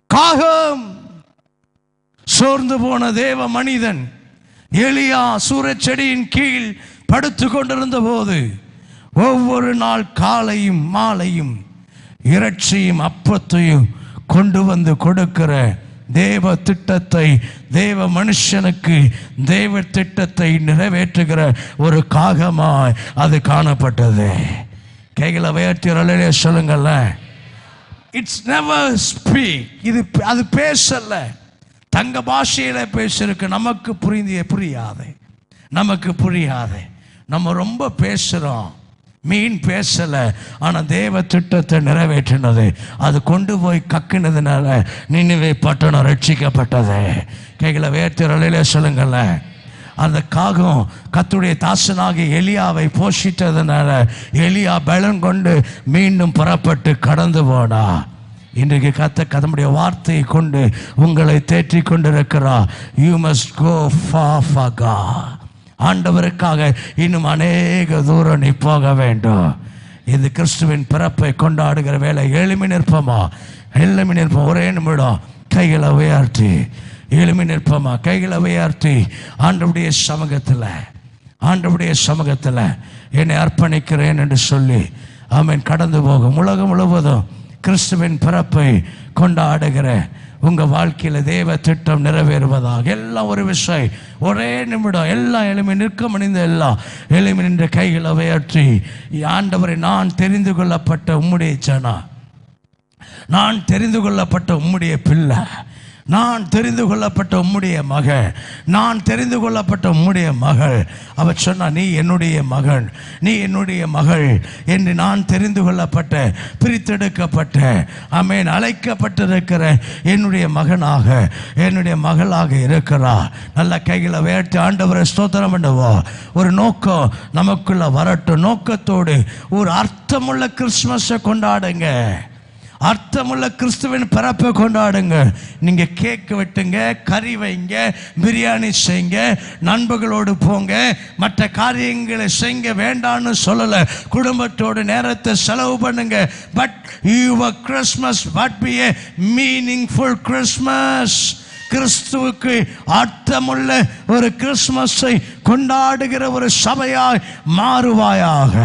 காகம், சோர்ந்து போன தேவ மனிதன் எலியா சூரச்செடியின் கீழ் படுத்து கொண்டிருந்த போது ஒவ்வொரு நாள் காலையும் மாலையும் இறைச்சியும் அப்பத்தையும் கொண்டு வந்து கொடுக்கிற தேவ திட்டத்தை, தேவ மனுஷனுக்கு தேவ திட்டத்தை நிறைவேற்றுகிற ஒரு காகமாய் அது காணப்பட்டது. கைகளை உயர்த்தி சொல்லுங்கள்ல. It's never speak. அது பேசல, தங்க பாஷையில பேசிருக்கு. நமக்கு புரியாது. நம்ம ரொம்ப பேசுறோம். மீன் பேசல, ஆனா தேவ திட்டத்தை நிறைவேற்றினது. அது கொண்டு போய் கக்கினதுனால நினிவே பட்டணம் ரட்சிக்கப்பட்டது. கைகளை உயர்த்தி சொல்லுங்கள்ல. அந்த காகம் கர்த்தருடைய தாசனாகிய எலியாவை போஷித்ததுனால எலியா பலன் கொண்டு மீண்டும் புறப்பட்டு கடந்து போனா. இன்றைக்கு கர்த்தருடைய வார்த்தையை கொண்டு உங்களை தேற்றி கொண்டிருக்கிறார். You must go for God. ஆண்டவருக்காக இன்னும் அநேக தூரம் நீ போக வேண்டும். இது கிறிஸ்துவின் பிறப்பை கொண்டாடுகிற வேலை. எழுமி நிற்போமா? ஒரே நிமிடம் கைகளை உயர்த்தி எழுமி நிற்போமா? கைகளை உயர்த்தி ஆண்டவருடைய சமூகத்தில் என்னை அர்ப்பணிக்கிறேன் என்று சொல்லி ஆமென். கடந்து போகும் உலகம் முழுவதும் கிறிஸ்துவின் பிறப்பை கொண்டாடுகிற உங்கள் வாழ்க்கையில் தேவ திட்டம் நிறைவேறுவதாக. எல்லாம் ஒரு விஷயம், ஒரே நிமிடம் எல்லாம் எழுமி நிற்க முடிந்த எல்லாம் எழுமி நின்ற கைகளை உயர்த்தி, ஆண்டவரை நான் தெரிந்து கொள்ளப்பட்ட உம்முடைய ஜனா, நான் தெரிந்து கொள்ளப்பட்ட உம்முடைய பிள்ளை, நான் தெரிந்து கொள்ளப்பட்ட உம்முடைய மகன், நான் தெரிந்து கொள்ளப்பட்ட உம்முடைய மகள். அவர் சொன்னார், நீ என்னுடைய மகன், நீ என்னுடைய மகள் என்று நான் தெரிந்து கொள்ளப்பட்ட, பிரித்தெடுக்கப்பட்ட, ஆமென், அழைக்கப்பட்டிருக்கிற என்னுடைய மகனாக, என்னுடைய மகளாக இருக்கிறார். நல்ல கைகளை உயர்த்தி ஆண்டவரை ஸ்தோத்திரம் பண்ணுவோம். ஒரு நோக்கம் நமக்குள்ள வரட்டும். நோக்கத்தோடு ஒரு அர்த்தமுள்ள கிறிஸ்துமஸை கொண்டாடுங்க. அர்த்தமுள்ள கிறிஸ்துவின் பிறப்பை கொண்டாடுங்க. நீங்க கேக் வெட்டுங்க, கறி வைங்க, பிரியாணி செய்யுங்க, நண்பர்களோடு போங்க, மற்ற காரியங்களை செய்ய வேண்டான்னு சொல்லல. குடும்பத்தோடு நேரத்தை செலவு பண்ணுங்க. But your Christmas what B a meaningful Christmas. கிறிஸ்துவுக்கு அர்த்தமுள்ள ஒரு கிறிஸ்மஸை கொண்டாடுகிற ஒரு சபையாய் மாறுவாயாக.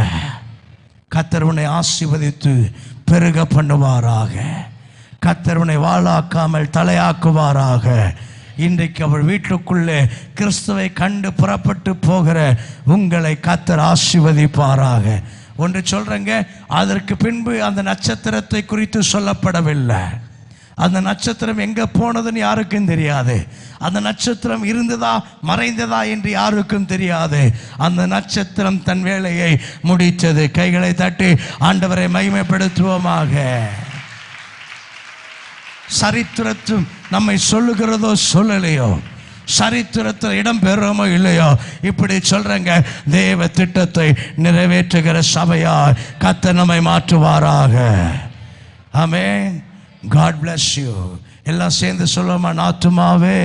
கர்த்தர் உன்னை ஆசீர்வதித்து பெருக பண்ணுவாராக. கர்த்தர் உன்னை வாளாக்காமல் தலையாக்குவாராக. இன்றைக்கு அவர் வீட்டுக்குள்ளே கிறிஸ்துவை கண்டு புறப்பட்டு போகிற உங்களை கர்த்தர் ஆசீர்வதிப்பாராக. ஒன்று சொல்றேங்க, அதற்கு பின்பு அந்த நட்சத்திரத்தை குறித்து சொல்லப்படவில்லை. அந்த நட்சத்திரம் எங்க போனதுன்னு யாருக்கும் தெரியாது. அந்த நட்சத்திரம் இருந்ததா மறைந்ததா என்று யாருக்கும் தெரியாது. அந்த நட்சத்திரம் தன் வேலையை முடித்தது. கைகளை தட்டி ஆண்டவரை மகிமைப்படுத்துவோமாக. சரித்திரத்தும் நம்மை சொல்லுகிறதோ சொல்லலையோ, சரித்திரத்தில் இடம் பெறுமோ இல்லையோ, இப்படி சொல்றேங்க, தேவ திட்டத்தை நிறைவேற்றுகிற சபையாய் கர்த்தர் நம்மை மாற்றுவாராக. ஆமென். God bless you. எல்லாம் சேர்ந்து சொல்லுமா? ஆத்துமாவே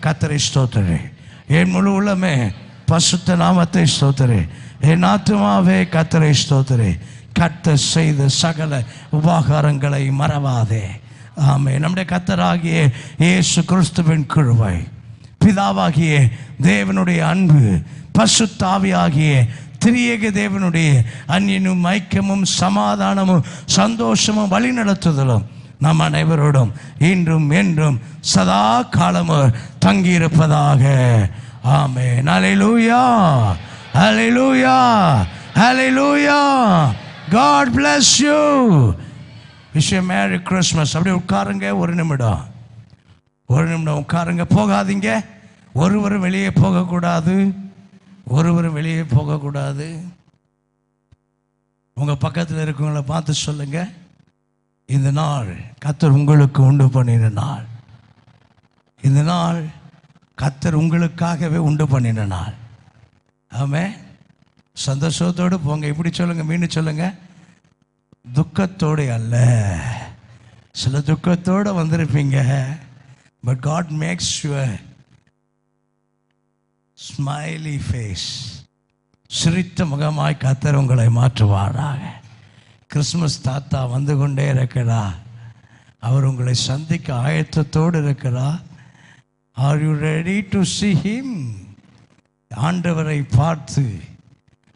கர்த்தரை ஸ்தோத்திரி, என் முழு உள்ளமே பரிசுத்த நாமத்தை ஸ்தோத்திரி, என் ஆத்துமாவே கர்த்தரை ஸ்தோத்திரி, கர்த்தர் செய்த சகல உபகாரங்களை மறவாதே. ஆமென். நம்முடைய கர்த்தராகிய இயேசு கிறிஸ்துவின் கிருபை, பிதாவாகிய தேவனுடைய அன்பு, பரிசுத்த ஆவியாகிய திரியேக தேவனுடைய அன்பினும் ஐக்கியமும் சமாதானமும் சந்தோஷமும் வழிநடத்துதலும் நம் அனைவரோடும் இன்றும் என்றும் சதா காலமும் தங்கியிருப்பதாக. ஆமென். ஹல்லேலூயா, ஹல்லேலூயா, ஹல்லேலூயா. God bless you. Wish you a Merry Christmas. அப்படியே உட்காருங்க, ஒரு நிமிடம் உட்காருங்க. போகாதீங்க. ஒருவரும் வெளியே போகக்கூடாது. உங்க பக்கத்தில் இருக்கவங்களை பார்த்து சொல்லுங்க, இந்த நாள் கர்த்தர் உங்களுக்கு உண்டு பண்ணின நாள். இந்த நாள் கர்த்தர் உங்களுக்காகவே உண்டு பண்ணின நாள். ஆமென். சந்தோஷத்தோடு போங்க. இப்படி சொல்லுங்க, மீண்டும் சொல்லுங்க, துக்கத்தோடு அல்ல. சில துக்கத்தோடு வந்திருப்பீங்க. But God makes your smiley face. சிரித்த முகமாய் கர்த்தர் உங்களை மாற்றுவாராக. கிறிஸ்மஸ் தாத்தா வந்து கொண்டே இருக்கிறார். அவர் உங்களை சந்திக்க ஆயத்தத்தோடு இருக்கிறார். Are you ready to see him? ஆண்டவரை பார்த்து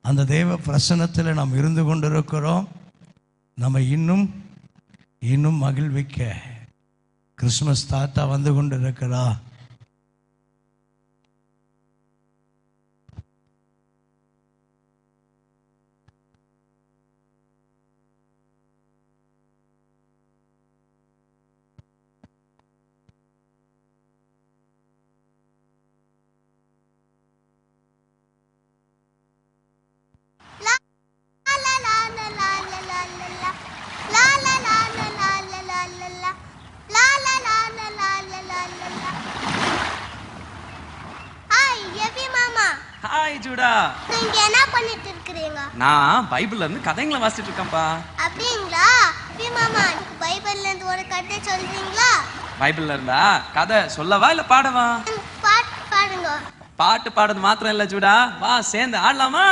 அந்த தேவ பிரசன்னத்தில் நாம் இருந்து கொண்டிருக்கிறோம். நம்ம இன்னும் மகிழ்விக்க கிறிஸ்மஸ் தாத்தா வந்து கொண்டிருக்கிறா. ஹாய் ஜூடா, நீங்க என்ன பண்ணிட்டு இருக்கீங்க? நான் பைபிள்ல இருந்து கதைங்களை வாசிச்சிட்டு இருக்கேன்ப்பா. அப்படிங்களா? மாமா, பைபிள்ல இருந்து ஒரு கதை சொல்றீங்களா? பைபிள்ல இருந்தா கதை சொல்லவா இல்ல பாடவா? பாட்டு பாடுங்க. பாட்டு பாடுறது மாத்திரம் இல்ல ஜூடா, வா சேர்ந்து ஆடலாமா?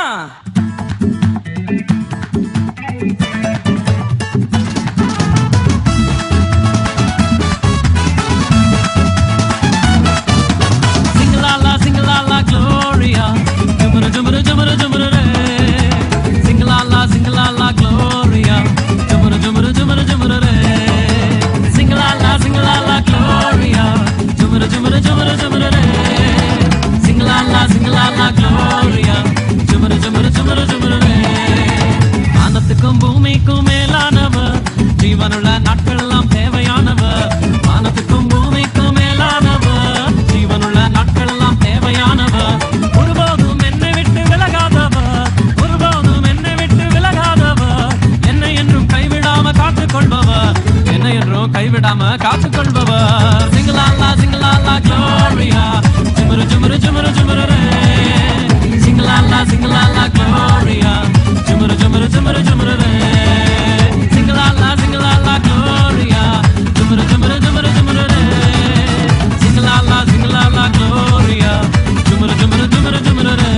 Gloria, jumara jumara jumara jumara re. Sing la la Gloria, jumara jumara jumara jumara re. Sing la la Gloria, jumara jumara jumara jumara re. Sing la la Gloria, jumara jumara jumara jumara re. வானத்துக்கும் பூமிக்கும் மேலானவர், ஜீவனுள்ள நாட்கள் எல்லாம் தேவையானவர். வானத்துக்கும் பூமிக்கும் மேலானவர், ஜீவனுள்ள நாட்கள் எல்லாம் தேவையானவர். ஒருபோதும் என்னை விட்டு விலகாதவர், ஒருபோதும் என்னை விட்டு விலகாதவர். என்னை என்றும் கைவிடாம காத்துக்கொள்பவர், என்னை என்றும் கைவிடாம காத்துக்கொள்பவர். சிங்கலாலா க்ளோரியா, ஜுமரு ஜுமரு ஜுமரு ஜுமரு ரே. சிங்கலாலா க்ளோரியா, ஜுமரு ஜுமரு ஜுமரு ஜுமரு ரே. சிங்கலாலா க்ளோரியா, ஜுமரு ஜுமரு ஜுமரு ஜுமரு ரே. சிங்கலாலா க்ளோரியா, ஜுமரு ஜுமரு ஜுமரு ஜுமரு ரே.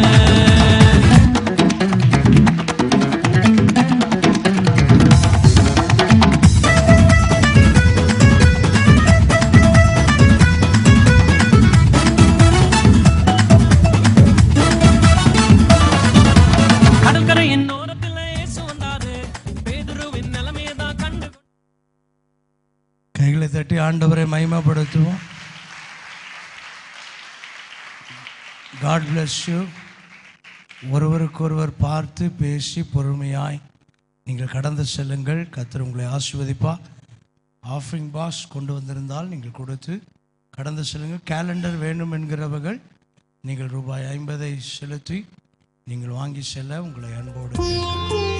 கடற்கரையின் ஓரத்தில் இயேசு வந்தாரு, பேதுருவின் நிலைமையை தான் கண்டு. கைகளை தட்டி ஆண்டவரை மகிமைப்படுத்துவோம். God bless you. ஒருவருக்கொருவர் பார்த்து பேசி பொறுமையாய் நீங்கள் கடந்து செல்லுங்கள். கர்த்தர் உங்களை ஆசீர்வதிப்பா. ஆஃபரிங் பாக்ஸ் கொண்டு வந்திருந்தால் நீங்கள் கொடுத்து கடந்து செல்லுங்கள். கேலண்டர் வேண்டும் என்கிறவர்கள் நீங்கள் ரூபாய் 50 செலுத்தி நீங்கள் வாங்கி செல்ல உங்களை அன்போடு கேட்கிறேன்.